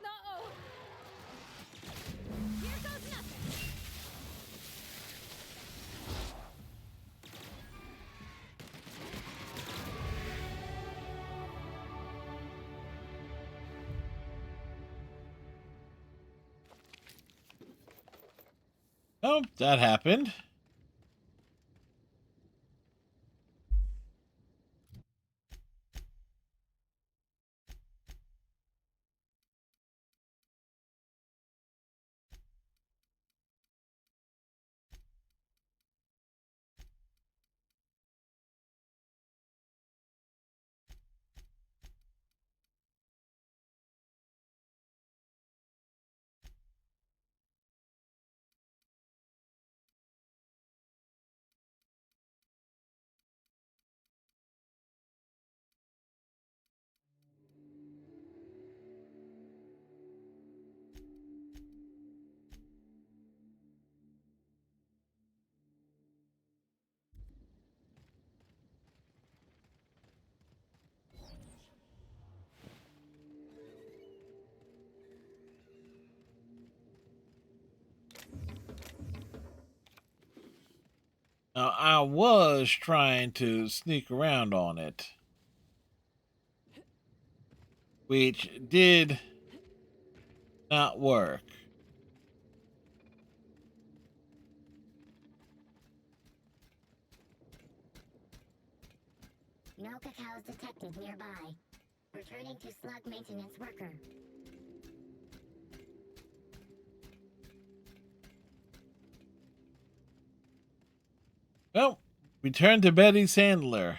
[SPEAKER 7] No! Here goes nothing!
[SPEAKER 3] Oh, that happened. Now, I was trying to sneak around on it, which did not work.
[SPEAKER 15] No cacaos detected nearby. Returning to slug maintenance worker.
[SPEAKER 3] Well, return to Betty Sandler.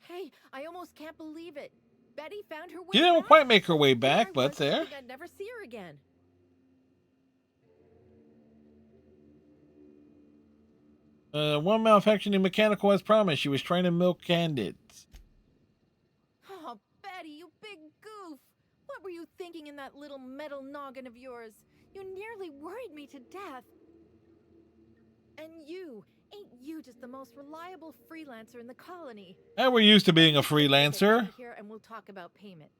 [SPEAKER 18] Hey, I almost can't believe it. Betty found her way
[SPEAKER 3] She didn't
[SPEAKER 18] back.
[SPEAKER 3] quite make her way
[SPEAKER 18] Here
[SPEAKER 3] back,
[SPEAKER 18] I
[SPEAKER 3] but
[SPEAKER 18] was
[SPEAKER 3] there.
[SPEAKER 18] thinking I'd never see her again.
[SPEAKER 3] One malfunctioning mechanical as promised. She was trying to milk candidates.
[SPEAKER 18] Oh, Betty, you big goof! What were you thinking in that little metal noggin of yours? You nearly worried me to death. And ain't you just the most reliable freelancer in the colony?
[SPEAKER 3] And we're used to being a
[SPEAKER 18] Get Betty
[SPEAKER 3] freelancer.
[SPEAKER 18] here and we'll talk about payment.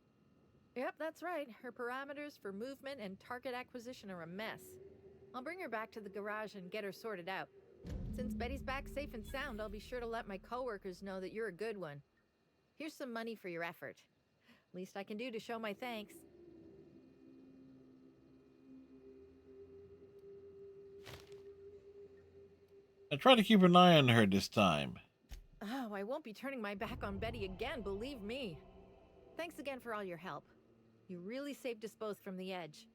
[SPEAKER 18] Yep, that's right. Her parameters for movement and target acquisition are a mess. I'll bring her back to the garage and get her sorted out. Since Betty's back safe and sound, I'll be sure to let my coworkers know that you're a good one. Here's some money for your effort. Least I can do to show my thanks.
[SPEAKER 3] I try to keep an eye on her this time.
[SPEAKER 18] Oh, I won't be turning my back on Betty again, believe me. Thanks again for all your help. You really saved us both from the edge.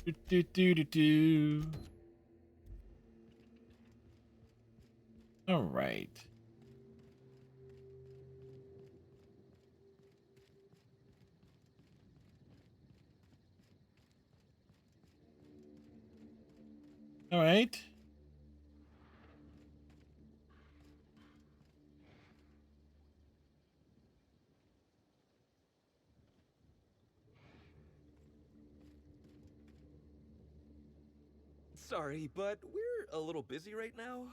[SPEAKER 3] Do, do, do, do, do. All right. All right.
[SPEAKER 2] Sorry, but we're a little busy right now.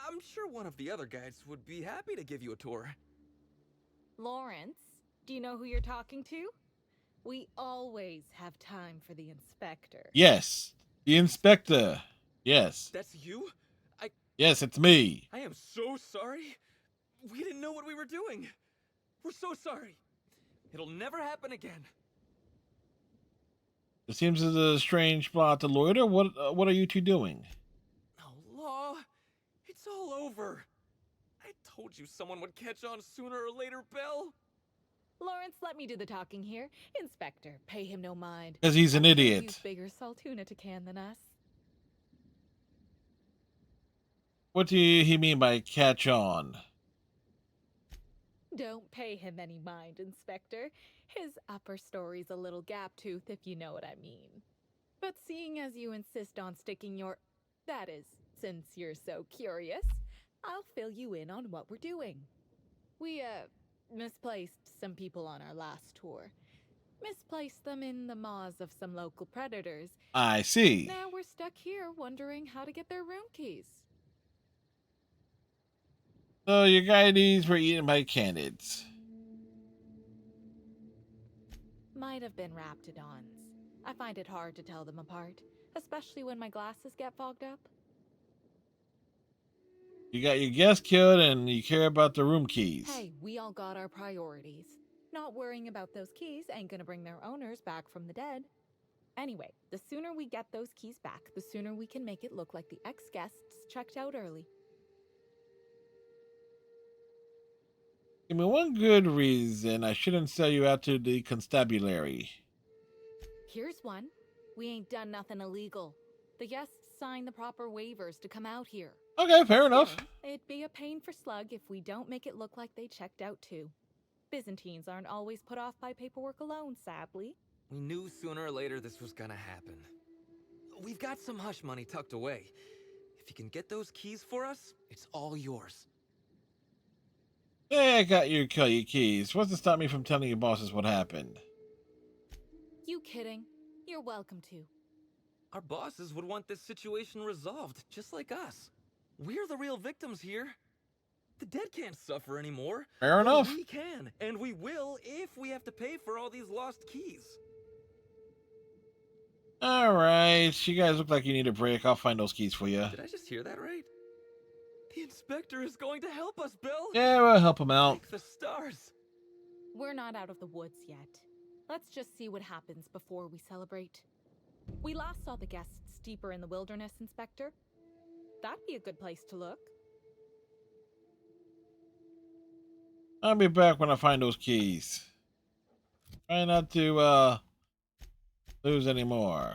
[SPEAKER 2] I'm sure one of the other guys would be happy to give you a tour.
[SPEAKER 18] Lawrence, do you know who you're talking to? We always have time for the inspector.
[SPEAKER 3] Yes. The inspector. Yes.
[SPEAKER 2] That's you?
[SPEAKER 3] Yes, it's me.
[SPEAKER 2] I am so sorry. We didn't know what we were doing. We're so sorry. It'll never happen again.
[SPEAKER 3] It seems as a strange plot to loiter. What are you two doing?
[SPEAKER 2] Oh, Law. It's all over. I told you someone would catch on sooner or later, Belle.
[SPEAKER 18] Lawrence, let me do the talking here. Inspector, pay him no mind.
[SPEAKER 3] 'Cause he's an
[SPEAKER 18] I'm sure
[SPEAKER 3] idiot.
[SPEAKER 18] He's bigger Saltuna to can than us.
[SPEAKER 3] What do he mean by catch on?
[SPEAKER 18] Don't pay him any mind, Inspector. His upper story's a little gap-toothed, if you know what I mean. But seeing as you insist on sticking your... That is, since you're so curious, I'll fill you in on what we're doing. We, misplaced some people on our last tour. Misplaced them in the maws of some local predators.
[SPEAKER 3] I see.
[SPEAKER 18] Now we're stuck here wondering how to get their room keys.
[SPEAKER 3] So your guidees were eaten by candids.
[SPEAKER 18] Might have been raptidons. I find it hard to tell them apart, especially when my glasses get fogged up.
[SPEAKER 3] You got your guest killed and you care about the room keys.
[SPEAKER 18] Hey, we all got our priorities. Not worrying about those keys ain't gonna bring their owners back from the dead. Anyway, the sooner we get those keys back, the sooner we can make it look like the ex-guests checked out early.
[SPEAKER 3] Give me one good reason I shouldn't sell you out to the constabulary.
[SPEAKER 18] Here's one. We ain't done nothing illegal. The guests signed the proper waivers to come out here.
[SPEAKER 3] Okay, fair enough.
[SPEAKER 18] It'd be a pain for Slug if we don't make it look like they checked out too. Byzantines aren't always put off by paperwork alone, sadly.
[SPEAKER 2] We knew sooner or later this was gonna happen. We've got some hush money tucked away. If you can get those keys for us, it's all yours.
[SPEAKER 3] Yeah, I got your keys. What's to stop me from telling your bosses what happened?
[SPEAKER 18] You kidding? You're welcome to.
[SPEAKER 2] Our bosses would want this situation resolved, just like us. We're the real victims here. The dead can't suffer anymore.
[SPEAKER 3] Fair enough.
[SPEAKER 2] We can, and we will if we have to pay for all these lost keys.
[SPEAKER 3] All right, you guys look like you need a break. I'll find those keys for you.
[SPEAKER 2] Did I just hear that right? The inspector is going to help us, Bill.
[SPEAKER 3] Yeah, we'll help him out.
[SPEAKER 2] Like the stars.
[SPEAKER 18] We're not out of the woods yet. Let's just see what happens before we celebrate. We last saw the guests deeper in the wilderness, Inspector. That'd be a good place to look.
[SPEAKER 3] I'll be back when I find those keys. Try not to lose any more.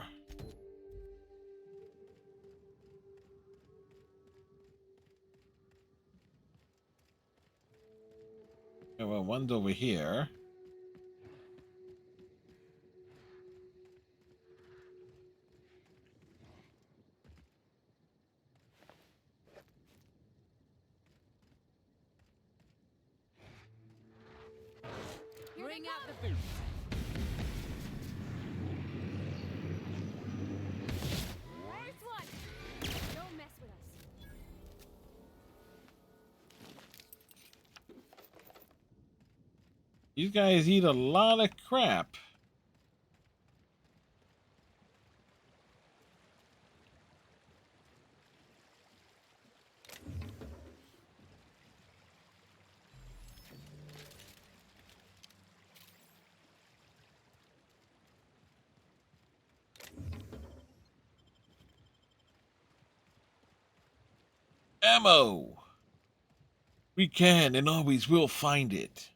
[SPEAKER 3] Okay, well, one's over here.
[SPEAKER 18] Bring out the food. First one. Don't mess with us.
[SPEAKER 3] These guys eat a lot of crap. Ammo. We can and always will find it.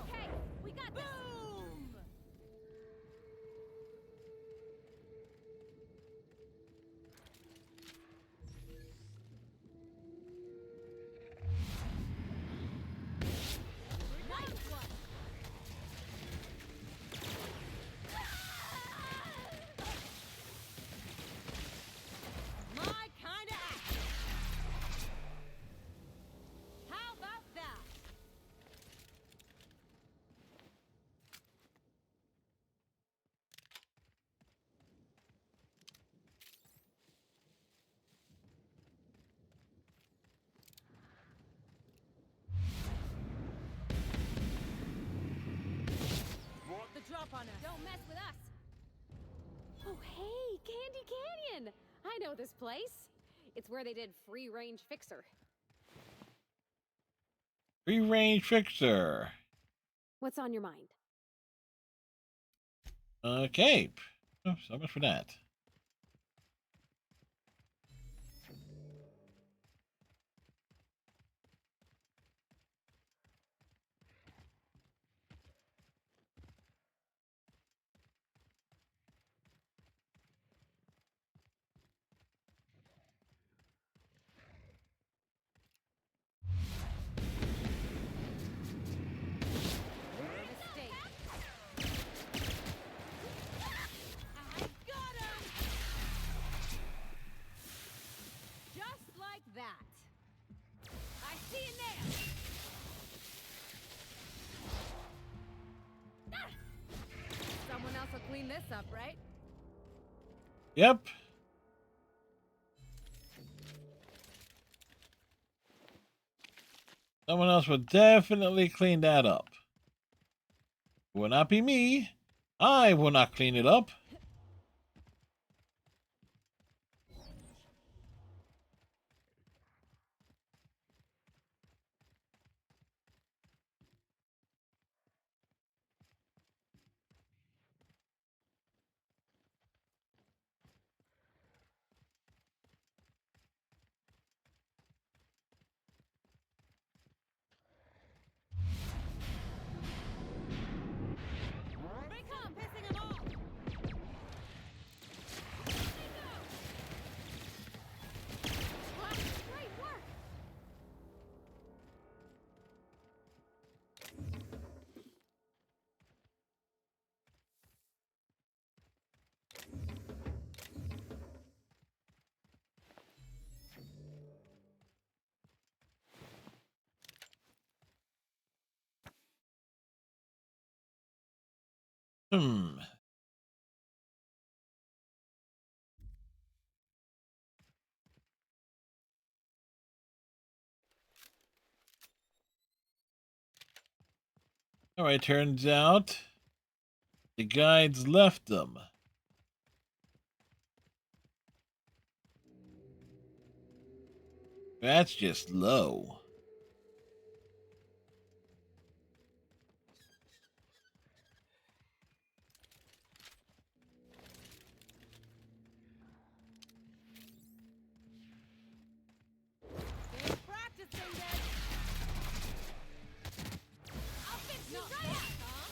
[SPEAKER 7] Okay, we got this. Boom! Nice one. My kind of action. How about that? The drop on us. Don't mess with us. Oh, hey, Candy Canyon. I know this place. It's where they did Free Range Fixer.
[SPEAKER 3] Free range fixer.
[SPEAKER 7] What's on your mind?
[SPEAKER 3] Cape. Oh, so much for that.
[SPEAKER 7] Mistake. I got him! Just like that. I see you now. Ah! Someone else will clean this up, right?
[SPEAKER 3] Yep. Someone else will definitely clean that up. It will not be me. I will not clean it up.
[SPEAKER 7] Recon pissing them off. Wow, great work.
[SPEAKER 3] Hmm. All right, turns out the guides left them. That's just low.
[SPEAKER 7] Stay practicing this. I'll fix you right up, huh?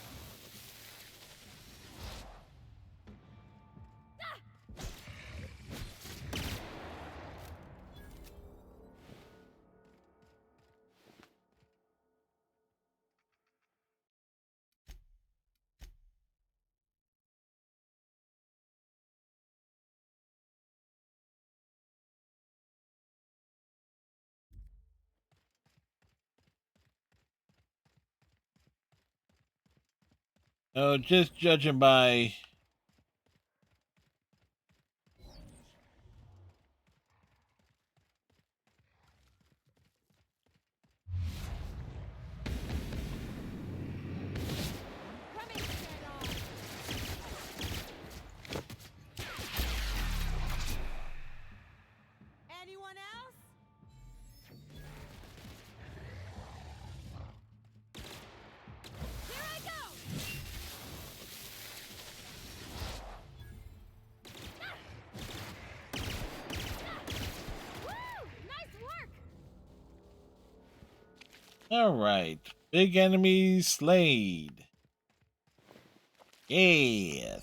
[SPEAKER 7] Ah!
[SPEAKER 3] Oh, just judging by All right. Big enemy slayed. Yes.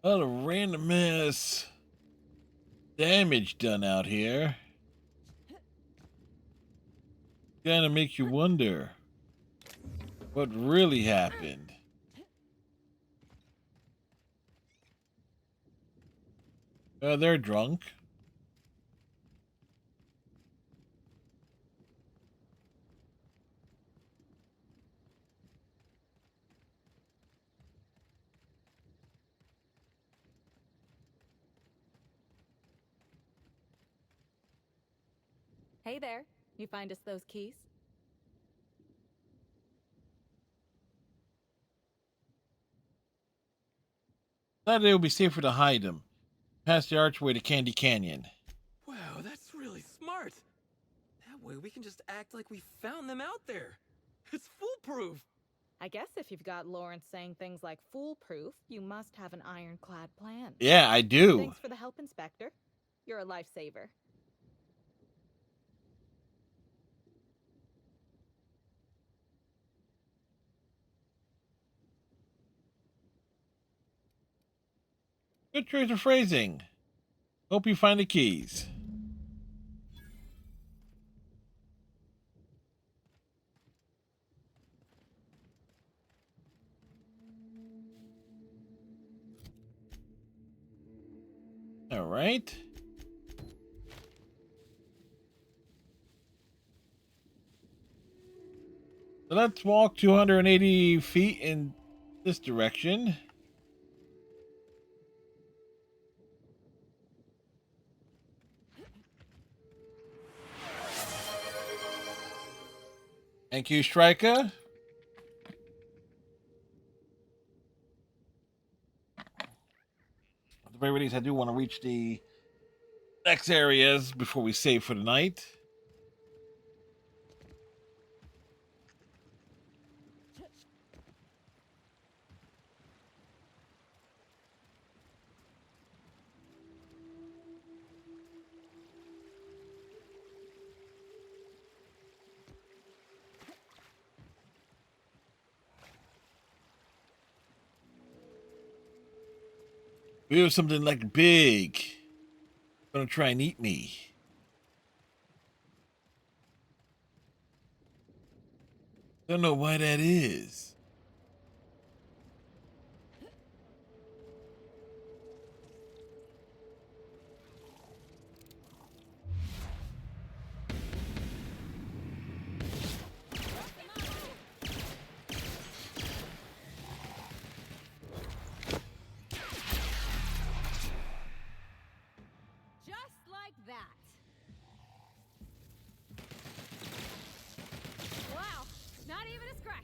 [SPEAKER 3] A lot of random ass damage done out here. Kinda makes you wonder what really happened. They're drunk.
[SPEAKER 18] Hey there. You find us those keys?
[SPEAKER 3] Thought it would be safer to hide them. Past the archway to Candy Canyon.
[SPEAKER 2] Wow, that's really smart. That way we can just act like we found them out there. It's foolproof.
[SPEAKER 18] I guess if you've got Lawrence saying things like foolproof, you must have an ironclad plan.
[SPEAKER 3] Yeah, I do.
[SPEAKER 18] Thanks for the help, Inspector. You're a lifesaver.
[SPEAKER 3] Good choice of phrasing. Hope you find the keys. All right. So let's walk 280 feet in this direction. Thank you, Striker. At the very least, I do want to reach the next areas before we save for the night. We have something like big. Gonna try and eat me. Don't know why that is.
[SPEAKER 7] Just like that. Wow, not even a scratch.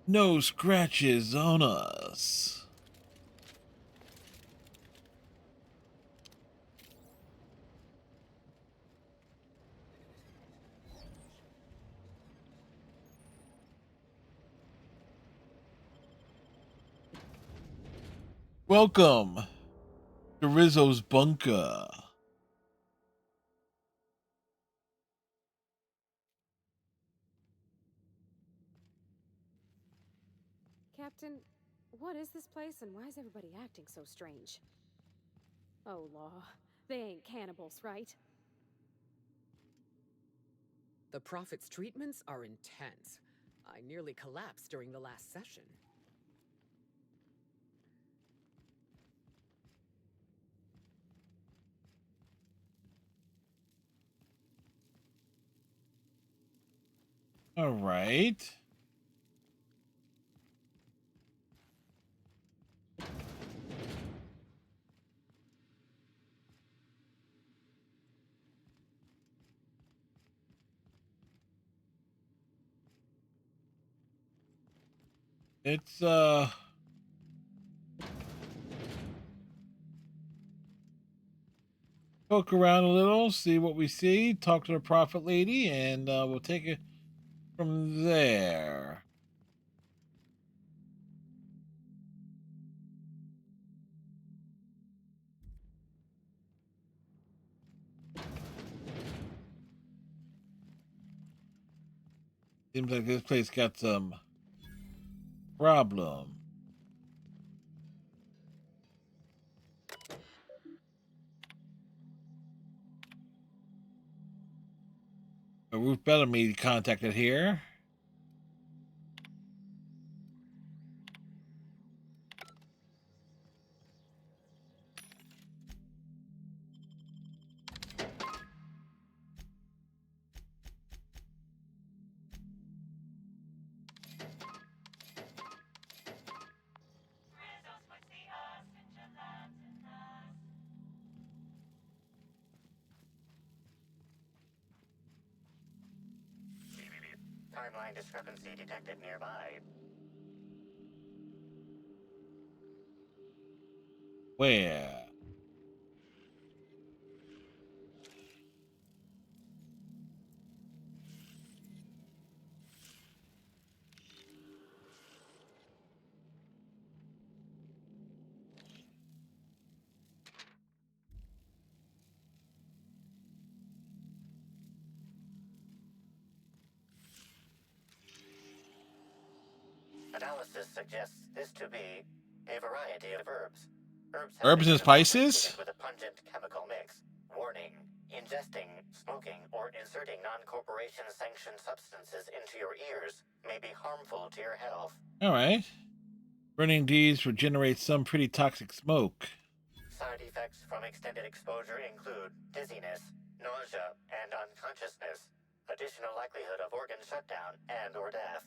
[SPEAKER 3] No scratches on us. Welcome to Rizzo's bunker.
[SPEAKER 7] Captain, what is this place and why is everybody acting so strange? Oh, law. They ain't cannibals, right?
[SPEAKER 19] The Prophet's treatments are intense. I nearly collapsed during the last session.
[SPEAKER 3] All right. It's poke around a little, see what we see, talk to the prophet lady, and we'll take it from there. Seems like this place got some problem. Ruth Bellamy contacted here.
[SPEAKER 4] Timeline discrepancy detected nearby.
[SPEAKER 3] Where?
[SPEAKER 4] Analysis suggests this to be a variety of herbs.
[SPEAKER 3] Herbs and spices?
[SPEAKER 4] With a pungent chemical mix. Warning: ingesting, smoking, or inserting non-corporation sanctioned substances into your ears may be harmful to your health.
[SPEAKER 3] All right. Burning these would generate some pretty toxic smoke.
[SPEAKER 4] Side effects from extended exposure include dizziness, nausea, and unconsciousness. Additional likelihood of organ shutdown and or death.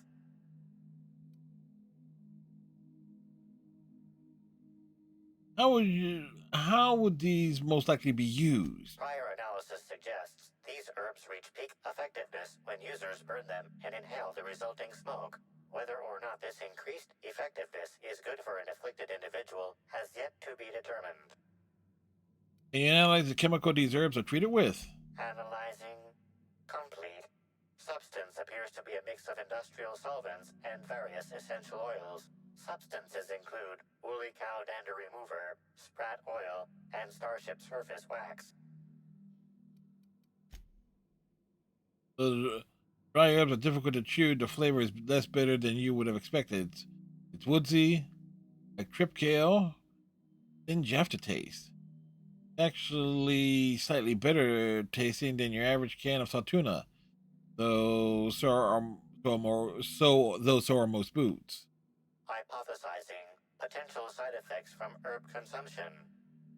[SPEAKER 3] How would these most likely be used?
[SPEAKER 4] Prior analysis suggests these herbs reach peak effectiveness when users burn them and inhale the resulting smoke. Whether or not this increased effectiveness is good for an afflicted individual has yet to be determined.
[SPEAKER 3] Can you analyze the chemical these herbs are treated with?
[SPEAKER 4] Analyzing. Complete. Substance appears to be a mix of industrial solvents and various essential oils. Substances include woolly cow dander remover, sprat oil, and starship surface wax.
[SPEAKER 3] The dry herbs are difficult to chew. The flavor is less bitter than you would have expected. It's woodsy, like tripkale, and aftertaste. Actually, slightly bitter tasting than your average can of saltuna. Those are most boots.
[SPEAKER 4] Hypothesizing potential side effects from herb consumption.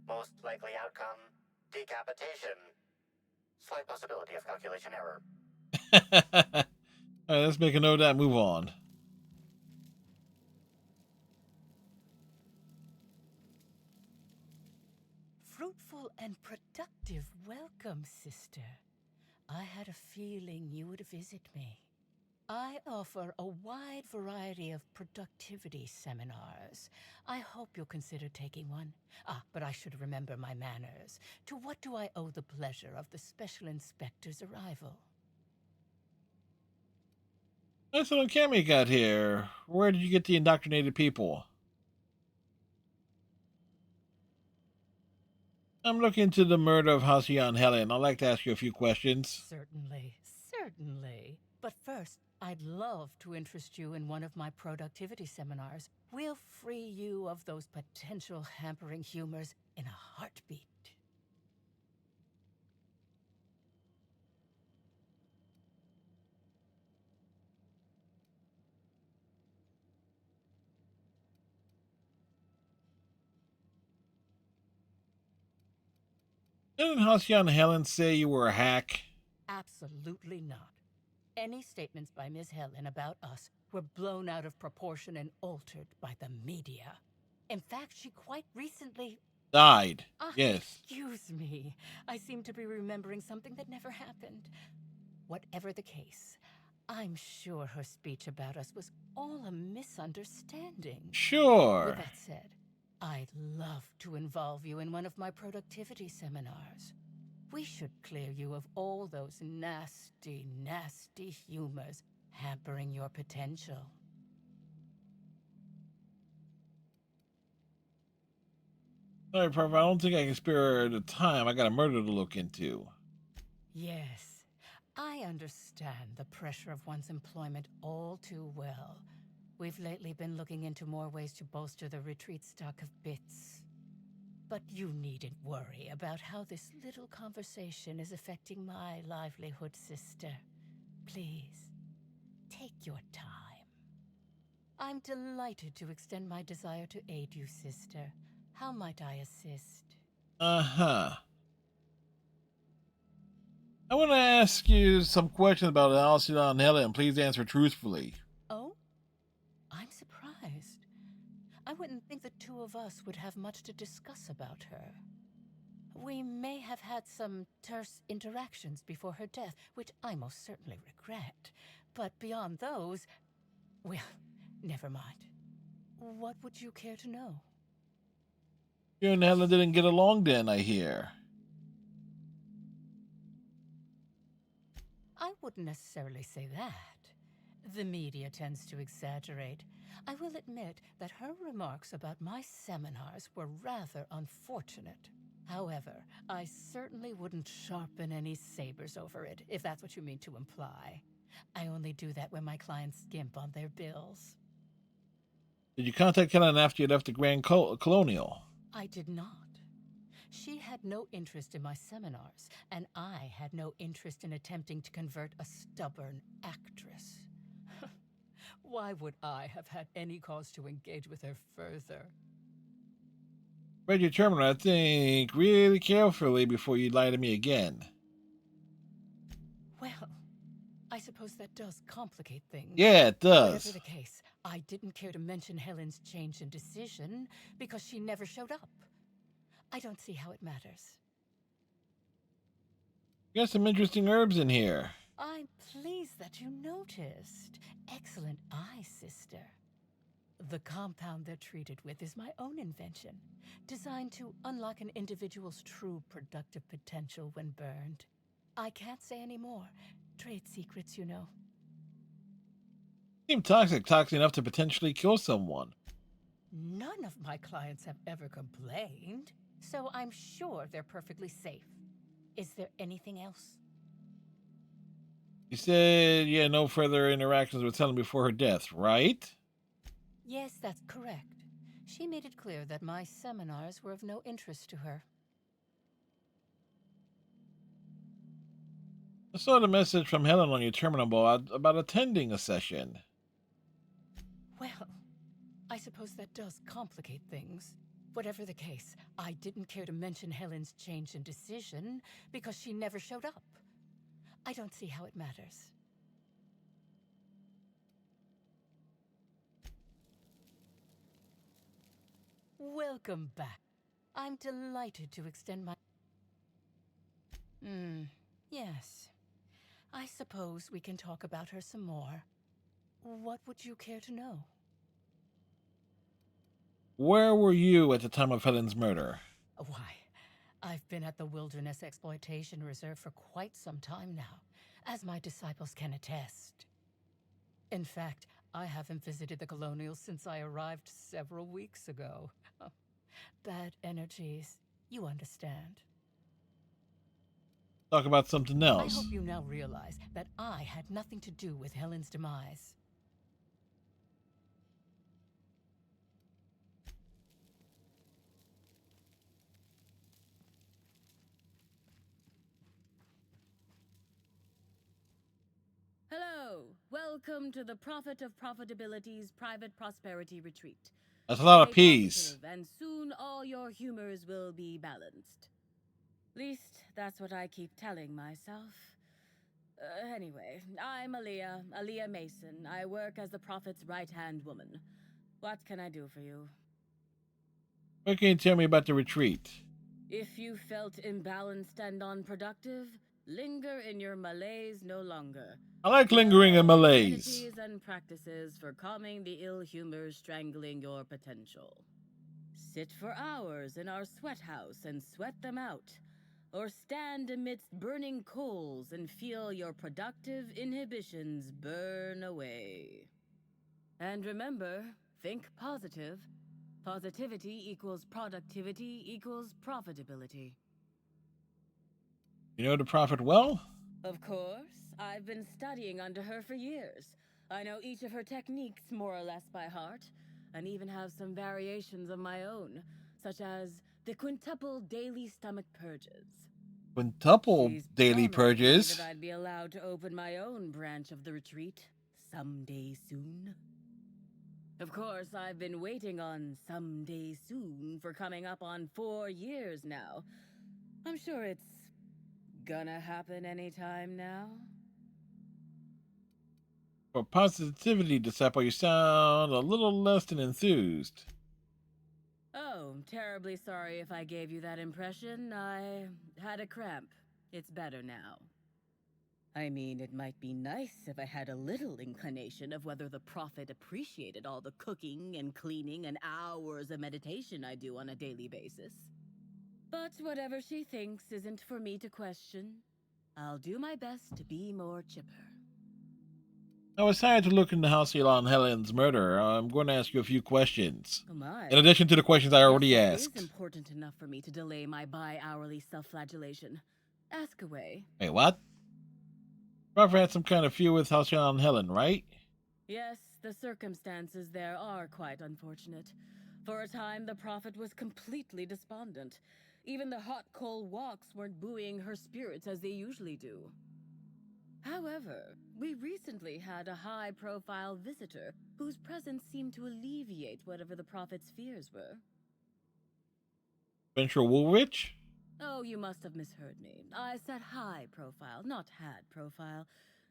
[SPEAKER 4] Most likely outcome, decapitation. Slight possibility of calculation error.
[SPEAKER 3] All right, let's make a note of that and move on.
[SPEAKER 20] Fruitful and productive welcome, sister. I had a feeling you would visit me. I offer a wide variety of productivity seminars. I hope you'll consider taking one. But I should remember my manners. To what do I owe the pleasure of the Special Inspector's arrival?
[SPEAKER 3] That's what Cammy got here. Where did you get the indoctrinated people? I'm looking into the murder of Halcyon Helen. I'd like to ask you a few questions.
[SPEAKER 20] Certainly, certainly. But first, I'd love to interest you in one of my productivity seminars. We'll free you of those potential hampering humors in a heartbeat.
[SPEAKER 3] Didn't Halcyon Helen say you were a hack?
[SPEAKER 20] Absolutely not. Any statements by Miss Helen about us were blown out of proportion and altered by the media. In fact, she quite recently...
[SPEAKER 3] Died. Yes.
[SPEAKER 20] Excuse me. I seem to be remembering something that never happened. Whatever the case, I'm sure her speech about us was all a misunderstanding.
[SPEAKER 3] Sure.
[SPEAKER 20] With that said, I'd love to involve you in one of my productivity seminars. We should clear you of all those nasty, nasty humors hampering your potential.
[SPEAKER 3] Sorry, Prophet, I don't think I can spare the time. I got a murder to look into.
[SPEAKER 20] Yes, I understand the pressure of one's employment all too well. We've lately been looking into more ways to bolster the retreat stock of bits. But you needn't worry about how this little conversation is affecting my livelihood, sister. Please, take your time. I'm delighted to extend my desire to aid you, sister. How might I assist?
[SPEAKER 3] Uh-huh. I want to ask you some questions about Alcida and Helen. Please answer truthfully.
[SPEAKER 20] Oh? I'm surprised. I wouldn't think the two of us would have much to discuss about her. We may have had some terse interactions before her death, which I most certainly regret. But beyond those, well, never mind. What would you care to know?
[SPEAKER 3] You and Helen didn't get along then, I hear.
[SPEAKER 20] I wouldn't necessarily say that. The media tends to exaggerate. I will admit that her remarks about my seminars were rather unfortunate. However, I certainly wouldn't sharpen any sabers over it, if that's what you mean to imply. I only do that when my clients skimp on their bills.
[SPEAKER 3] Did you contact Helen after you left the Grand Colonial?
[SPEAKER 20] I did not. She had no interest in my seminars, and I had no interest in attempting to convert a stubborn actress. Why would I have had any cause to engage with her further?
[SPEAKER 3] Read your terminal, I think, really carefully before you lie to me again.
[SPEAKER 20] Well, I suppose that does complicate things.
[SPEAKER 3] Yeah, it does.
[SPEAKER 20] Whatever the case, I didn't care to mention Helen's change in decision because she never showed up. I don't see how it matters.
[SPEAKER 3] You got some interesting herbs in here.
[SPEAKER 20] I'm pleased that you noticed. Excellent eye, sister. The compound they're treated with is my own invention, designed to unlock an individual's true productive potential when burned. I can't say any more. Trade secrets, you know.
[SPEAKER 3] Seem toxic enough to potentially kill someone.
[SPEAKER 20] None of my clients have ever complained, so I'm sure they're perfectly safe. Is there anything else?
[SPEAKER 3] You said you had no further interactions with Helen before her death, right?
[SPEAKER 20] Yes, that's correct. She made it clear that my seminars were of no interest to her.
[SPEAKER 3] I saw the message from Helen on your terminal about attending a session.
[SPEAKER 20] Well, I suppose that does complicate things. Whatever the case, I didn't care to mention Helen's change in decision because she never showed up. I don't see how it matters. Welcome back. I'm delighted to extend my... Yes. I suppose we can talk about her some more. What would you care to know?
[SPEAKER 3] Where were you at the time of Helen's murder?
[SPEAKER 20] Why, I've been at the Wilderness Exploitation Reserve for quite some time now, as my disciples can attest. In fact, I haven't visited the Colonials since I arrived several weeks ago. Bad energies, you understand.
[SPEAKER 3] Talk about something else.
[SPEAKER 20] I hope you now realize that I had nothing to do with Helen's demise.
[SPEAKER 17] Hello, welcome to the Prophet of Profitability's Private Prosperity Retreat.
[SPEAKER 3] That's a lot of
[SPEAKER 17] Stay
[SPEAKER 3] peas.
[SPEAKER 17] positive, and soon all your humors will be balanced. Least, that's what I keep telling myself. Anyway, I'm Aaliyah Mason. I work as the Prophet's right-hand woman. What can I do for you?
[SPEAKER 3] What can you tell me about the retreat?
[SPEAKER 17] If you felt imbalanced and unproductive, linger in your malaise no longer.
[SPEAKER 3] I like lingering in malaise.
[SPEAKER 17] Strategies and practices for calming the ill humor strangling your potential. Sit for hours in our sweat house and sweat them out. Or stand amidst burning coals and feel your productive inhibitions burn away. And remember, think positive. Positivity equals productivity equals profitability.
[SPEAKER 3] You know the Prophet well?
[SPEAKER 17] Of course, I've been studying under her for years. I know each of her techniques more or less by heart, and even have some variations of my own, such as the quintuple daily stomach purges.
[SPEAKER 3] Quintuple
[SPEAKER 17] She's
[SPEAKER 3] daily
[SPEAKER 17] promised me
[SPEAKER 3] purges.
[SPEAKER 17] that I'd be allowed to open my own branch of the retreat someday soon. Of course, I've been waiting on someday soon for coming up on 4 years now. I'm sure it's gonna happen anytime now.
[SPEAKER 3] For positivity disciple, you sound a little less than enthused.
[SPEAKER 17] Oh, terribly sorry if I gave you that impression. I had a cramp. It's better now. I mean, it might be nice if I had a little inclination of whether the Prophet appreciated all the cooking and cleaning and hours of meditation I do on a daily basis. But whatever she thinks isn't for me to question. I'll do my best to be more chipper.
[SPEAKER 3] I was hired to look into Halcyon Helen's murder. I'm going to ask you a few questions.
[SPEAKER 17] Oh my.
[SPEAKER 3] In addition to the questions I already
[SPEAKER 17] Yes,
[SPEAKER 3] asked.
[SPEAKER 17] it is important enough for me to delay my bi-hourly self-flagellation. Ask away.
[SPEAKER 3] Wait, what? Prophet had some kind of feud with Halcyon Helen, right?
[SPEAKER 17] Yes, the circumstances there are quite unfortunate. For a time, the Prophet was completely despondent. Even the hot coal walks weren't buoying her spirits as they usually do. However, we recently had a high-profile visitor whose presence seemed to alleviate whatever the Prophet's fears were.
[SPEAKER 3] Venture Woolrich?
[SPEAKER 17] Oh, you must have misheard me. I said high profile, not had profile.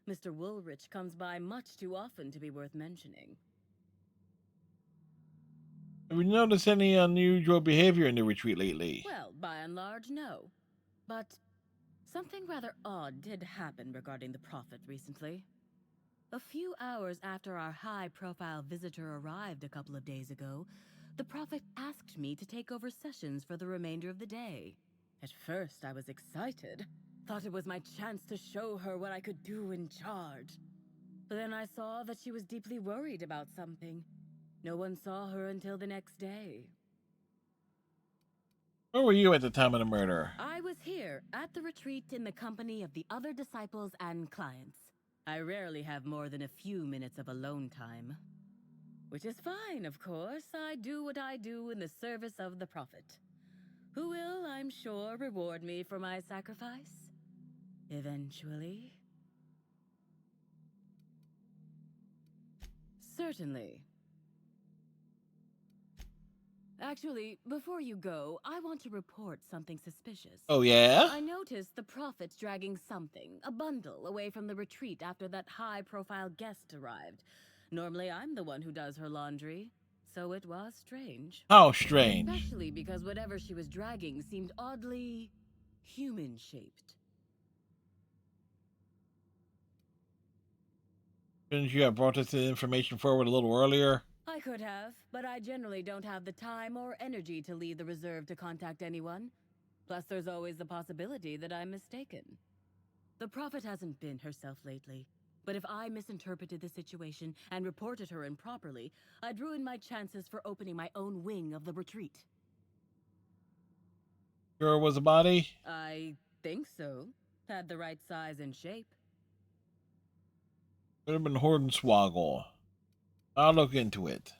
[SPEAKER 17] Mr. Woolrich comes by much too often to be worth mentioning.
[SPEAKER 3] Have you noticed any unusual behavior in the retreat lately?
[SPEAKER 17] Well, by and large, no. But something rather odd did happen regarding the Prophet recently. A few hours after our high-profile visitor arrived a couple of days ago, the Prophet asked me to take over sessions for the remainder of the day. At first, I was excited. Thought it was my chance to show her what I could do in charge. But then I saw that she was deeply worried about something. No one saw her until the next day.
[SPEAKER 3] Where were you at the time of the murder?
[SPEAKER 17] I was here, at the retreat in the company of the other disciples and clients. I rarely have more than a few minutes of alone time. Which is fine, of course. I do what I do in the service of the Prophet, who will, I'm sure, reward me for my sacrifice. Eventually. Certainly. Actually, before you go, I want to report something suspicious.
[SPEAKER 3] Oh, yeah?
[SPEAKER 17] I noticed the Prophet's dragging something, a bundle, away from the retreat after that high-profile guest arrived. Normally, I'm the one who does her laundry, so it was strange.
[SPEAKER 3] How strange?
[SPEAKER 17] Especially because whatever she was dragging seemed oddly human-shaped.
[SPEAKER 3] Shouldn't you have brought this information forward a little earlier?
[SPEAKER 17] I could have, but I generally don't have the time or energy to leave the reserve to contact anyone. Plus, there's always the possibility that I'm mistaken. The Prophet hasn't been herself lately, but if I misinterpreted the situation and reported her improperly, I'd ruin my chances for opening my own wing of the retreat.
[SPEAKER 3] Sure was a body?
[SPEAKER 17] I think so. Had the right size and shape.
[SPEAKER 3] Could have been Hornswoggle. I'll look into it.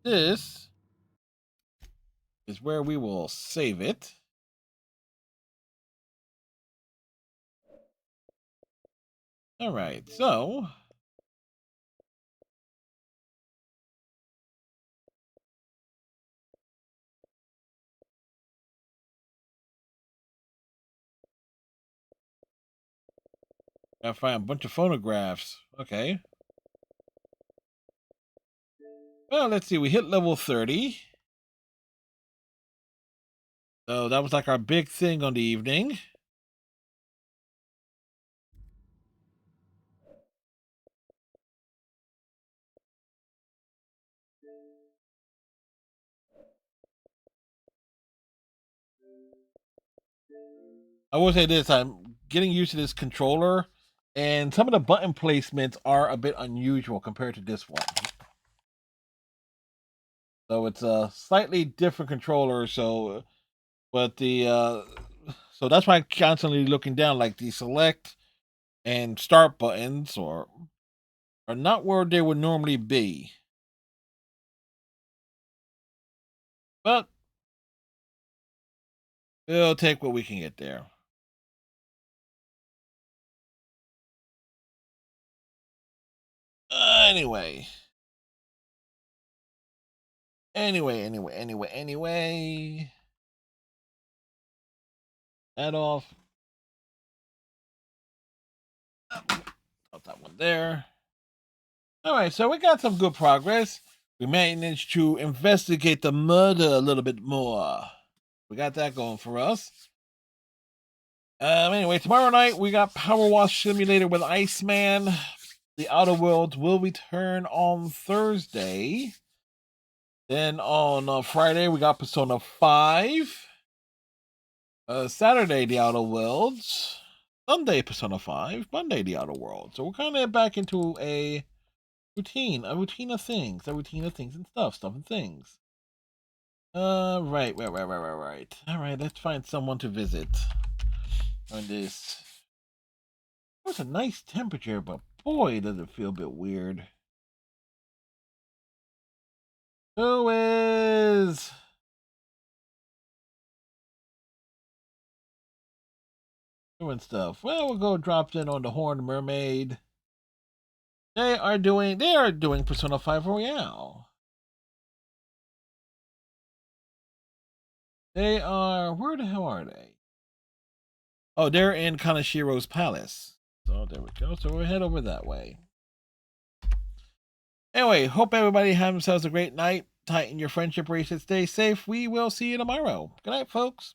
[SPEAKER 3] This is where we will save it. Alright, so Gotta find a bunch of phonographs. Okay. Well, let's see. We hit level 30. So that was like our big thing on the evening. I will say this, I'm getting used to this controller, and some of the button placements are a bit unusual compared to this one. So it's a slightly different controller, so but so that's why I'm constantly looking down, like the select and start buttons are not where they would normally be. But we'll take what we can get there. Anyway. Anyway. That off. Put that one there. All right, so we got some good progress. We managed to investigate the murder a little bit more. We got that going for us. Anyway, tomorrow night we got Power Wash Simulator with Iceman. The Outer Worlds will return on Thursday. Then on Friday we got Persona 5. Saturday, The Outer Worlds. Sunday, Persona 5. Monday, The Outer Worlds. So we're kind of back into a routine of things, and stuff and things. Right. All right, let's find someone to visit on this. It was a nice temperature, but boy, does it feel a bit weird. Who is? Doing stuff. Well, we'll go drop in on the Horned Mermaid. They are doing Persona 5 Royale. They are, where the hell are they? Oh, they're in Kanashiro's palace. So there we go. So we'll head over that way. Anyway, hope everybody has themselves a great night. Tighten your friendship bracelets. Stay safe. We will see you tomorrow. Good night, folks.